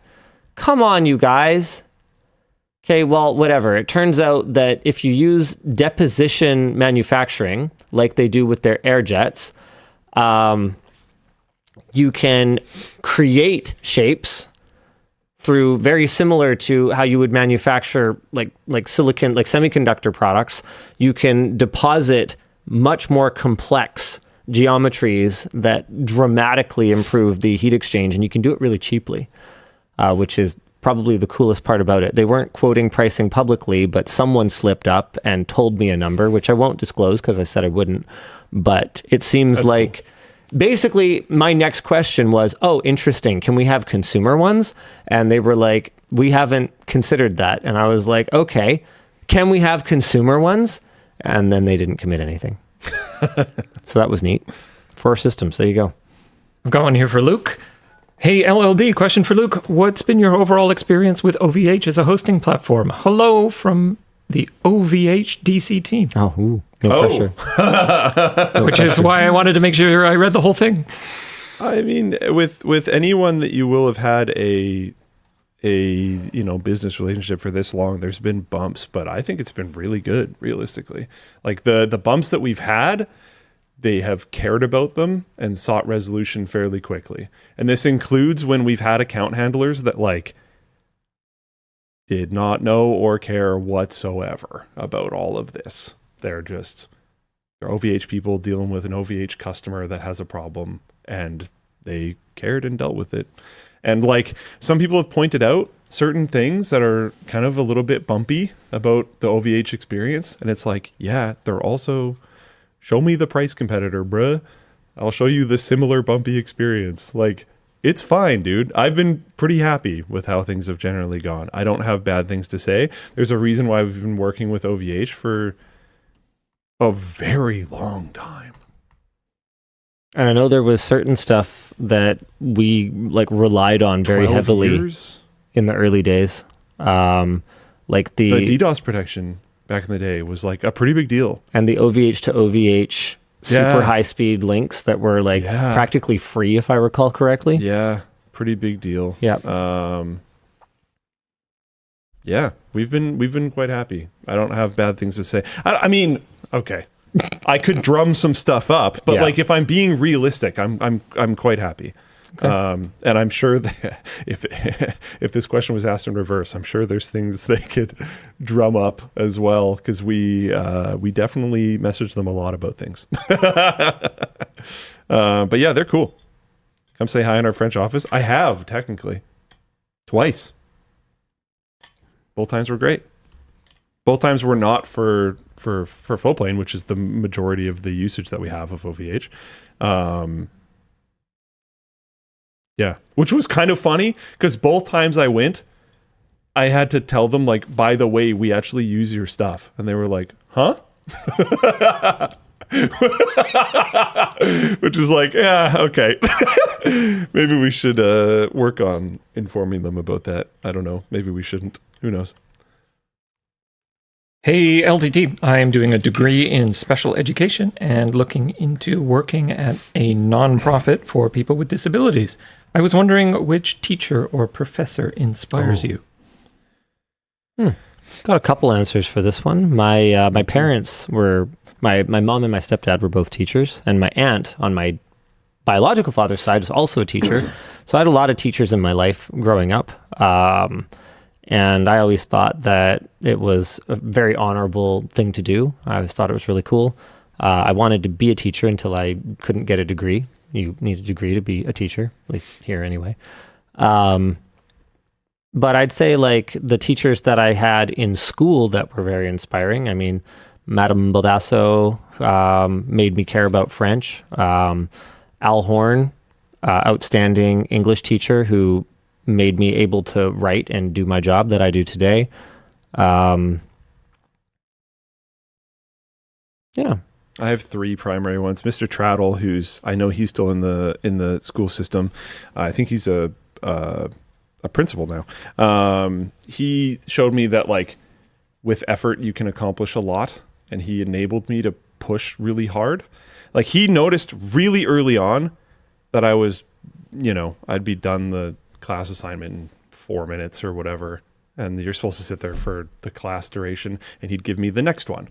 Come on, you guys. Okay, well, whatever. It turns out that if you use deposition manufacturing, like they do with their air jets, you can create shapes through very similar to how you would manufacture like silicon, like semiconductor products. You can deposit much more complex geometries that dramatically improve the heat exchange, and you can do it really cheaply, which is probably the coolest part about it. They weren't quoting pricing publicly, but someone slipped up and told me a number, which I won't disclose because I said I wouldn't. But it seems That's like cool. Basically my next question was, oh, interesting. Can we have consumer ones? And they were like, we haven't considered that. And I was like, okay, can we have consumer ones? And then they didn't commit anything. So that was neat. Furore Systems, there you go. I've got one here for Luke. Hey, LLD, question for Luke. What's been your overall experience with OVH as a hosting platform? Hello from the OVH DC team. Oh, no pressure. Which is why I wanted to make sure I read the whole thing. I mean, with anyone that you will have had a business relationship for this long, there's been bumps, but I think it's been really good, realistically. Like the bumps that we've had, they have cared about them and sought resolution fairly quickly. And this includes when we've had account handlers that like did not know or care whatsoever about all of this. They're OVH people dealing with an OVH customer that has a problem, and they cared and dealt with it. And like some people have pointed out certain things that are kind of a little bit bumpy about the OVH experience. And it's like, yeah, they're also, show me the price competitor, bruh. I'll show you the similar bumpy experience. Like, it's fine, dude. I've been pretty happy with how things have generally gone. I don't have bad things to say. There's a reason why we've been working with OVH for a very long time. And I know there was certain stuff that we like relied on very heavily in the early days. Like the DDoS protection back in the day was like a pretty big deal. And the OVH to OVH super high speed links that were like practically free, if I recall correctly. Yeah, pretty big deal. Yeah. Yeah, we've been quite happy. I don't have bad things to say. I mean, okay. I could drum some stuff up, but like if I'm being realistic, I'm quite happy. Okay. And I'm sure that if this question was asked in reverse, I'm sure there's things they could drum up as well, because we definitely message them a lot about things. But yeah, they're cool. Come say hi in our French office. I have technically twice. Both times were great. Both times were not for Flowplane, which is the majority of the usage that we have of OVH. Yeah, which was kind of funny because both times I went, I had to tell them like, by the way, we actually use your stuff, and they were like, huh? Which is like, yeah, okay. Maybe we should work on informing them about that. I don't know. Maybe we shouldn't. Who knows? Hey, LTT, I am doing a degree in special education and looking into working at a nonprofit for people with disabilities. I was wondering which teacher or professor inspires you? Got a couple answers for this one. My parents were, my mom and my stepdad were both teachers, and my aunt on my biological father's side was also a teacher. So I had a lot of teachers in my life growing up. And I always thought that it was a very honorable thing to do. I always thought it was really cool. I wanted to be a teacher until I couldn't get a degree. You need a degree to be a teacher, at least here anyway. But I'd say like the teachers that I had in school that were very inspiring. I mean, Madame Baldasso made me care about French. Al Horn, outstanding English teacher who made me able to write and do my job that I do today. Yeah. I have 3 primary ones. Mr. Traddle, I know he's still in the school system. I think he's a principal now. He showed me that like with effort you can accomplish a lot, and he enabled me to push really hard. Like he noticed really early on that I was, I'd be done the class assignment in 4 minutes or whatever, and you're supposed to sit there for the class duration, and he'd give me the next one.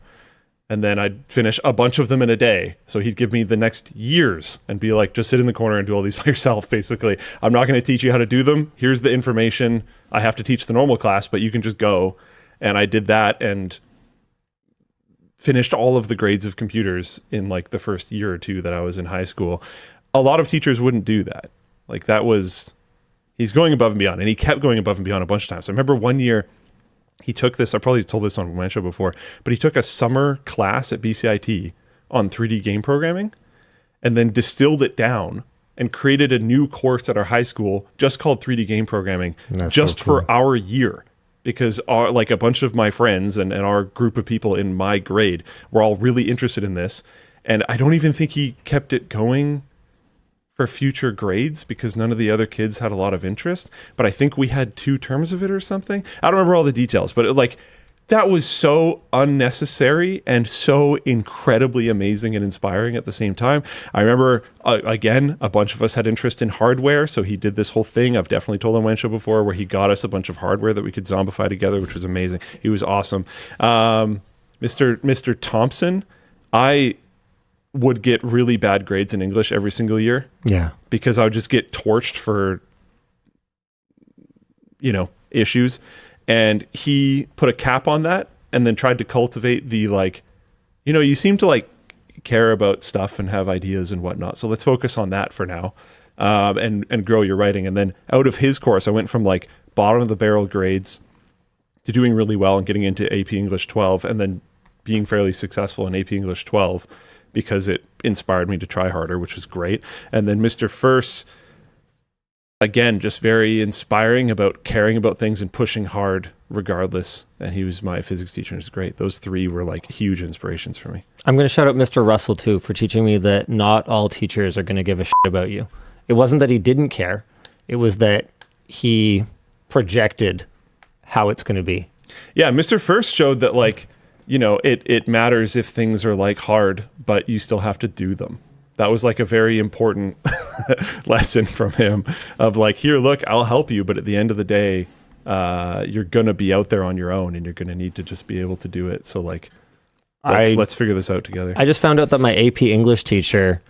And then I'd finish a bunch of them in a day. So he'd give me the next years and be like, just sit in the corner and do all these by yourself, basically. I'm not going to teach you how to do them. Here's the information. I have to teach the normal class, but you can just go. And I did that and finished all of the grades of computers in like the first year or 2 that I was in high school. A lot of teachers wouldn't do that. Like he's going above and beyond. And he kept going above and beyond a bunch of times. I remember one year, he took this, I probably told this on my show before, but he took a summer class at BCIT on 3D game programming and then distilled it down and created a new course at our high school just called 3D game programming. That's just so cool. for our year, because like a bunch of my friends and our group of people in my grade were all really interested in this. And I don't even think he kept it going for future grades because none of the other kids had a lot of interest, but I think we had 2 terms of it or something. I don't remember all the details, but that was so unnecessary and so incredibly amazing and inspiring at the same time. I remember, again, a bunch of us had interest in hardware, so he did this whole thing. I've definitely told on WAN show before where he got us a bunch of hardware that we could zombify together, which was amazing. He was awesome. Mr. Thompson, I would get really bad grades in English every single year. Yeah. Because I would just get torched for, issues. And he put a cap on that and then tried to cultivate the you seem to care about stuff and have ideas and whatnot. So let's focus on that for now and grow your writing. And then out of his course, I went from bottom of the barrel grades to doing really well and getting into AP English 12 and then being fairly successful in AP English 12. Because it inspired me to try harder, which was great. And then Mr. First, again, just very inspiring about caring about things and pushing hard regardless. And he was my physics teacher, and it was great. Those 3 were huge inspirations for me. I'm going to shout out Mr. Russell, too, for teaching me that not all teachers are going to give a shit about you. It wasn't that he didn't care. It was that he projected how it's going to be. Yeah, Mr. First showed that, it matters if things are hard, but you still have to do them. That was a very important lesson from him of here, look, I'll help you. But at the end of the day, you're going to be out there on your own and you're going to need to just be able to do it. So let's figure this out together. I just found out that my AP English teacher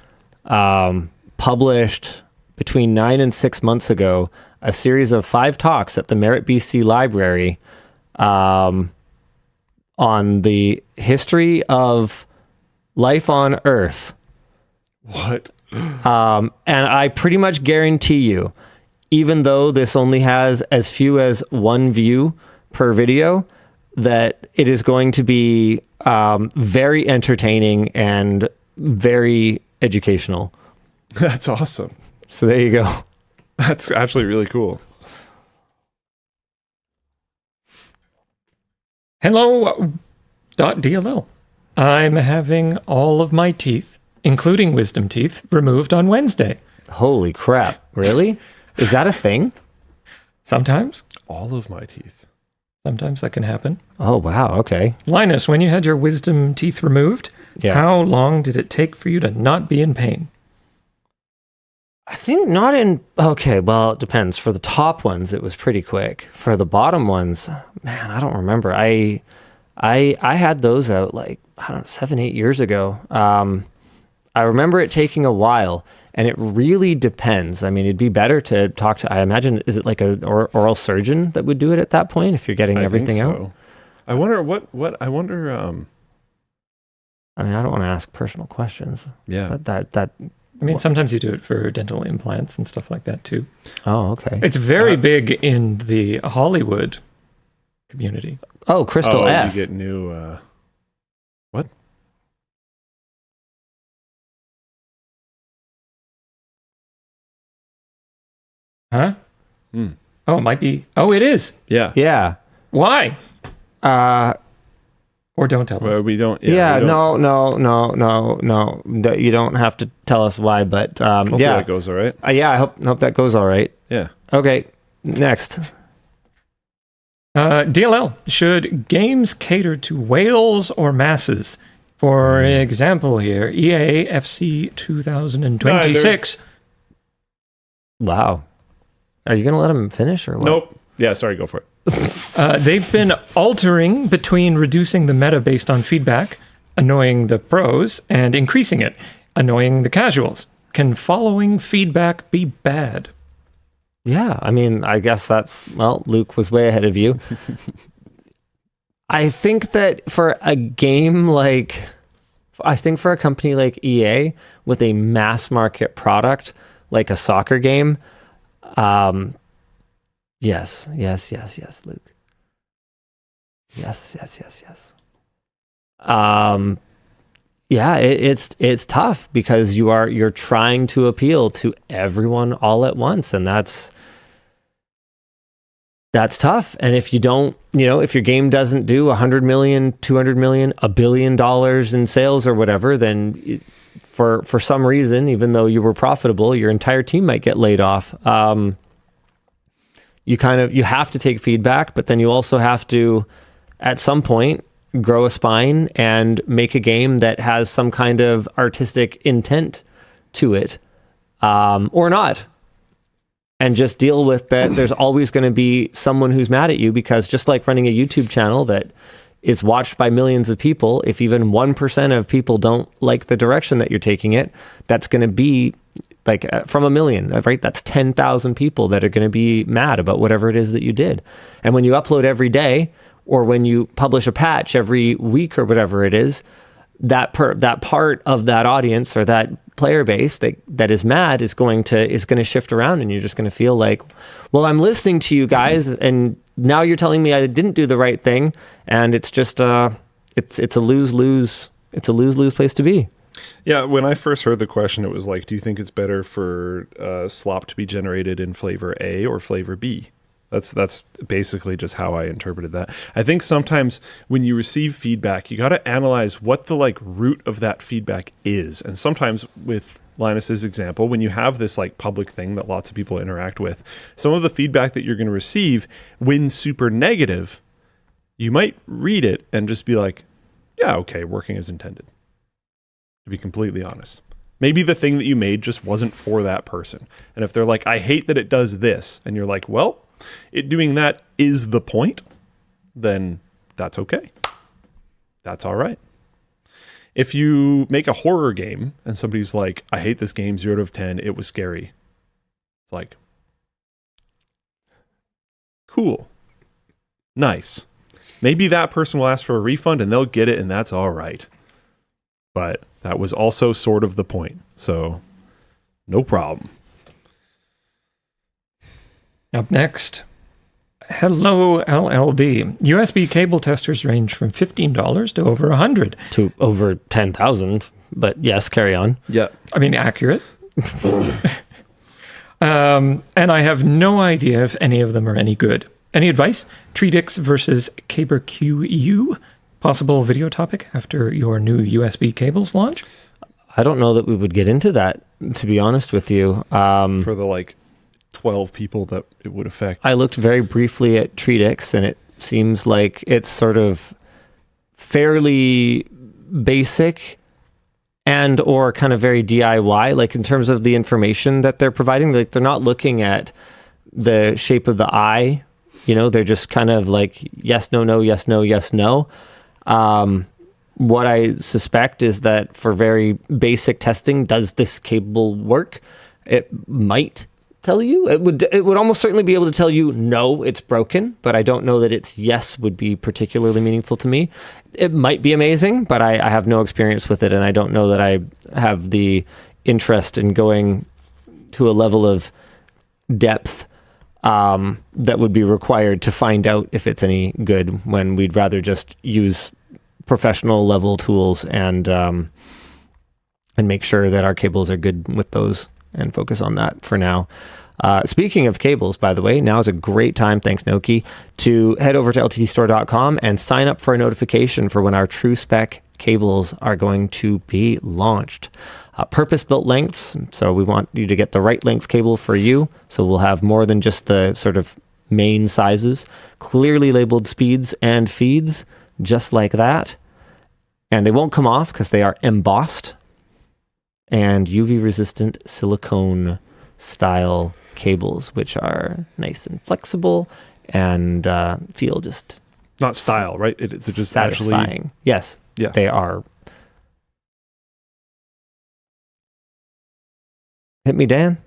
published between 9 and 6 months ago a series of 5 talks at the Merritt BC Library on the history of life on Earth. What? And I pretty much guarantee you, even though this only has as few as 1 view per video, that it is going to be very entertaining and very educational. That's awesome. So there you go. That's actually really cool. Hello.dll. I'm having all of my teeth, including wisdom teeth, removed on Wednesday. Holy crap. Really? Is that a thing? Sometimes. All of my teeth. Sometimes that can happen. Oh, wow. Okay. Linus, when you had your wisdom teeth removed, how long did it take for you to not be in pain? I think not in... Okay, well, it depends. For the top ones, it was pretty quick. For the bottom ones, man, I don't remember. I had those out 7, 8 years ago. I remember it taking a while, and it really depends. I mean, it'd be better to talk to... I imagine, is it an oral surgeon that would do it at that point if you're getting everything out? I wonder I wonder... I mean, I don't want to ask personal questions. Yeah. That sometimes you do it for dental implants and stuff like that too. Oh, okay. It's very big in the Hollywood community. Oh, Crystal F. You get new... what? Huh? Oh, it might be... Oh, it is. Yeah. Yeah. Why? Or don't tell us. Well, we don't. Yeah, we don't. no. You don't have to tell us why, but Hopefully yeah. that goes all right. Yeah, I hope that goes all right. Yeah. Okay, next. DLL, should games cater to whales or masses? For example here, EA FC 2026. Wow. Are you going to let him finish or what? Nope. Yeah, sorry, go for it. They've been altering between reducing the meta based on feedback, annoying the pros, and increasing it, annoying the casuals. Can following feedback be bad? Yeah, I mean, I guess Luke was way ahead of you. I think that for a company like EA with a mass market product, like a soccer game, yes, Luke. Yes. Yeah, it's tough because you're trying to appeal to everyone all at once, and that's tough. And if you don't, if your game doesn't do 100 million, 200 million, $1 billion in sales or whatever, then for some reason, even though you were profitable, your entire team might get laid off. You have to take feedback, but then you also have to, at some point, grow a spine and make a game that has some kind of artistic intent to it, or not. And just deal with that. There's always going to be someone who's mad at you, because just like running a YouTube channel that is watched by millions of people, if even 1% of people don't like the direction that you're taking it, that's going to be like from 1 million, right? That's 10,000 people that are going to be mad about whatever it is that you did. And when you upload every day, or when you publish a patch every week or whatever it is, that part of that audience or that player base that is mad is going to shift around, and you're just going to feel like, well, I'm listening to you guys, and now you're telling me I didn't do the right thing, and it's just it's a lose-lose place to be. Yeah, when I first heard the question, it was like, do you think it's better for slop to be generated in flavor A or flavor B? That's basically just how I interpreted that. I think sometimes when you receive feedback, you got to analyze what the root of that feedback is. And sometimes with Linus's example, when you have this public thing that lots of people interact with, some of the feedback that you're going to receive, when super negative, you might read it and just be like, yeah, okay, working as intended. To be completely honest. Maybe the thing that you made just wasn't for that person. And if they're like, I hate that it does this, and you're like, well, it doing that is the point, then that's okay. That's all right. If you make a horror game and somebody's like, I hate this game, 0 out of 10, it was scary. It's like, cool. Nice. Maybe that person will ask for a refund and they'll get it, and that's all right. But that was also sort of the point. So no problem. Up next, hello LLD. USB cable testers range from $15 to over $100. To over 10,000, but yes, carry on. Yeah. I mean, accurate. And I have no idea if any of them are any good. Any advice? Tridix versus CaberQU. Possible video topic after your new USB cables launch? I don't know that we would get into that, to be honest with you. For the 12 people that it would affect. I looked very briefly at Tridix, and it seems like it's sort of fairly basic and or kind of very DIY, in terms of the information that they're providing. They're not looking at the shape of the eye. They're just kind of yes, no, no, yes, no, yes, no. What I suspect is that for very basic testing, does this cable work? It might tell you. It would almost certainly be able to tell you, no, it's broken, but I don't know that its yes would be particularly meaningful to me. It might be amazing, but I have no experience with it, and I don't know that I have the interest in going to a level of depth that would be required to find out if it's any good, when we'd rather just use professional level tools and make sure that our cables are good with those and focus on that for now. Speaking of cables, by the way, now is a great time, thanks Noki, to head over to LTTStore.com and sign up for a notification for when our true spec cables are going to be launched. Purpose-built lengths, so we want you to get the right length cable for you. So we'll have more than just the sort of main sizes, clearly labeled speeds and feeds, just like that. And they won't come off because they are embossed, and UV-resistant silicone style cables, which are nice and flexible and feel just Not style, right? It's just satisfying. actually... Yes, Yeah. they are. Hit me, Dan.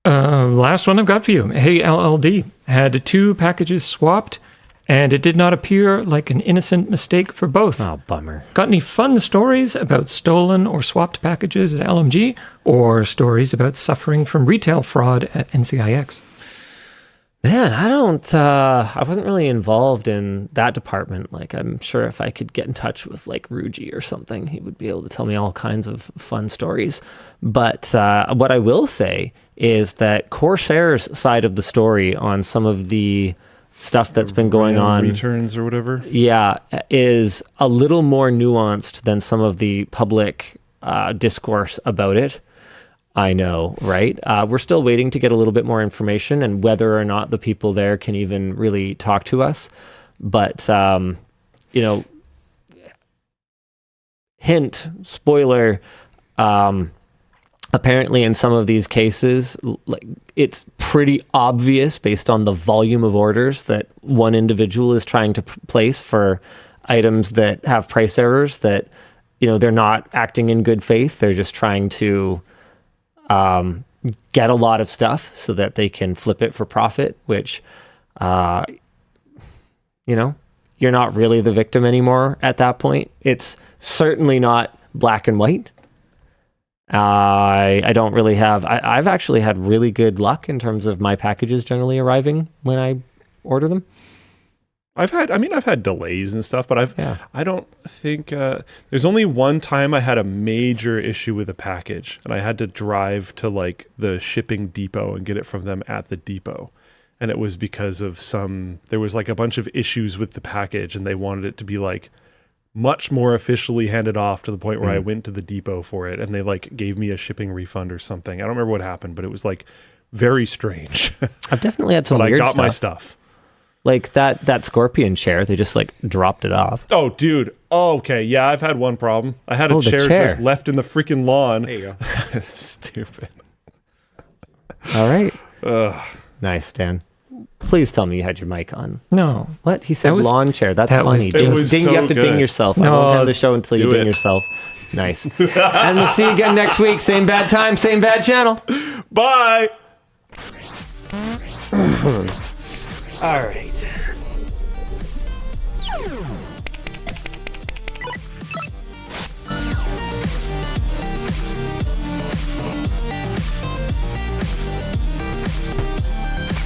Last one I've got for you. Hey, LLD had 2 packages swapped, and it did not appear like an innocent mistake for both. Oh, bummer. Got any fun stories about stolen or swapped packages at LMG, or stories about suffering from retail fraud at NCIX? Man, I wasn't really involved in that department. Like, I'm sure if I could get in touch with like Ruji or something, he would be able to tell me all kinds of fun stories. But what I will say is that Corsair's side of the story on some of the stuff that's been going on, returns or whatever, is a little more nuanced than some of the public discourse about it. I know, right? We're still waiting to get a little bit more information and whether or not the people there can even really talk to us. But, hint, spoiler, apparently in some of these cases, like, it's pretty obvious based on the volume of orders that one individual is trying to place for items that have price errors, that, they're not acting in good faith. They're just trying to get a lot of stuff so that they can flip it for profit, which, you're not really the victim anymore at that point. It's certainly not black and white. I don't really have, I've actually had really good luck in terms of my packages generally arriving when I order them. I've had delays and stuff, but I don't think there's only one time I had a major issue with a package, and I had to drive to like the shipping depot and get it from them at the depot. And it was because of there was like a bunch of issues with the package, and they wanted it to be like much more officially handed off, to the point where I went to the depot for it, and they like gave me a shipping refund or something. I don't remember what happened, but it was like very strange. I've definitely had some but weird I got stuff. my stuff. Like that Scorpion chair, they just like dropped it off. Oh, dude. Oh, okay. Yeah, I've had one problem. I had a chair just left in the freaking lawn. There you go. Stupid. All right. Ugh. Nice, Dan. Please tell me you had your mic on. No. What? He said lawn chair. That's funny. It was Ding, so you have to good. ding yourself. I No, won't end the show until you do ding it. yourself. Nice. And we'll see you again next week. Same bad time, same bad channel. Bye. All right.